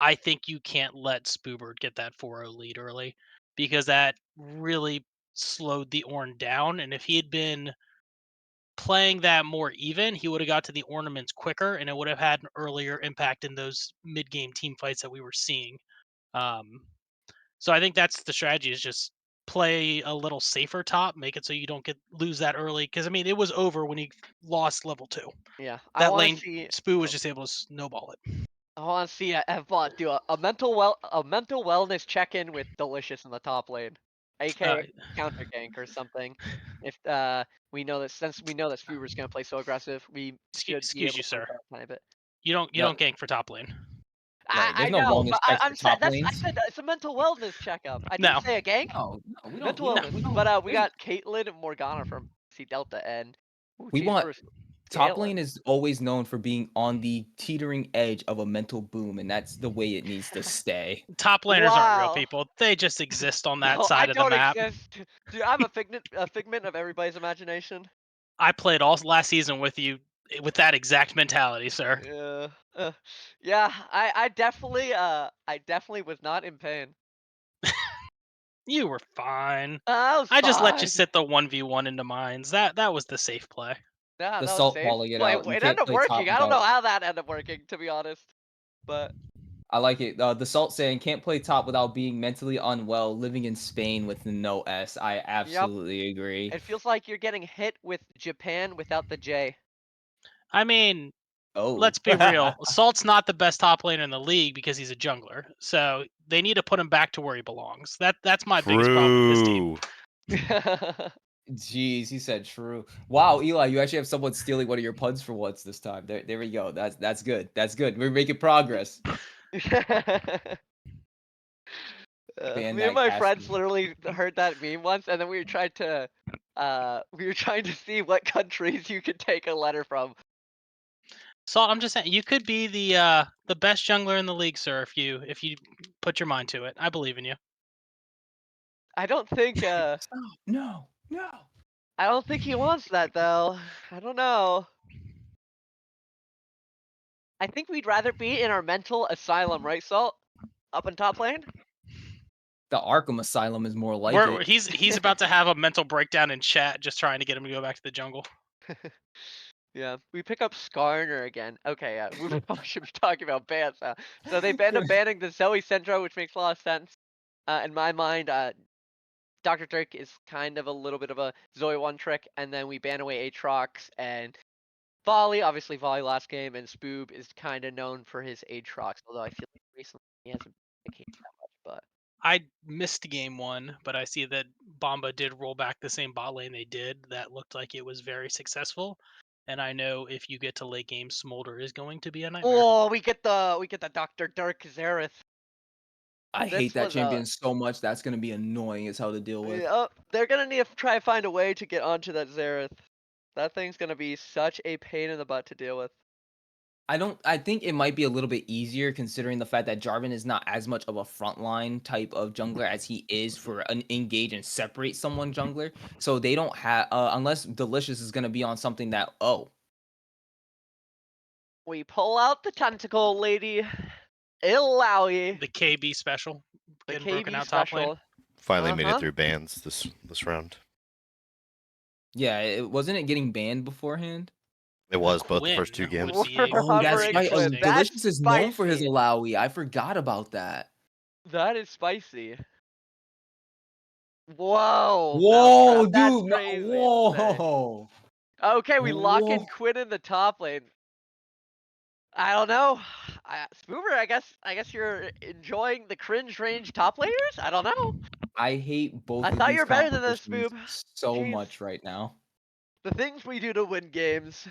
I think you can't let Spoobert get that 4-0 lead early because that really slowed the Ornn down. And if he had been playing that more even, he would have got to the ornaments quicker and it would have had an earlier impact in those mid game team fights that we were seeing. Um, so I think that's the strategy is just play a little safer top, make it so you don't lose that early. Because I mean, it was over when he lost level 2. Yeah, I That want to lane see. Spoo was just able to snowball it. I want to see F-Bot do a mental wellness check-in with Delicious in the top lane, aka counter gank or something. If we know that since we know that Spoober's gonna play so aggressive, we should be excuse able you, to play sir. that a tiny bit. You don't No, gank for top lane. right. There's I no know, wellness but checks for I'm saying top that's I lanes. said that it's a mental wellness checkup. I didn't No. say a gank. No, we don't. Mental We wellness. don't. We don't. But we There's- got Caitlyn and Morgana from C Delta, and we geez, want Bruce, top Galen. lane is always known for being on the teetering edge of a mental boom, and that's the way it needs to stay. Top laners aren't real Wow. people. They just exist on that No, I side of the don't map. exist. Dude, I'm a figment of everybody's imagination. I played all last season with you with that exact mentality, sir. Yeah. Yeah, I definitely was not in pain. You were fine. I was I just let you fine. sit the 1v1 into mines. That was the safe play. Yeah, The that was salt safe. calling it Well, out. You it can't ended up play top working. I don't know without. how that ended up working, to be honest. But I like it. The salt saying can't play top without being mentally unwell. Living in Spain with no S. I yep, absolutely agree. it feels like you're getting hit with Japan without the J. I mean, Oh, let's be real. Salt's not the best top laner in the league because he's a jungler. So they need to put him back to where he belongs. That's my biggest problem with this team. True. Jeez, he said true. Wow, Eli, you actually have someone stealing one of your puns for once this time. There we go. That's good. That's good. We're making progress. Ban Me and that my Casper. friends literally heard that meme once, and then we were trying to see what countries you could take a letter from. Salt, I'm just saying you could be the best jungler in the league, sir, if you put your mind to it. I believe in you. I don't think Stop. No. I don't think he wants that though. I don't know. I think we'd rather be in our mental asylum, right, Salt? Up in top lane? The Arkham Asylum is more like it. He's about to have a mental breakdown in chat just trying to get him to go back to the jungle. Yeah, we pick up Skarner again. Okay, yeah, we probably should be talking about bans now. So they end up banning the Zoe Syndra, which makes a lot of sense. In my mind, Dr. Drake is kind of a little bit of a Zoe one trick, and then we ban away Aatrox and Volley. Obviously, Volley last game, and Spoob is kind of known for his Aatrox, although I feel like recently he hasn't been that much. But I missed game one, but I see that Bomba did roll back the same bot lane they did. That looked like it was very successful. And I know if you get to late game, Smolder is going to be a nightmare. oh, we get the Dr. Dirk Zareth. I This hate that was champion so much. That's gonna be annoying as hell to deal with. they're gonna need to try to find a way to get onto that Zareth. That thing's gonna be such a pain in the butt to deal with. I think it might be a little bit easier considering the fact that Jarvan is not as much of a frontline type of jungler as he is for an engage and separate someone jungler. So they don't have unless Delicious is gonna be on something that We pull out the tentacle lady, Illaoi, The KB special the getting broken KB out top lane. special. Finally made it Uh-huh. through bans this round. yeah, it wasn't it getting banned beforehand? It was both the first Quinn two games. would be We're Oh, that's hovering right. Oh, Quinn. interesting. That's Delicious is known for his spicy. Alawi. I forgot about that. That is spicy. Whoa, Whoa, Mousetrap, that's dude! crazy. to say. Whoa! Okay, we lock in Whoa. Quinn in the top lane. I don't know. Spoober, I guess you're enjoying the cringe range top laners? I don't know. I hate both I of thought you these were better than this, compositions Spoob. so Jeez. much right now. The things we do to win games.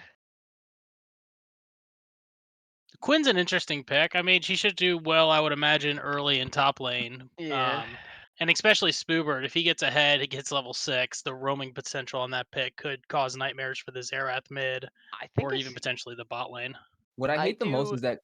Quinn's an interesting pick. I mean, she should do well, I would imagine, early in top lane. Yeah. And especially Spoobert, if he gets ahead, he gets level 6, the roaming potential on that pick could cause nightmares for the Xerath mid, I think or it's even potentially the bot lane. What I I hate the most do is that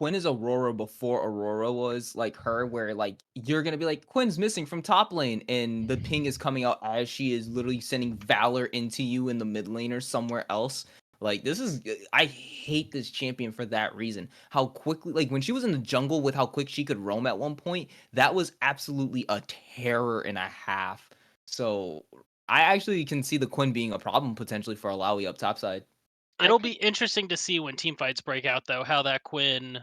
Quinn is Aurora before Aurora was like her, where like you're gonna be like Quinn's missing from top lane, and the ping is coming out as she is literally sending Valor into you in the mid lane or somewhere else. Like this is I hate this champion for that reason. How quickly like when she was in the jungle with how quick she could roam at one point, that was absolutely a terror and a half. So I actually can see the Quinn being a problem potentially for Alawi up topside. It'll be interesting to see when team fights break out, though, how that Quinn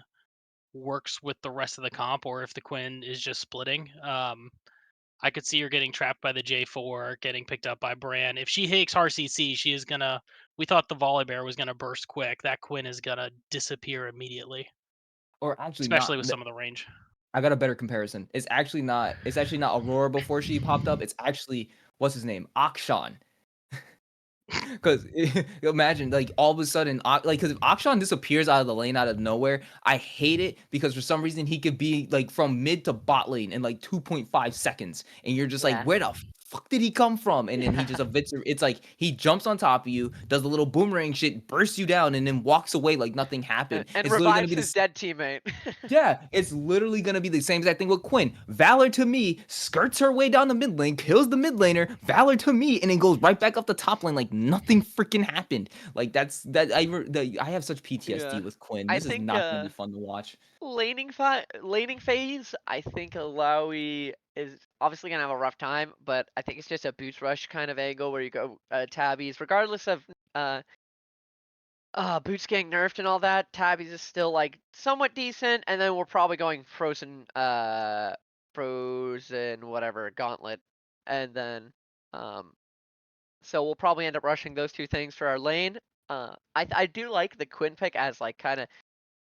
works with the rest of the comp, or if the Quinn is just splitting. I could see her getting trapped by the J4, getting picked up by Bran. If she takes RCC, she is gonna. We thought the Volley Bear was gonna burst quick. That Quinn is gonna disappear immediately. Or actually especially not. with some of the range. I got a better comparison. It's actually not. It's actually not Aurora before she popped up. It's actually what's his name, Akshan. Because imagine, like, all of a sudden, like, because if Akshan disappears out of the lane out of nowhere, I hate it because for some reason he could be like from mid to bot lane in like 2.5 seconds, and you're just like, Yeah. where the fuck did he come from? And then he just it's like he jumps on top of you, does a little boomerang shit, bursts you down, and then walks away like nothing happened. And It's literally gonna revives be his this. dead teammate. Yeah, it's literally gonna be the same exact thing with Quinn. Valor to me skirts her way down the mid lane, kills the mid laner. Valor to me, and then goes right back up the top lane like nothing freaking happened. Like that's that. I have such Yeah. PTSD with Quinn. I This is think not gonna be fun to watch. laning phase, I think Alawi is obviously gonna have a rough time, but I think it's just a boost rush kind of angle where you go tabbies, regardless of boots getting nerfed and all that. Tabbies is still like somewhat decent, and then we're probably going frozen whatever gauntlet, and then um so we'll probably end up rushing those two things for our lane. I do like the Quinn pick as like kind of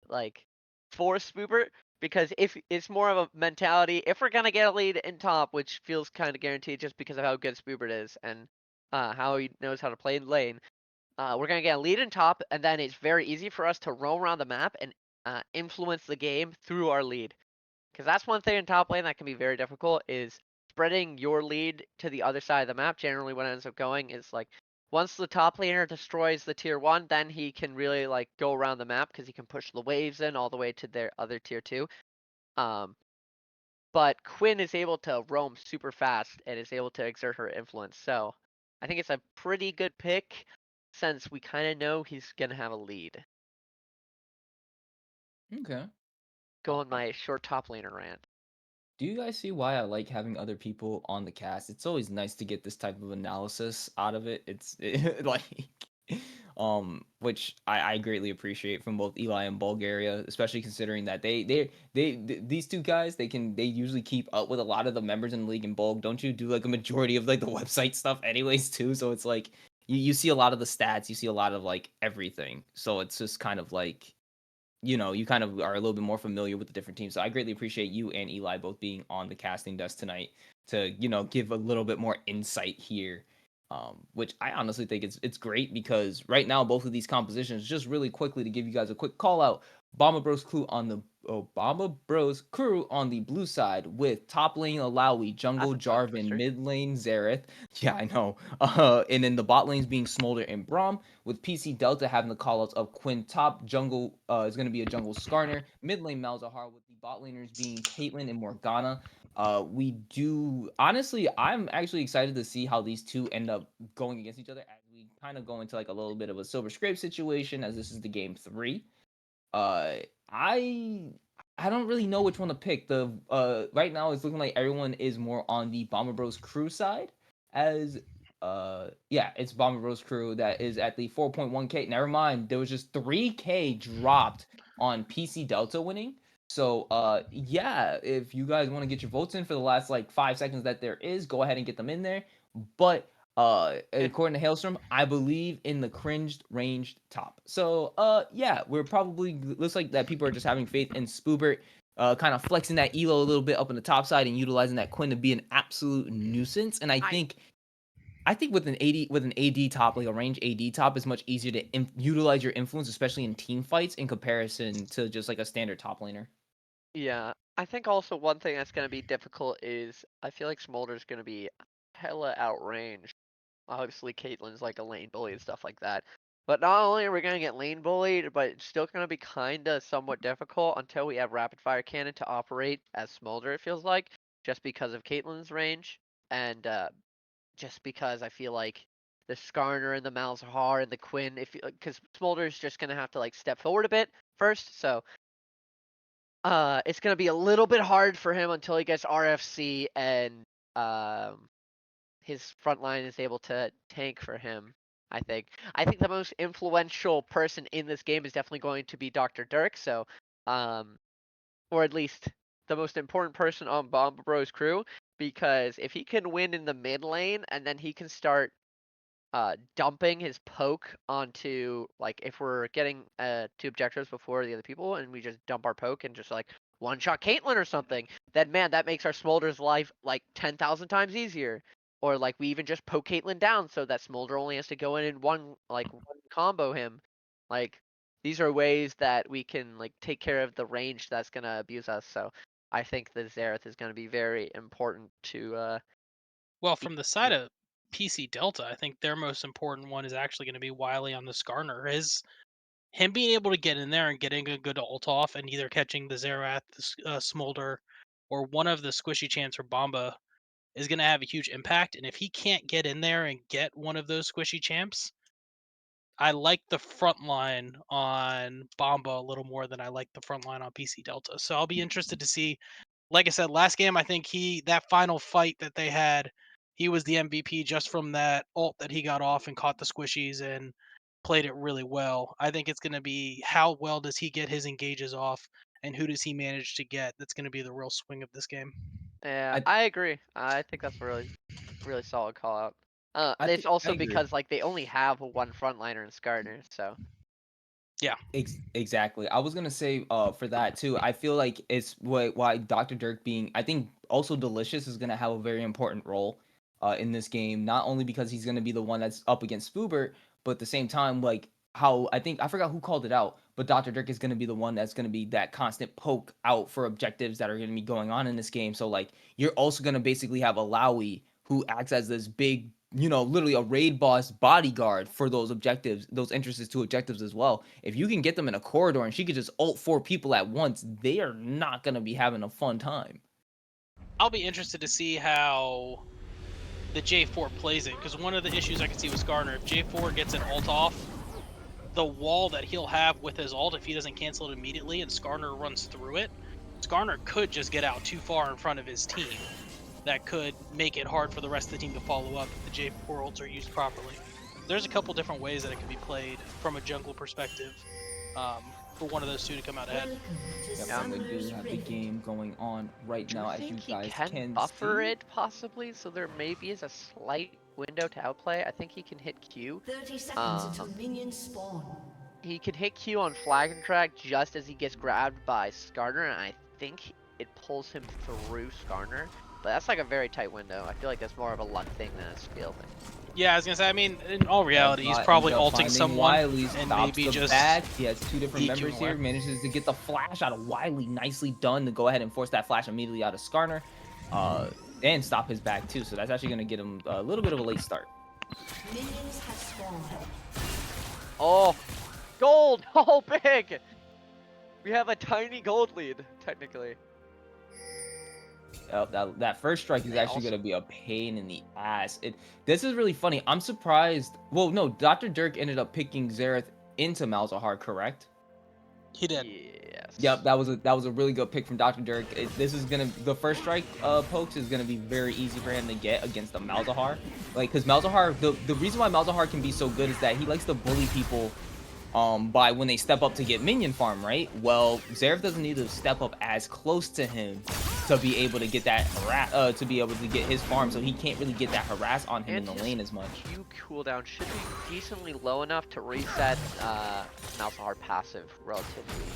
like for Spoobert because if it's more of a mentality, if we're gonna get a lead in top, which feels kind of guaranteed just because of how good Spoobert is and how he knows how to play in lane, we're gonna get a lead in top, and then it's very easy for us to roam around the map and influence the game through our lead. Because that's one thing in top lane that can be very difficult is spreading your lead to the other side of the map. Generally, what ends up going is like once the top laner destroys the tier 1, then he can really like go around the map because he can push the waves in all the way to their other tier 2. Um, but Quinn is able to roam super fast and is able to exert her influence. So I think it's a pretty good pick since we kind of know he's gonna have a lead. Okay. Go on my short top laner rant. Do you guys see why I like having other people on the cast? It's always nice to get this type of analysis out of it. Like, which I greatly appreciate from both Eli and Bulgaria, especially considering that these two guys they usually keep up with a lot of the members in the league in Bulg. Don't you do like a majority of like the website stuff anyways too? So it's like you see a lot of the stats, you see a lot of like everything. So it's just kind of like you kind of are a little bit more familiar with the different teams. So I greatly appreciate you and Eli both being on the casting desk tonight to, give a little bit more insight here. Which I honestly think it's great because right now both of these compositions, just really quickly to give you guys a quick call out, Obama Bros crew on the blue side with top lane Alawi, jungle That's a tongue Jarvan, twister. mid lane Xerath. Yeah, I know. And then the bot lanes being Smolder and Braum, with PC Delta having the callouts of Quinn top jungle is going to be a jungle Skarner, mid lane Malzahar, with the bot laners being Caitlyn and Morgana. We do honestly, I'm actually excited to see how these two end up going against each other as we kind of go into like a little bit of a silver scrape situation as this is the game 3. Uh, I I don't really know which one to pick. The right now it's looking like everyone is more on the Bomber Bros crew side as yeah, it's Bomber Bros crew that is at the 4.1k. Never mind, there was just 3k dropped on PC Delta winning. So yeah, if you guys want to get your votes in for the last like 5 seconds that there is, go ahead and get them in there. But according to Hailstorm, I believe in the cringed ranged top. So yeah, we're probably looks like that people are just having faith in Spoobert, kind of flexing that elo a little bit up on the top side and utilizing that Quinn to be an absolute nuisance. And I think with an AD top, like a range AD top, is much easier to utilize your influence, especially in team fights, in comparison to just like a standard top laner. Yeah, I think also one thing that's gonna be difficult is I feel like Smolder's gonna be hella outranged. Obviously, Caitlyn's like a lane bully and stuff like that. But not only are we gonna get lane bullied, but it's still gonna be kinda somewhat difficult until we have rapid fire cannon to operate as Smolder. It feels like just because of Caitlyn's range and just because I feel like the Skarner and the Malzahar and the Quinn, if because Smolder's just gonna have to like step forward a bit first, so it's gonna be a little bit hard for him until he gets RFC and his front line is able to tank for him. I think. I think the most influential person in this game is definitely going to be Dr. Dirk. So, or at least the most important person on Bomba Bros crew, because if he can win in the mid lane and then he can start dumping his poke onto, like, if we're getting 2 objectives before the other people and we just dump our poke and just like one-shot Caitlyn or something, then man, that makes our Smolder's life like 10,000 times easier. Or like we even just poke Caitlyn down so that Smolder only has to go in and one combo him. Like, these are ways that we can like take care of the range that's gonna abuse us. So I think the Xerath is gonna be very important to Well, from the side of PC Delta, I think their most important one is actually going to be Wily on the Skarner. Him being able to get in there and getting a good ult off and either catching the Xerath, the Smolder, or one of the squishy champs or Bomba is going to have a huge impact. And if he can't get in there and get one of those squishy champs, I like the front line on Bomba a little more than I like the front line on PC Delta. So I'll be interested to see. Like I said, last game, I think that final fight that they had, he was the MVP just from that ult that he got off and caught the squishies and played it really well. I think it's going to be how well does he get his engages off and who does he manage to get. That's going to be the real swing of this game. Yeah, I I agree. I think that's a really solid call out. It's I also agree. because like they only have one frontliner in Skarner, so Yeah. Exactly. I was gonna say for that too. I feel like it's why Dr. Dirk being I think also Delicious is gonna have a very important role in this game. Not only because he's gonna be the one that's up against Spoobert, but at the same time, like how I think I forgot who called it out, but Dr. Dirk is gonna be the one that's gonna be that constant poke out for objectives that are gonna be going on in this game. So like you're also gonna basically have a Lowy who acts as this big, literally a raid boss bodyguard for those objectives, those entrances to objectives as well. If you can get them in a corridor and she could just ult 4 people at once, they are not going to be having a fun time. I'll be interested to see how the J4 plays it, because one of the issues I can see with Skarner, if J4 gets an ult off, the wall that he'll have with his ult, if he doesn't cancel it immediately and Skarner runs through it, Skarner could just get out too far in front of his team. That could make it hard for the rest of the team to follow up if the J4 ults are used properly. There's a couple different ways that it can be played from a jungle perspective for one of those two to come out ahead. Definitely do have the game going on right now, as you guys he can buffer it possibly, so there maybe is a slight window to outplay. I think he can hit Q. 30 seconds until minions spawn. He can hit Q on flag and track just as he gets grabbed by Skarner, and I think it pulls him through Skarner. But that's like a very tight window. I feel like that's more of a luck thing than a skill thing. Yeah, I was gonna say. I mean, in all reality, he's probably ulting someone and maybe just back. He has 2 different EQing members here. away. Manages to get the flash out of Wily. Nicely done to go ahead and force that flash immediately out of Skarner, and stop his back too. So that's actually gonna get him a little bit of a late start. Minions have spawned. Oh, gold! Oh, big! We have a tiny gold lead, technically. That first strike is actually going to be a pain in the ass. This is really funny. I'm surprised. Well, no, Dr. Dirk ended up picking Xerath into Malzahar, correct? He did. Yes. Yep, that was a really good pick from Dr. Dirk. This is the first strike pokes is gonna be very easy for him to get against the Malzahar. Like, because Malzahar, the reason why Malzahar can be so good is that he likes to bully people by when they step up to get minion farm, right? Well, Xerath doesn't need to step up as close to him to be able to get that to be able to get his farm, so he can't really get that harass on him in the lane as much. Q cooldown should be decently low enough to reset Malzahar passive relatively.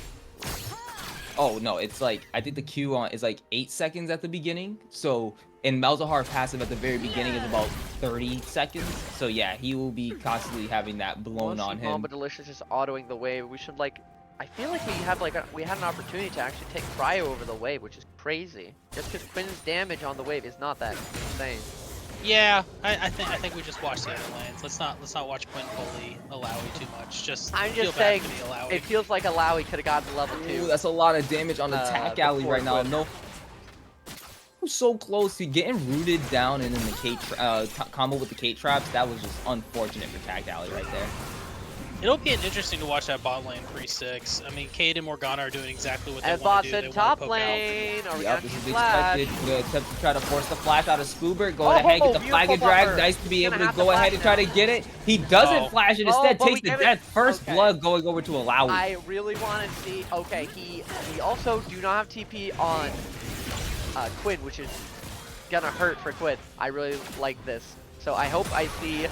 Oh no, it's like I think the Q on is like 8 seconds at the beginning. So and Malzahar passive at the very beginning is about 30 seconds. So yeah, he will be constantly having that blown on him. But Delicious is autoing the wave. We should like. I feel like we had an opportunity to actually take Cryo over the wave, which is crazy. Just because Quinn's damage on the wave is not that insane. Yeah, I think we just watch the other lanes. Let's not watch Quinn bully Alawi too much. I'm feel just bad saying, for the Alawi. it feels like Alawi could have gotten level 2. Ooh, that's a lot of damage on the Tack Alley before right now. Quinn. No, so close to getting rooted down and then the Kate combo with the Kate traps. That was just unfortunate for Tack Alley right there. It'll be interesting to watch that bot lane 3-6. I mean, Cade and Morgana are doing exactly what they And want bots to do. in They want top to poke lane. Are we Yep, gonna this see is flash? expected. Gonna attempt to try to force the flash out of Spoobert. Go Oh, ahead, get the flag beautiful and drag. buffer. Nice to be He's able gonna to have go to ahead flash and try to now. get it. He doesn't Oh. flash it. Oh, Instead, but we takes the give it- death. First okay. blood going over to Alawi. I really want to see. Okay, we also do not have TP on Quinn, which is gonna hurt for Quinn. I really like this, so I hope I see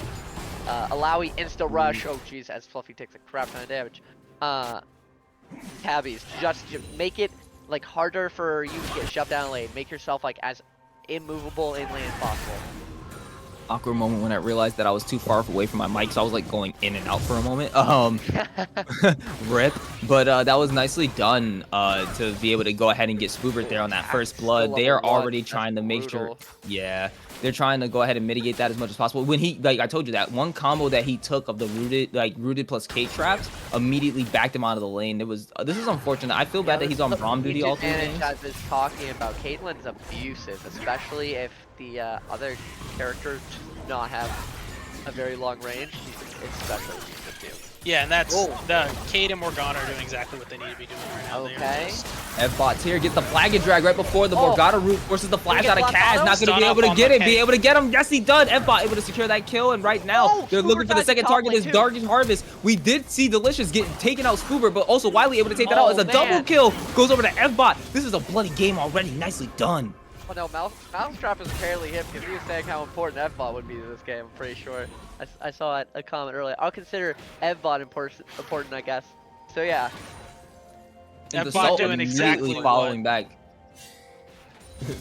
Alawi insta rush. Oh jeez, as Fluffy takes a crap ton of damage. Tabbies, just to make it like harder for you to get shoved down lane. Make yourself like as immovable in lane as possible. Awkward moment when I realized that I was too far away from my mic, so I was like going in and out for a moment. Rip. But that was nicely done to be able to go ahead and get Spoobert there on that first blood. They are already trying to make sure. Yeah. They're trying to go ahead and mitigate that as much as possible. When he, like I told you, that one combo that he took of the rooted plus K traps immediately backed him out of the lane. This is unfortunate. I feel bad that he's on Braum duty all 3 games. I was talking about, Caitlyn's abusive, especially if the other characters do not have a very long range. It's especially abusive too. Yeah, and that's the Cade and Morgana are doing exactly what they need to be doing right now. Okay. F-Bot's here, gets the flag and drag right before the Morgana root forces the flash out of Kaz. Not going to be able to get it, be able to get him. Yes, he does. F-Bot able to secure that kill, and right now they're looking for the second target, is Darkest Harvest. We did see Delicious get taken out Spoobert, but also Wily able to take that out as a double kill. Goes over to F-Bot. This is a bloody game already. Nicely done. Oh no, Mousetrap is barely hit because he was saying how important F-Bot would be to this game, I'm pretty sure. I saw a comment earlier. I'll consider F-Bot important, I guess. So yeah. F-Bot doing exactly following back.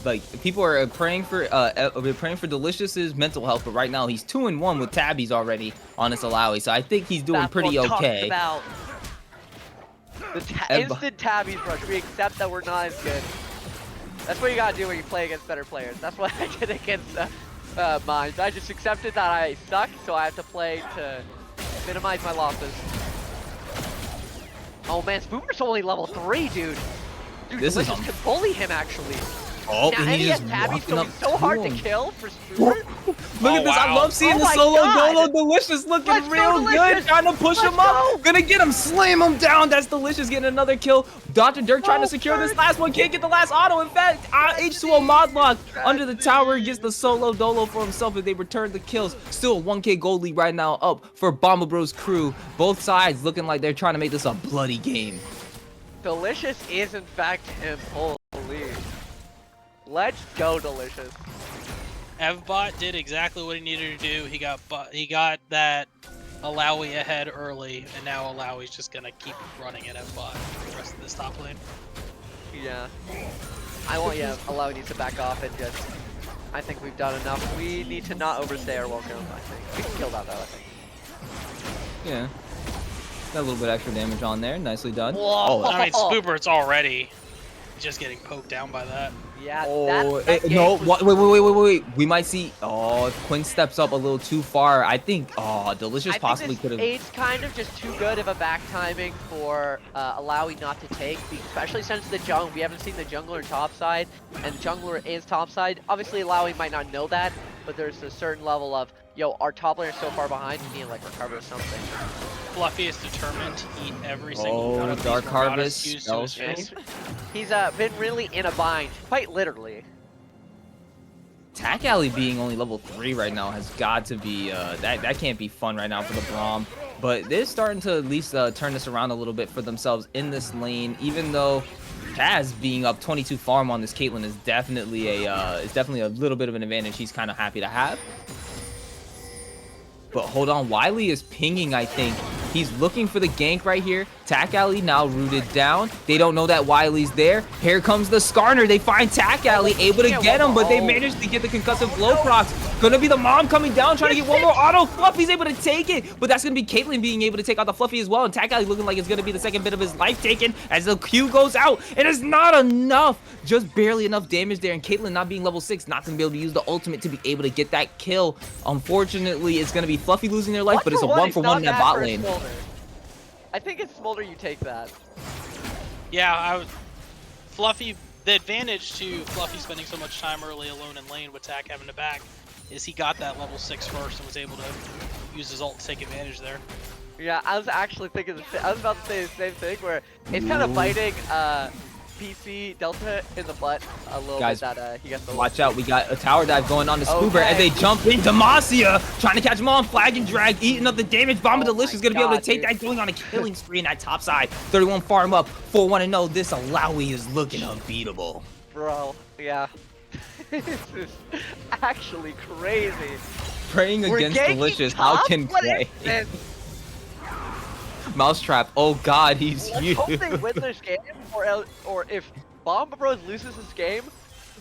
Like, people are praying for Delicious's mental health, but right now he's 2-1 with tabbies already on his Alawi, so I think he's doing pretty okay. The instant tabbies rush. We accept that we're not as good. That's what you gotta do when you play against better players. That's what I did against mine. I just accepted that I suck, so I have to play to minimize my losses. Oh man, Spoober's only level 3, dude. Dude, this Delicious can bully him actually. Oh, now, and he has tabbies, so he's so hard to kill for Spoober. Look at this, I love seeing the solo Dolo. Delicious looking real good, trying to push him up. Gonna get him, slam him down. That's Delicious getting another kill. Dr. Dirk trying to secure this last one, can't get the last auto. In fact, H2O Modlock under the tower gets the solo Dolo for himself as they return the kills. Still a 1K gold lead right now up for Bomba Bros crew. Both sides looking like they're trying to make this a bloody game. Delicious is in fact him. Holy. Let's go, Delicious. F-Bot did exactly what he needed to do. He got that Alawi ahead early, and now Alawi's just gonna keep running at F-Bot for the rest of this top lane. Yeah. Alawi needs to back off and just. I think we've done enough. We need to not overstay our welcome. I think we can kill that though. I think. Yeah. Got a little bit extra damage on there. Nicely done. Whoa. I mean, Spoobert's already just getting poked down by that. Yeah, no, wait. We might see. Oh, if Quinn steps up a little too far, I think. Oh, Delicious possibly could have. It's kind of just too good of a back timing for Alawi not to take, especially since the jungle. We haven't seen the jungler topside, and the jungler is topside. Obviously, Alawi might not know that, but there's a certain level of, yo, our top laner is so far behind, we need to like recover something. Fluffy is determined to eat every single one of these Dark Morganas Harvest. used to his face. He's been really in a bind, quite literally. Tack Alley being only level 3 right now has got to be that can't be fun right now for the Braum. But they're starting to at least turn this around a little bit for themselves in this lane, even though Kaz being up 22 farm on this Caitlyn is definitely a little bit of an advantage he's kind of happy to have. But hold on, Wily is pinging, I think. He's looking for the gank right here. Tack Alley now rooted down. They don't know that Wily's there. Here comes the Skarner. They find Tack Alley, able to get him, but they managed to get the concussive blow procs. Gonna be the mom coming down, trying to get one more auto. Fluffy's able to take it, but that's gonna be Caitlyn being able to take out the Fluffy as well. And Tack Alley looking like it's gonna be the second bit of his life taken as the Q goes out. And it's not enough. Just barely enough damage there. And Caitlyn not being level 6, not gonna be able to use the ultimate to be able to get that kill. Unfortunately, it's gonna be Fluffy losing their life, but it's a 1-for-1 in that bot lane. I think it's Smolder you take that. Yeah, Fluffy, the advantage to Fluffy spending so much time early alone in lane with Tack having to back is he got that level 6 first and was able to use his ult to take advantage there. Yeah, I was actually thinking, I was about to say the same thing where it's kind of biting PC Delta in the butt a little bit that he gets the watch out, we got a tower dive going on to Spoober as they jump in. Demacia trying to catch him on flag and drag, eating up the damage. Bomba Delicious gonna be able to take that, going on a killing spree in that top side. 31 farm up, 4-1-0. This Alawi is looking unbeatable. Bro, yeah. This is actually crazy. spraying We're against ganking Delicious. top? How can What play? is this? Mousetrap. Oh God, he's Let's huge. hope they win this game, or if Bomba Bros loses this game,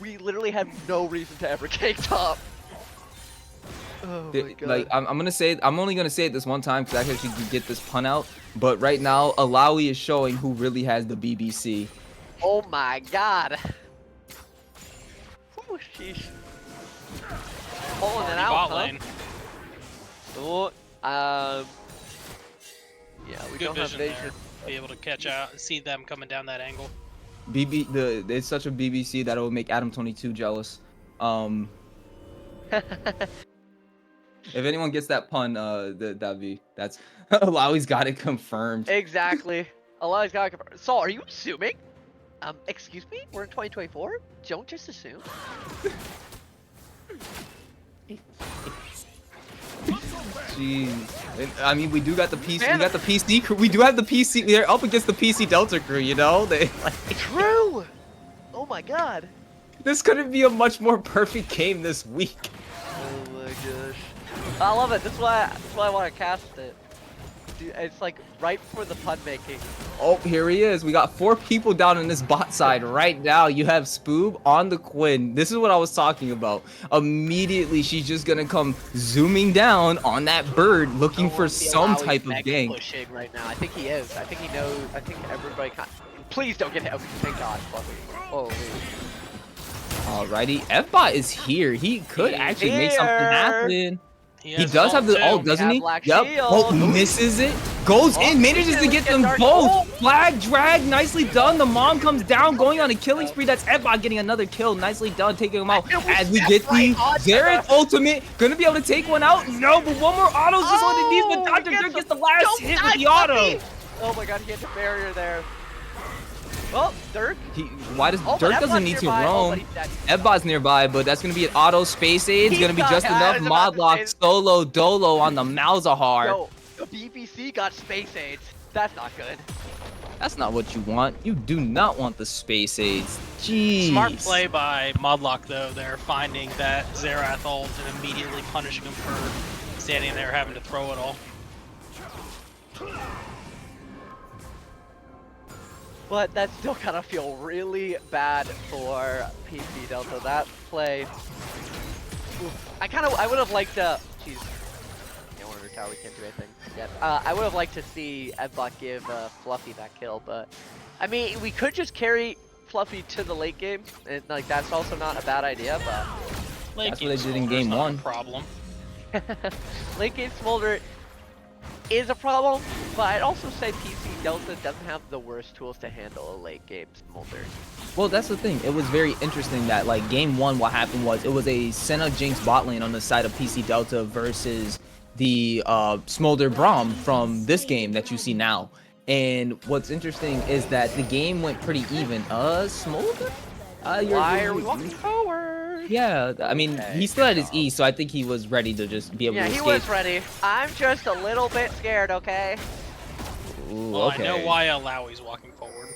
we literally have no reason to ever gank top. Oh my god. Like I'm gonna say, I'm only gonna say it this one time because I actually can get this pun out. But right now, Alawi is showing who really has the BBC. Oh my god. Whew, sheesh. Pulling it out, Bot huh? lane. Oh, yeah, we Good don't have vision vision. there. Be able to catch out, see them coming down that angle. It's such a BBC that it will make Adam22 jealous. If anyone gets that pun, that's Alawi's got it confirmed. Exactly. Eli's got confirmed. So, are you assuming? Excuse me? We're in 2024? Don't just assume. Jeez. I mean, we do got the PC. Man, We got the PC crew. We do have the PC. They're up against the PC Delta crew. You know, they like. True! Oh my god. This couldn't be a much more perfect game this week. Oh my gosh. I love it. That's why I want to cast it. Dude, it's like right for the pun making. Oh, here he is. We got 4 people down in this bot side right now. You have Spoob on the Quinn. This is what I was talking about. Immediately, she's just gonna come zooming down on that bird, looking for some type of gang. Pushing right now. I think he is. I think he knows. I think everybody. Please don't get hit. Okay, thank God. Oh. Alrighty, F-Bot is here. He could He's actually make something here. happen. He has does have the too. ult, doesn't he? Black Yep. shield. Oh, misses it. Goes in, manages to get them dark. both. Oh. Flag drag, nicely done. The mom comes down, going on a killing spree. That's F-Bot getting another kill. Nicely done, taking him out. As we get the Xerath ultimate, gonna be able to take one out. No, but one more auto's just what it needs. But Dr. Dirk gets the last hit with the auto. Oh my god, he had the barrier there. Well, Dirk. Why does Oh, but Dirk F-Bot's doesn't need to nearby. Oh, but roam? he's dead. F-Bot's nearby, but that's gonna be an auto space aid. It's He's gonna be not- just I enough was mod about to lock say- solo dolo on the Malzahar. Yo, the BBC got space aids. That's not good. That's not what you want. You do not want the space aids. Jeez. Smart play by Modlock though. They're finding that Xerath ult and immediately punishing him for standing there having to throw it all. But that still kind of feel really bad for PC Delta. That play. Oof. I would have liked to. Jeez. Yeah, we're under tower. We can't do anything yet. I would have liked to see F-Bot give Fluffy that kill, but I mean, we could just carry Fluffy to the late game, and like that's also not a bad idea. But Late That's game what they did in Smolder's game not a 1. Problem. late game Smolder is a problem, but I'd also say PC Delta doesn't have the worst tools to handle a late game Smolder. Well, that's the thing. It was very interesting that, like, game 1, what happened was it was a Senna Jinx bot lane on the side of PC Delta versus the Smolder Braum from this game that you see now. And what's interesting is that the game went pretty even. Smolder? Why are we walking forward? Yeah, I mean, he still had his E, so I think he was ready to just be able Yeah, to he escape. was ready. I'm just a little bit scared, okay? Ooh, Well, okay. I know why Alawi's walking forward.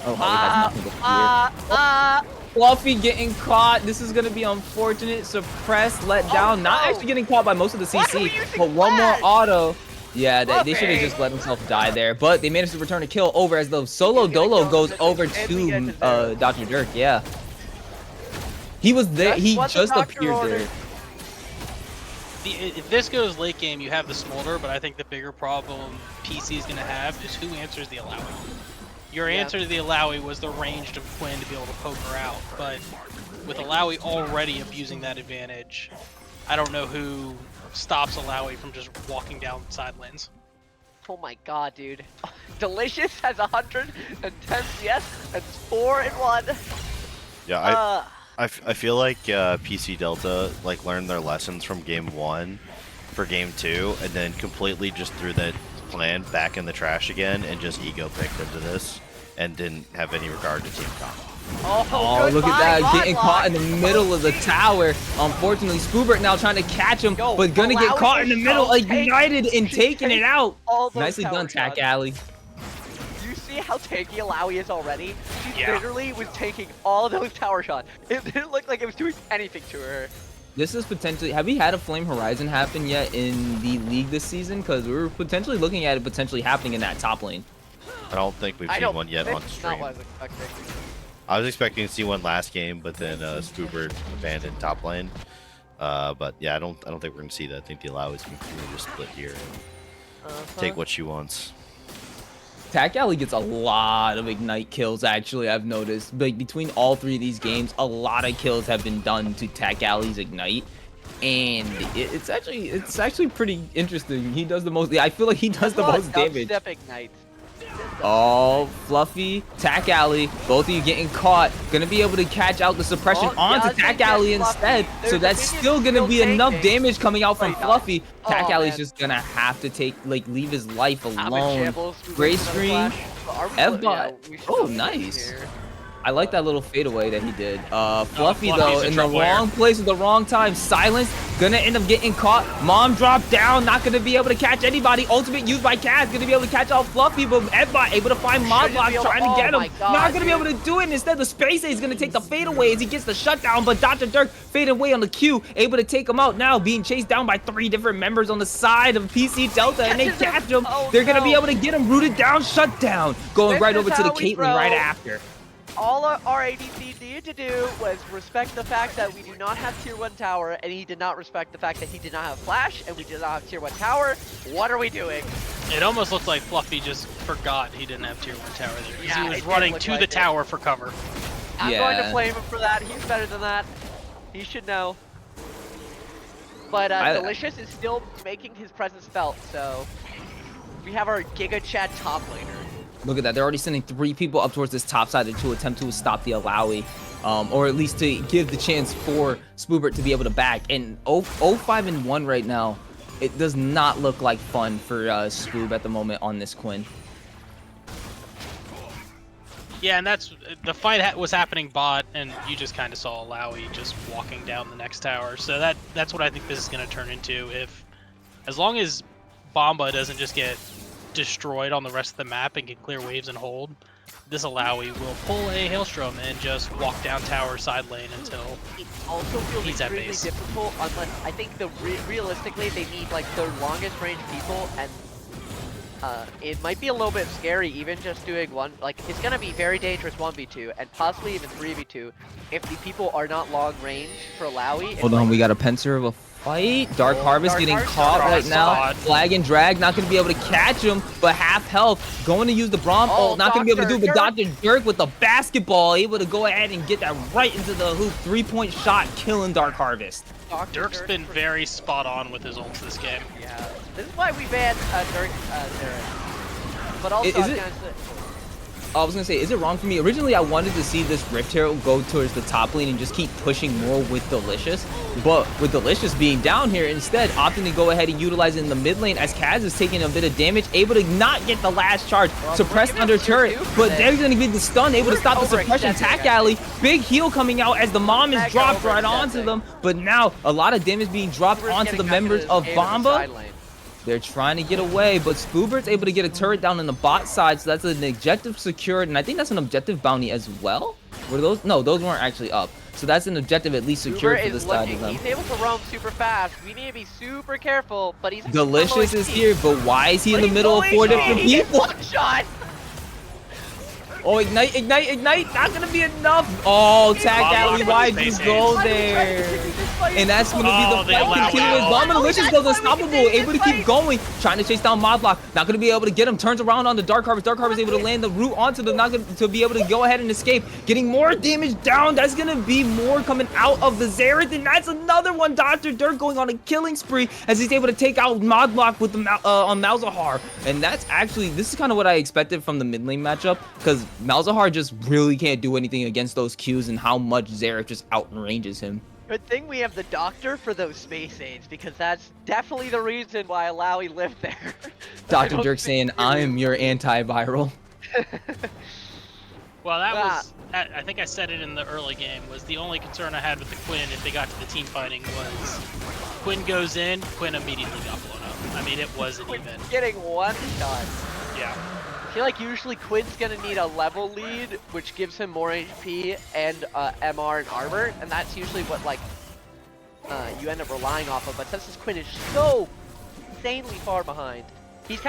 Oh, he has nothing but fear. Fluffy getting caught. This is gonna be unfortunate. Suppressed, let down. Not no. actually getting caught by most of the Why are CC, we using but one more flash? auto. Yeah, they should have Fluffy. just let himself die there. But they managed to return a kill over as the solo He's gonna dolo kill goes him over and we get to to zero. Dr. Dirk. Yeah, he was there. That's He what the just doctor appeared ordered. there. If this goes late game, you have the Smolder, but I think the bigger problem PC is going to have is who answers the Alawi. Your Yeah. answer to the Alawi was the ranged of Quinn to be able to poke her out, but with Alawi already abusing that advantage, I don't know who stops Alawi from just walking down side lanes. Oh my god, dude. Delicious has 110 CS and 4 in 1. Yeah, I feel like PC Delta like learned their lessons from game 1 for game 2, and then completely just threw that plan back in the trash again and just ego picked into this and didn't have any regard to team comp. Oh, look at that, getting caught in the middle of the tower. Unfortunately, Spoobert now trying to catch him, Yo, but gonna get Malawi caught in the is middle, so ignited and She taking it takes out. all those Nicely tower done, Tack shots. Alley. You see how tanky Alawi is already? She Yeah. literally was taking all those tower shots. It didn't look like it was doing anything to her. this is potentially. Have we had a Flame Horizon happen yet in the league this season? Because we were potentially looking at it potentially happening in that top lane. I don't think we've seen one yet on stream. Not what I was expecting. I was expecting to see one last game, but then Spoobert abandoned top lane. But yeah, I don't think we're gonna see that. I think the Allow is gonna just split here and take what she wants. Tac Alley gets a lot of Ignite kills, actually, I've noticed. Like, between all 3 of these games, a lot of kills have been done to Tac Alley's Ignite. And it's actually pretty interesting. He does the most. I feel like he does the most damage. Dubstep Ignites. Oh, Fluffy, Tac Alley, both of you getting caught. Gonna be able to catch out the suppression onto Tac Alley instead. So that's still gonna be enough damage coming out from Fluffy. Tac Alley's just gonna have to leave his life alone. Gray screen, F-bot. Oh, nice. I like that little fadeaway that he did. Fluffy though, in the wrong place at the wrong time. Silence, gonna end up getting caught. Mom dropped down, not gonna be able to catch anybody. Ultimate used by Kaz, gonna be able to catch out Fluffy, but Edbot able to find Modlock trying to get him. Not gonna be able to do it, and instead the Space A is gonna take the fadeaway as he gets the shutdown, but Dr. Dirk faded away on the Q, able to take him out now, being chased down by 3 different members on the side of PC Delta, and they catch him. They're gonna be able to get him rooted down, shut down. Going right over to the Caitlyn right after. All our ADC needed to do was respect the fact that we do not have tier 1 tower, and he did not respect the fact that he did not have flash, and we did not have tier 1 tower. What are we doing? It almost looked like Fluffy just forgot he didn't have tier 1 tower there. Because Yeah, he was it did running look to like the it. tower for cover. I'm going to blame him for that. He's better than that. He should know. But Delicious is still making his presence felt, so we have our Giga Chad top laner. Look at that. They're already sending 3 people up towards this top side to attempt to stop the Alawi. Or at least to give the chance for Spoobert to be able to back. And 0-5-1 right now, it does not look like fun for Spoob at the moment on this Quinn. Yeah, and that's the fight was happening bot, and you just kind of saw Alawi just walking down the next tower. So that's what I think this is going to turn into. As long as Bomba doesn't just get destroyed on the rest of the map and can clear waves and hold, this Alawi will pull a Hailstrom and just walk down tower side lane until It also feels he's at extremely base. difficult unless I think realistically they need like their longest range people, and it might be a little bit scary even just doing one. Like it's gonna be very dangerous 1v2 and possibly even 3v2 if the people are not long range for Alawi. Hold on, we got a pincer of a fight. Dark Harvest Dark getting Harvest, caught Dark right now. Harvest. Flag and drag, not going to be able to catch him, but half health. Going to use the Braum ult, not going to be able to do it, but Dr. Dirk with the basketball, able to go ahead and get that right into the hoop. 3-point shot, killing Dark Harvest. Dirk's been very spot on with his ults this game. Yeah, this is why we banned Dirk Zereth. But also, I was gonna say, is it wrong for me? Originally, I wanted to see this Rift Herald go towards the top lane and just keep pushing more with Delicious. But with Delicious being down here, instead opting to go ahead and utilize it in the mid lane as Kaz is taking a bit of damage, able to not get the last charge, suppressed under turret, but they're gonna get the stun, able to stop the suppression. Tac Alley, big heal coming out as the mom is dropped right onto them. But now, a lot of damage being dropped onto the members of Bomba. They're trying to get away, but Spoobert's able to get a turret down on the bot side, so that's an objective secured, and I think that's an objective bounty as well. Were those? No, those weren't actually up. So that's an objective at least secured for this side of them. He's able to roam super fast. We need to be super careful, but he's Delicious is here, but why is he in the middle of 4 different people? One shot. Oh, ignite, ignite, ignite! Not gonna be enough. Oh, Tac Alley, why'd you go there? And that's gonna be the fight continuing. Bomba Delicious goes unstoppable, able to keep going, trying to chase down Modlock. Not gonna be able to get him. Turns around on the Dark Harvest. Dark Harvest able to land the root onto them, not gonna to be able to go ahead and escape. Getting more damage down. That's gonna be more coming out of the Xerath, and that's another one. Dr. Dirk going on a killing spree as he's able to take out Modlock with the on Malzahar. And that's actually, this is kind of what I expected from the mid lane matchup, because Malzahar just really can't do anything against those Qs and how much Xerath just outranges him. Good thing we have the doctor for those space aids, because that's definitely the reason why Alawi lived there. Dr. Dirk saying, I am your antiviral. Well, that was, I think I said it in the early game, was the only concern I had with the Quinn if they got to the team fighting was Quinn goes in, Quinn immediately got blown up. I mean, it wasn't even. Getting one shot. Yeah. I feel like usually Quinn's gonna need a level lead, which gives him more HP and MR and armor, and that's usually what like you end up relying off of. But since this Quinn is so insanely far behind, he's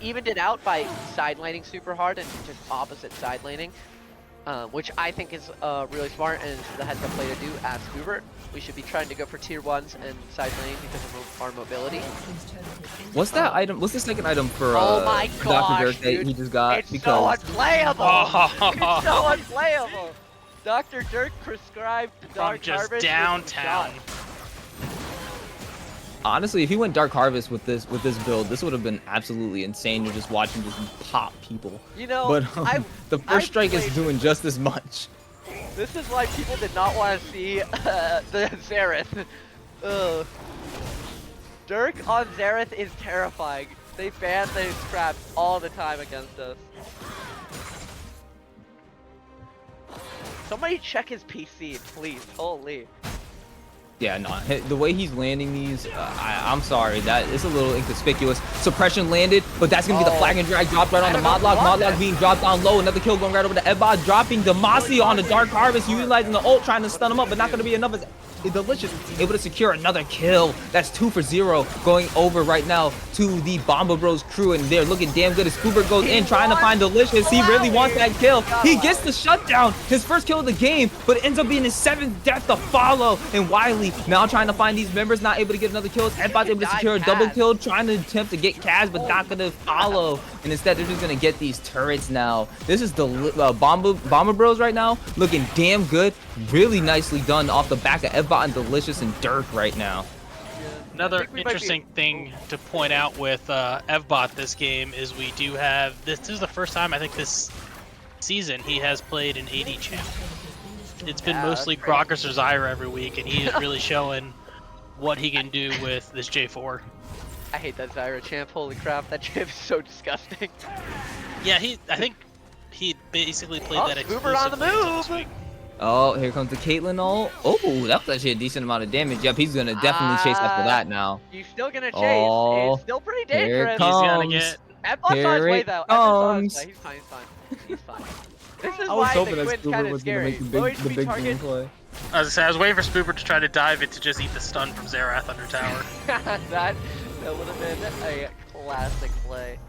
evened it out by side laning super hard and just opposite side laning, which I think is really smart and is the heads up play to do as Scoobert. We should be trying to go for tier 1s and side lane because of our mobility. What's that item? What's the second item for Oh my Dr. gosh, Dirk that dude. he just got? It's so unplayable! Oh. It's so unplayable! Dr. Dirk prescribed Dark From just Harvest with downtown. shot. Honestly, if he went Dark Harvest with this build, this would have been absolutely insane to just watch him just pop people. You know, But the I've first strike is played- doing just as much. This is why people did not want to see the Xerath. Ugh. Dirk on Xerath is terrifying. They ban those scraps all the time against us. Somebody check his PC, please. Holy. Yeah, no, the way he's landing these, I'm sorry, that is a little inconspicuous. Suppression landed, but that's gonna be the flag and drag dropped right on the Modlock. Modlock being dropped down low. Another kill going right over to Ebba, dropping Demacia on the Dark Harvest, utilizing the ult, trying to stun him up, but not gonna be enough. As Delicious able to secure another kill. That's 2 for 0 going over right now to the Bomba Bros crew, and they're looking damn good as Scoober goes in trying to find Delicious. He really wants that kill. He gets the shutdown, his first kill of the game, but it ends up being his 7th death to follow. And Wiley now trying to find these members, not able to get another kill. Ebot's able to secure a double kill, trying to attempt to get Kaz, but not gonna follow. And instead, they're just gonna get these turrets now. This is the Bomba Bros right now, looking damn good. Really nicely done off the back of Ebot and Delicious and Dirk right now. Another interesting thing to point out with Evbot this game is we do have this is the first time I think this season he has played an AD champ. It's been mostly Grokkers or Zyra every week, and he is really showing what he can do with this J4. I hate that Zyra champ. Holy crap, that champ is so disgusting. Yeah, I think he basically played that Scoober on the exclusively until this move. week. Oh, here comes the Caitlyn ult. Oh, that was actually a decent amount of damage. Yep, he's gonna definitely chase after that now. You're still gonna chase. Oh, It's still pretty here it dangerous. He's gonna comes. get. Ebot's on his Here way it though. Ebot's on his comes. way. He's fine. He's fine. He's fine. This is I was why hoping the that Quinn's kind Scoober of was gonna scary. make Low the HP big target. gameplay. I was waiting for Spooper to try to dive it to just eat the stun from Xerath under tower. that would have been a classic play.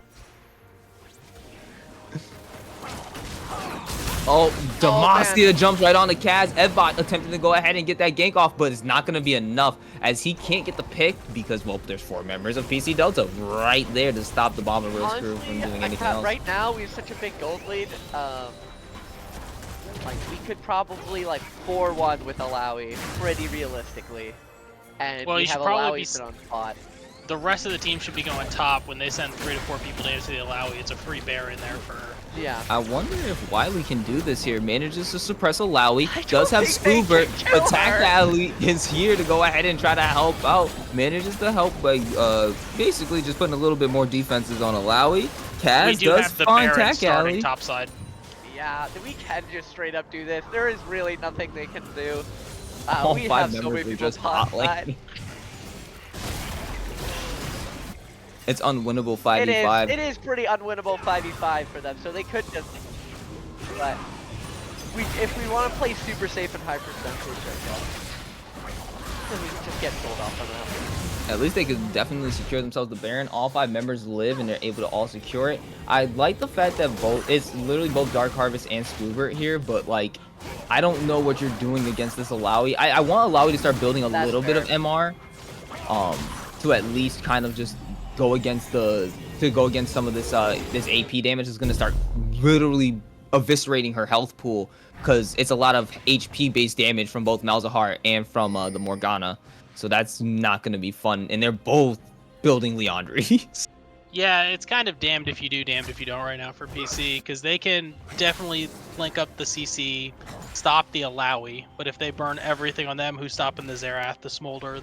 Oh, Demacia man. jumps right on the Kaz. Ebot attempting to go ahead and get that gank off, but it's not going to be enough as he can't get the pick because, well, there's 4 members of PC Delta right there to stop the Bomber Bros crew from doing anything else. Right now, we have such a big gold lead. Like, we could probably, like, 4-1 with Alawi, pretty realistically. And Well, we you should have probably Alawi sit on spot. The rest of the team should be going top when they send 3 to 4 people down to the Alawi. It's a free bear in there for. Yeah. I wonder if Wiley can do this here. Manages to suppress Alawi. I Does have don't think they Scoober. can kill Attack her. Alley is here to go ahead and try to help out. Manages to help by basically just putting a little bit more defenses on Alawi. We Kaz do does have the find Baron Attack starting Alley. topside. Yeah, we can just straight up do this. There is really nothing they can do. All We 5 have so many members are people just top hot side. lane. It's unwinnable 5v5. It is pretty unwinnable 5v5 for them, so they could just. But if we want to play super safe and high percentage right now, then we can just get sold off on that. At least they could definitely secure themselves the Baron. All 5 members live and they're able to all secure it. I like the fact that it's literally both Dark Harvest and Scoobert here, but like, I don't know what you're doing against this Alawi. I want Alawi to start building a little bit of MR, to at least kind of just go against some of this this AP damage is gonna start literally eviscerating her health pool because it's a lot of HP based damage from both Malzahar and from the Morgana. So that's not going to be fun. And they're both building Leandries. Yeah, it's kind of damned if you do, damned if you don't right now for PC, because they can definitely link up the CC, stop the Alawi, but if they burn everything on them, who's stopping the Xerath, the Smolder,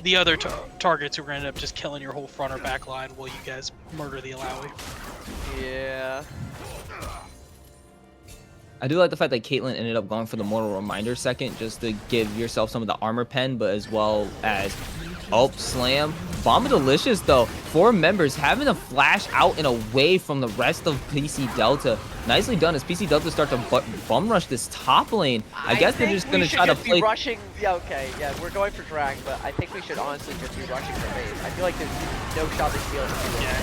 the other targets who are going to end up just killing your whole front or back line while you guys murder the Alawi. Yeah. I do like the fact that Caitlyn ended up going for the Mortal Reminder second just to give yourself some of the armor pen, but as well as slam. Bomba Delicious though, 4 members having to flash out and away from the rest of PC Delta. Nicely done as PC Delta start to bum rush this top lane. I guess they're just gonna try to play. Be rushing. Yeah, okay, yeah, we're going for drag, but I think we should honestly just be rushing the base. I feel like there's no shot they feel.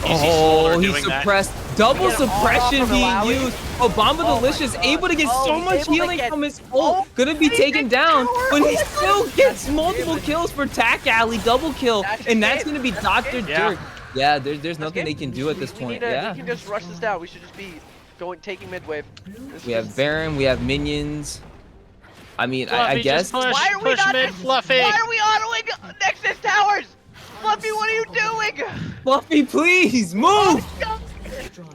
Oh, he suppressed. Double suppression being used. Oh, Bomba Delicious able to get so much healing from his ult. Gonna be taken down, but he still gets multiple kills for Tack Alley. Double kill, and that's gonna be Dr. Dirk. Yeah, there's nothing they can do at this point. Yeah, we can just rush this down. We should just be taking mid wave. We have Baron, we have minions. I mean, I Fluffy, guess. just why are we not Fluffy? Why are we autoing Nexus towers? Fluffy, what are you doing? Fluffy, please move! Destroyed.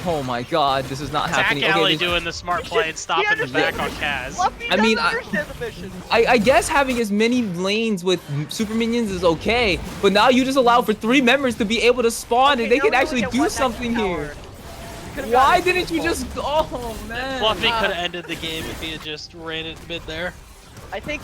Oh my God, this is not happening. Tack Alley Okay, doing the smart play and stopping the back on Kaz. Fluffy I mean, doesn't understand the mission. I guess having as many lanes with super minions is okay, but now you just allow for 3 members to be able to spawn and they can actually do something here. Why didn't you just? Oh man. Fluffy could have ended the game if he had just ran it mid there. I think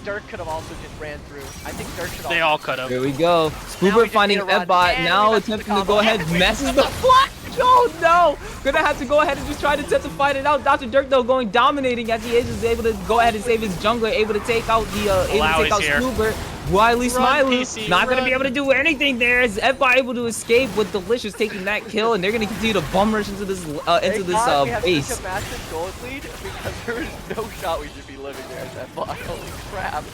Dirk could have also just ran through. I think Dirk should. They all could have. Here we go. Spoober finding Ebbot now attempting to go ahead, messes the flash. Oh no! Gonna have to go ahead and just try to attempt to fight it out. Dr. Dirk though going dominating as he is able to go ahead and save his jungler, able to take out Spoober. Wiley Smiley not gonna be able to do anything there as Ebbot able to escape with Delicious taking that kill, and they're gonna continue to bum rush into this we base. Such a massive gold lead because there is no shot we should be living there as Ebbot. Holy crap!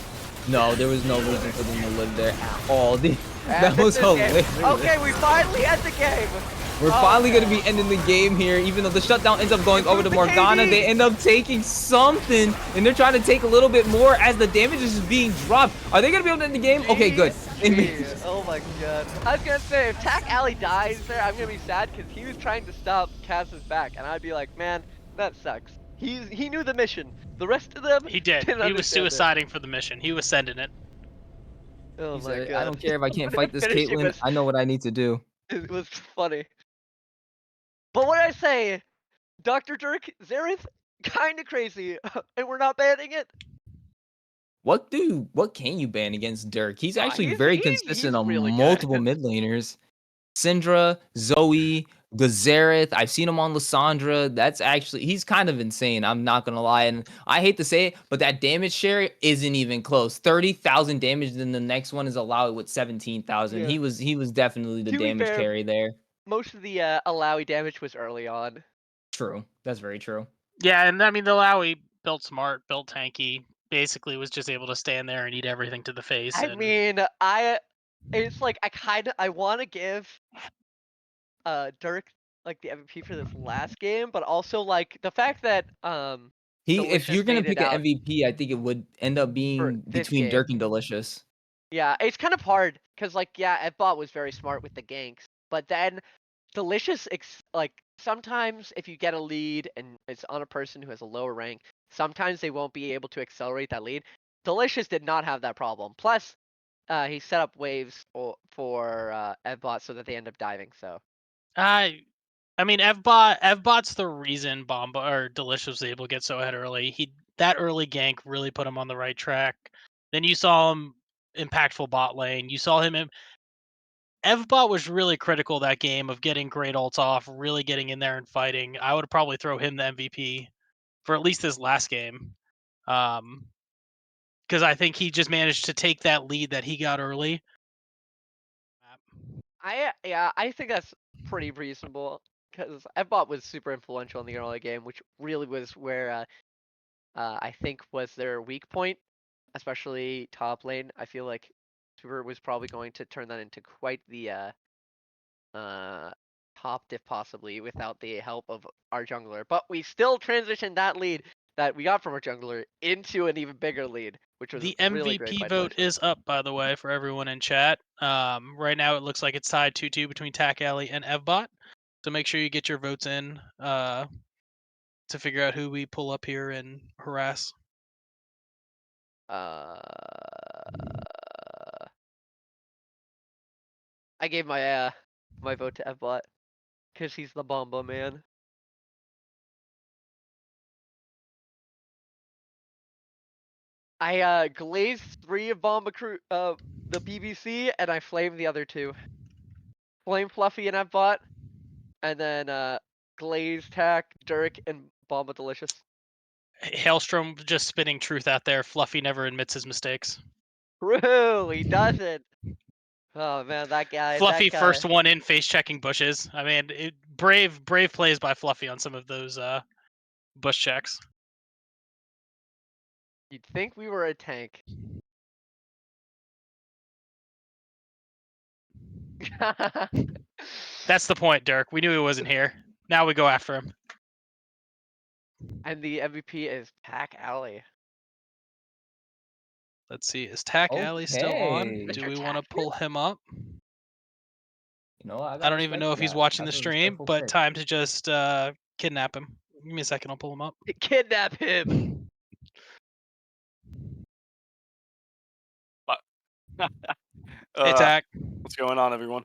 No, there was no reason for them to live there at all. That was hilarious. Okay, we finally end the game. We're finally going to be ending the game here, even though the shutdown ends up going over to Morgana. They end up taking something, and they're trying to take a little bit more as the damage is just being dropped. Are they going to be able to end the game? Okay, good. Oh my God. I was going to say, if Tack Alley dies there, I'm going to be sad because he was trying to stop Kaz's back, and I'd be like, man, that sucks. He knew the mission. The rest of them, he did. He was suiciding for the mission. He was sending it. Oh my God. I don't care if I can't fight this Caitlyn. I know what I need to do. It was funny. But what I say, Dr. Dirk, Xerath, kind of crazy, and we're not banning it. What can you ban against Dirk? He's actually very consistent on really multiple mid laners. Syndra, Zoe, Xerath. I've seen him on Lissandra. He's kind of insane. I'm not gonna lie, and I hate to say it, but that damage share isn't even close. 30,000 damage, then the next one is allowed with 17,000. Yeah. He was definitely the damage carry there. Most of the Alawi damage was early on. True, that's very true. Yeah, and I mean the Lowy built smart, built tanky. Basically, was just able to stand there and eat everything to the face. I mean, it's like I want to give Dirk like the MVP for this last game, but also like the fact that if you're gonna pick an MVP, I think it would end up being between Dirk and Delicious. Yeah, it's kind of hard because like Ebbot was very smart with the ganks, but then Delicious like sometimes if you get a lead and it's on a person who has a lower rank, sometimes they won't be able to accelerate that lead. Delicious did not have that problem. Plus, he set up waves for Ebbot so that they end up diving. So, I mean, Evbot's the reason Bomba or Delicious was able to get so ahead early. That early gank really put him on the right track. Then you saw him impactful bot lane. You saw him. Evbot was really critical that game of getting great ults off, really getting in there and fighting. I would probably throw him the MVP for at least this last game, because I think he just managed to take that lead that he got early. I think that's pretty reasonable because Ebbot was super influential in the early game, which really was where I think was their weak point, especially top lane. I feel like Super was probably going to turn that into quite the top diff possibly without the help of our jungler. But we still transitioned that lead that we got from our jungler into an even bigger lead, which was the really MVP great vote is up, by the way, for everyone in chat. Right now it looks like it's tied 2-2 between Tack Alley and Evbot. So make sure you get your votes in to figure out who we pull up here and harass. I gave my my vote to Evbot because he's the Bomba man. I glazed 3 of BBCrew, the BBC, and I flamed the other 2. Flame Fluffy and Bot, and then Glaze Tack, Dirk, and Bomba Delicious. Hailstrom just spitting truth out there. Fluffy never admits his mistakes. True, he doesn't. Oh man, that guy. Fluffy first one in face checking bushes. I mean, brave plays by Fluffy on some of those bush checks. You'd think we were a tank. That's the point, Dirk. We knew he wasn't here. Now we go after him. And the MVP is Pack Alley. Let's see. Is Tack Alley still on? Okay. Do Mr. we want to Tack? pull him up? You know, I I don't even know if he's watching the That's a stream, respectful but pick. time to just kidnap him. Give me a second. I'll pull him up. Kidnap him. Hey, Tack. What's going on, everyone?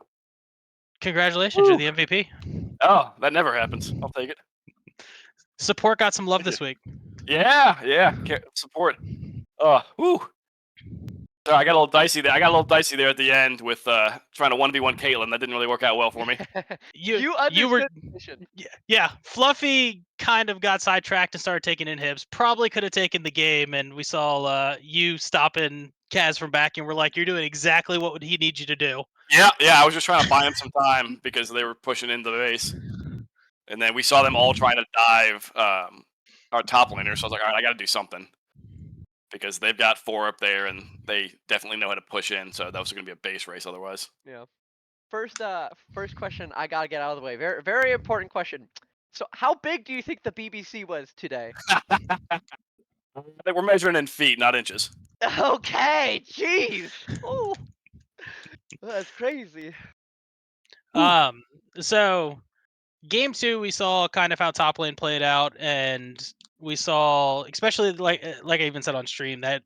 Congratulations. You're the MVP. Oh, that never happens. I'll take it. Support got some love this week. Yeah. Support. Woo. Sorry, I got a little dicey there. At the end with trying to 1v1 Caitlyn. That didn't really work out well for me. You were understood the mission. yeah. Fluffy kind of got sidetracked and started taking inhibs. Probably could have taken the game, and we saw you stopping Kaz from back, and we're like, you're doing exactly what he needs you to do. Yeah. I was just trying to buy him some time because they were pushing into the base, and then we saw them all trying to dive our top laner. So I was like, all right, I got to do something because they've got 4 up there, and they definitely know how to push in. So that was going to be a base race otherwise. Yeah. First question I gotta get out of the way. Very, very important question. So, how big do you think the BBC was today? I think we're measuring in feet, not inches. Okay, jeez. Oh, that's crazy. So game 2, we saw kind of how top lane played out, and we saw, especially like I even said on stream, that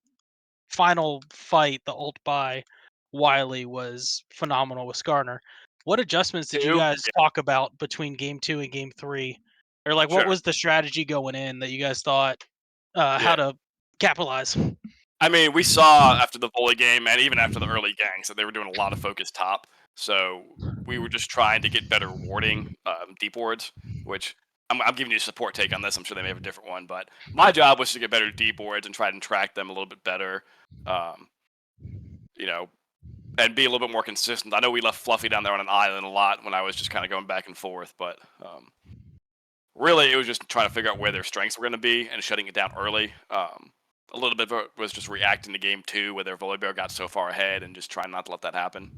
final fight, the ult by Wiley, was phenomenal with Skarner. What adjustments did you guys talk about between game 2 and game 3? Or like, what was the strategy going in that you guys thought how to capitalize? I mean, we saw after the volley game and even after the early gangs that they were doing a lot of focus top. So we were just trying to get better warding, deep wards, which I'm giving you a support take on this. I'm sure they may have a different one, but my job was to get better deep wards and try and track them a little bit better, and be a little bit more consistent. I know we left Fluffy down there on an island a lot when I was just kind of going back and forth, but really it was just trying to figure out where their strengths were going to be and shutting it down early. A little bit of it was just reacting to game 2 where their Volibear got so far ahead and just trying not to let that happen.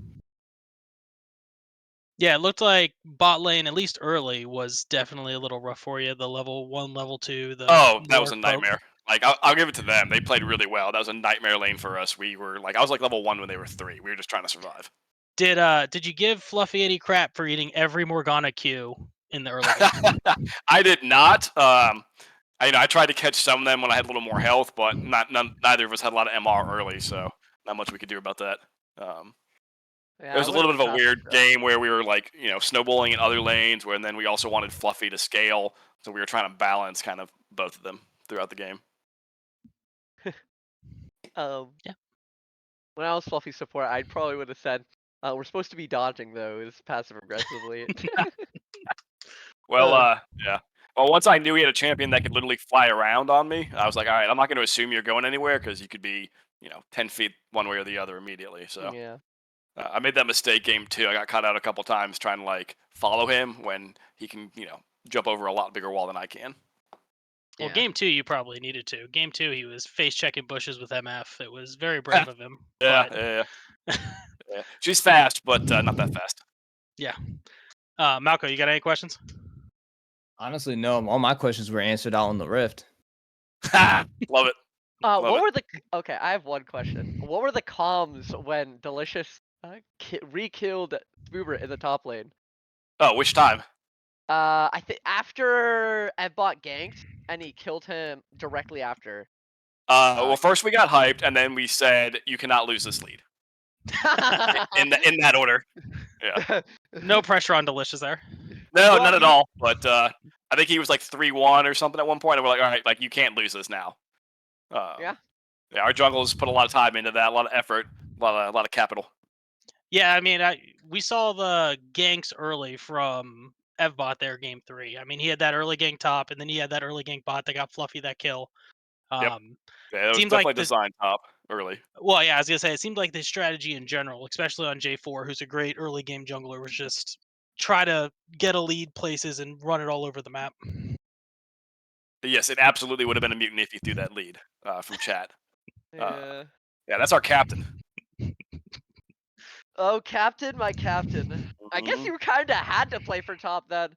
Yeah, it looked like bot lane, at least early, was definitely a little rough for you. The level 1, level 2. That was a nightmare. Like, I'll give it to them. They played really well. That was a nightmare lane for us. We were like, I was like level 1 when they were 3. We were just trying to survive. Did you give Fluffy any crap for eating every Morgana Q in the early game? I did not. I tried to catch some of them when I had a little more health, but neither of us had a lot of MR early, so not much we could do about that. It was a little bit of a weird game where we were like, snowballing in other lanes, and then we also wanted Fluffy to scale, so we were trying to balance kind of both of them throughout the game. Yeah. When I was Fluffy support, I probably would have said, we're supposed to be dodging those passive aggressively. Well, yeah. Well, once I knew he had a champion that could literally fly around on me, I was like, all right, I'm not going to assume you're going anywhere because you could be, 10 feet one way or the other immediately. So yeah. I made that mistake game 2. I got caught out a couple times trying to like follow him when he can, jump over a lot bigger wall than I can. Well, game 2 you probably needed to. Game 2 he was face checking bushes with MF. It was very brave of him. Yeah. She's fast, but not that fast. Yeah. Malco, you got any questions? Honestly, no. All my questions were answered out on the Rift. Love it. Okay, I have one question. What were the comms when Delicious re-killed Spoobert in the top lane? Oh, which time? I think after Ebbot ganked and he killed him directly after. Well, first we got hyped, and then we said you cannot lose this lead. in that order. Yeah. No pressure on Delicious there. No, not at all. But I think he was like 3-1 or something at one point, and we're like, all right, like you can't lose this now. Yeah. Our junglers put a lot of time into that, a lot of effort, a lot of capital. Yeah, I mean, we saw the ganks early from Evbot there, game 3. I mean, he had that early gank top, and then he had that early gank bot that got Fluffy that kill. Yep. Yeah, it was Seems like definitely this. designed top early. Well, yeah, I was gonna say it seemed like the strategy in general, especially on J4, who's a great early game jungler, was just try to get a lead places and run it all over the map. Yes, it absolutely would have been a mutiny if you threw that lead from chat. Yeah. Yeah, that's our captain. Oh, captain, my captain. I guess Mhm. you kind of had to play for top then.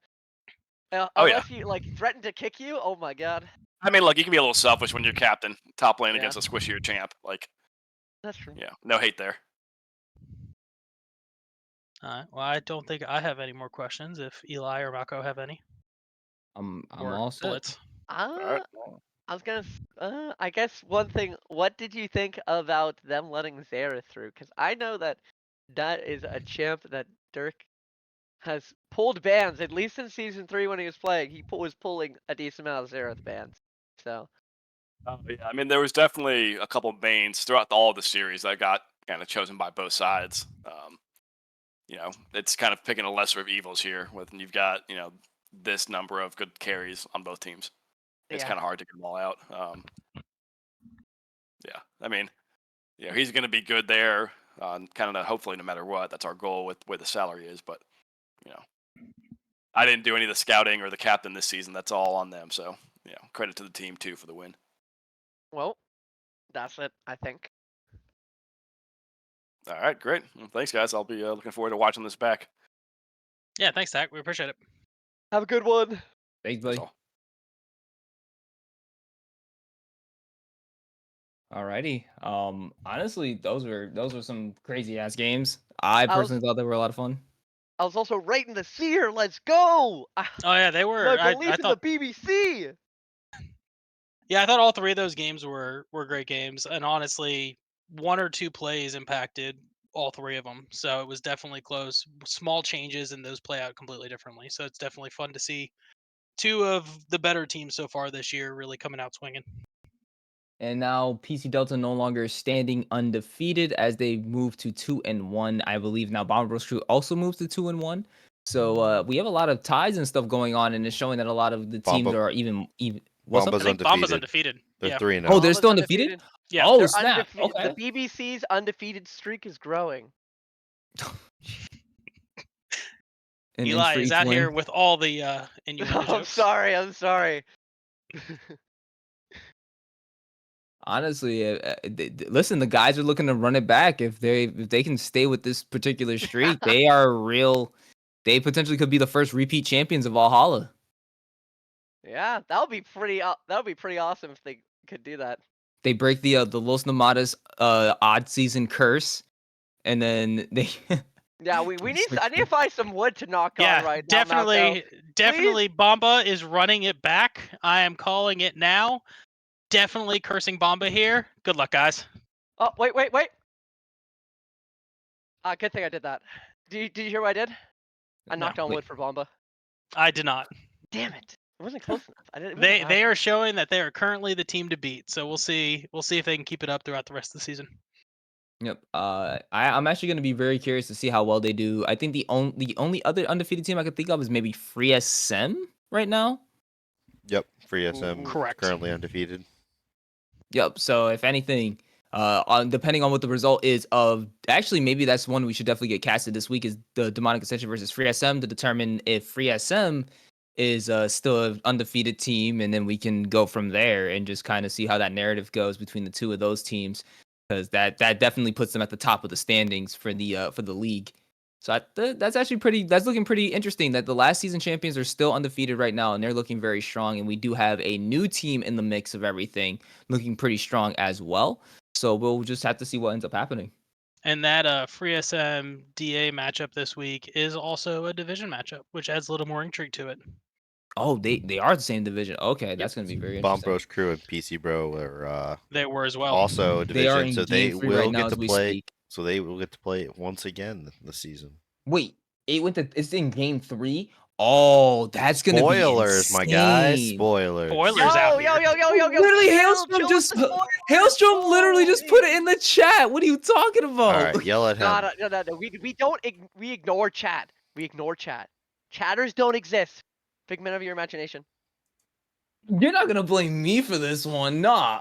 Oh, yeah. Unless you like threatened to kick you. Oh my god. I mean, look, you can be a little selfish when you're captain, top lane Yeah. against a squishier champ. Like, That's true. yeah, no hate there. All right. Well, I don't think I have any more questions. If Eli or Mako have any, I'm or all set. Blitz. Alright. I was gonna. I guess one thing. What did you think about them letting Zera through? Because I know that that is a champ that Dirk has pulled bans. At least in season 3 when he was playing, he was pulling a decent amount of Zerath bans. So Yeah, I mean, there was definitely a couple of banes throughout all of the series that got kind of chosen by both sides. You know, it's kind of picking a lesser of evils here when you've got, you know, this number of good carries on both teams. It's yeah. kind of hard to get them all out. Yeah, I mean, you know, he's going to be good there, kind of hopefully no matter what. That's our goal with where the salary is. But, you know, I didn't do any of the scouting or the captain this season. That's all on them. So, you know, credit to the team too for the win. Well, that's it. I think. All right, great. Well, thanks, guys. I'll be looking forward to watching this back. Yeah, thanks, Zach. We appreciate it. Have a good one. Thanks, That's buddy. all. Alrighty. Honestly, those were some crazy ass games. I was- personally thought they were a lot of fun. I was also rating the seer. Let's go. Oh yeah, they were. My I belief in thought. the BBC. Yeah, I thought all 3 of those games were great games, and honestly, 1 or 2 plays impacted all 3 of them. So it was definitely close. Small changes, and those play out completely differently. So it's definitely fun to see 2 of the better teams so far this year really coming out swinging. And now PC Delta no longer standing undefeated as they move to 2-1. I believe now BBCrew also moves to 2-1. So we have a lot of ties and stuff going on, and it's showing that a lot of the teams Bomba- are even. What's up? Bomba's I think Bomba's undefeated. undefeated. They're Yeah. 3-0. Oh, they're Bomba's still undefeated. Yeah. Oh They're snap! undefeated. Okay. The BBC's undefeated streak is growing. And Eli for is each out here win. with all the innuendo I'm jokes. sorry. I'm sorry. Honestly, listen, the guys are looking to run it back. If they can stay with this particular streak, they are real. They potentially could be the first repeat champions of Valhalla. Yeah, that would be pretty. That would be pretty awesome if they could do that. They break the Los Nomadas odd season curse, and then they. Yeah, we need. Switch I need to find some wood to knock Yeah, on right now. Malco. definitely. Bomba is running it back. I am calling it now. Definitely cursing Bomba here. Good luck, guys. Oh wait. Good thing I did that. Did you hear what I did? I knocked on Wait. wood for Bomba. I did not. Damn it! It wasn't close enough. I didn't. They are showing that they are currently the team to beat. So we'll see if they can keep it up throughout the rest of the season. Yep. I'm actually going to be very curious to see how well they do. I think the only other undefeated team I could think of is maybe Free SM right now. Yep, Free SM Correct. currently undefeated. Yep. So if anything, depending on what the result is of, actually maybe that's one we should definitely get casted this week is the Demonic Ascension versus Free SM to determine if Free SM is still an undefeated team, and then we can go from there and just kind of see how that narrative goes between the two of those teams, because that definitely puts them at the top of the standings for the league. So that's actually that's looking pretty interesting that the last season champions are still undefeated right now, and they're looking very strong. And we do have a new team in the mix of everything looking pretty strong as well. So we'll just have to see what ends up happening. And that Free SM DA matchup this week is also a division matchup, which adds a little more intrigue to it. Oh, they are the same division. Okay, that's going to be very interesting. BBCrew and PC Bro are They were as well. also a They are division, in so they Game 3 will right now get to as we play. speak. So they will get to play once again this season. Wait, it's in Game 3. Oh, that's gonna Spoilers, be my guy. insane. Spoilers. Spoilers Yo, out yo, here. yo, yo, yo, yo, Literally, chill Hailstrom with the spoilers. Hailstrom literally just put it Oh, in the chat. What are you talking about? All right, yell at him. No. We ignore chat. We ignore chat. Chatters don't exist. Figment of your imagination. You're not gonna blame me for this one, nah.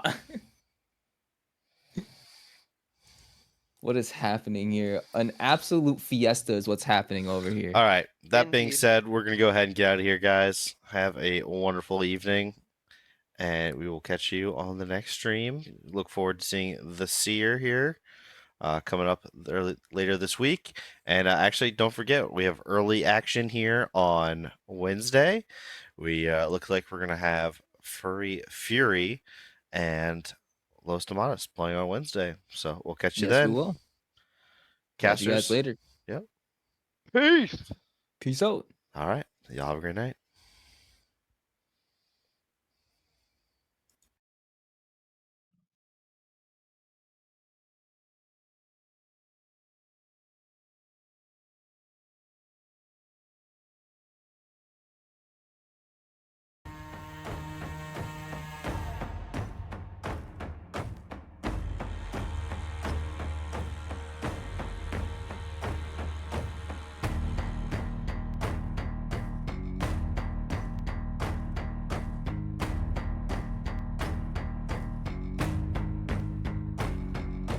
What is happening here? An absolute fiesta is what's happening over here. All right. That being Indeed. said, we're going to go ahead and get out of here, guys. Have a wonderful evening, and we will catch you on the next stream. Look forward to seeing the Seer here coming up later this week. And actually, don't forget, we have early action here on Wednesday. We look like we're going to have Furry Fury and Los Tomatos playing on Wednesday. So we'll catch you Yes, then. we will. Casters. Catch you guys later. Yep. Peace. Peace out. All right. Y'all have a great night.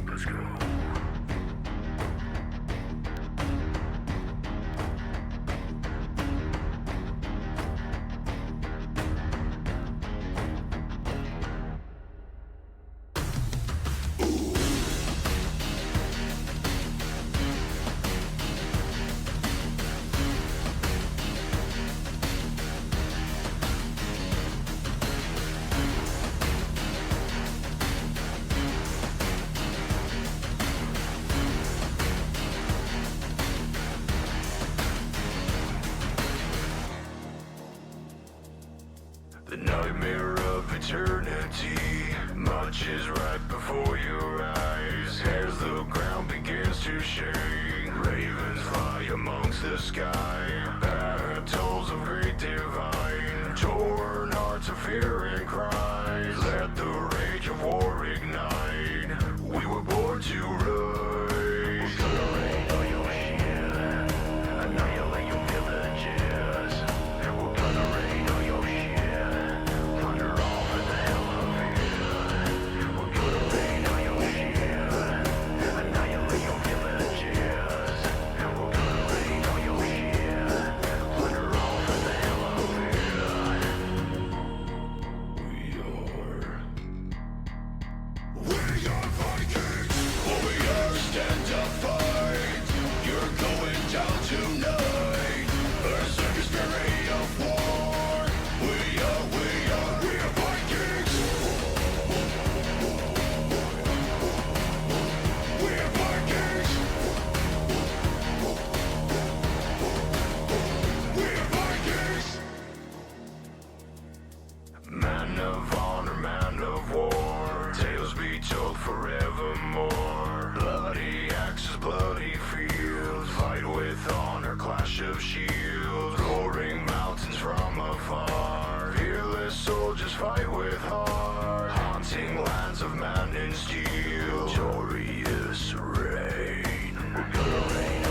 Let's go. The nightmare of eternity marches right before your eyes as the ground begins to shake. Ravens fly amongst the sky, battles of great divine, torn hearts of fear and cries. Let the rage of war ignite. We were born to rise. We're gonna rain on your shit, annihilate your villages. We're gonna rain on your shit, thunder off in the hell of it. We're gonna rain on your shit, annihilate your villages. We're gonna rain on your shit, thunder off in the hell of it. We are Vikings, warriors stand to fight. You're going down tonight. Berserker spirit of war. We are Vikings. We are Vikings. We are Vikings. Man of honor, man of war, tales be told forevermore. Bloody axes, bloody fields, fight with honor, clash of shields. Roaring mountains from afar, fearless soldiers fight with heart. Haunting lands of man and steel, glorious reign. We're gonna reign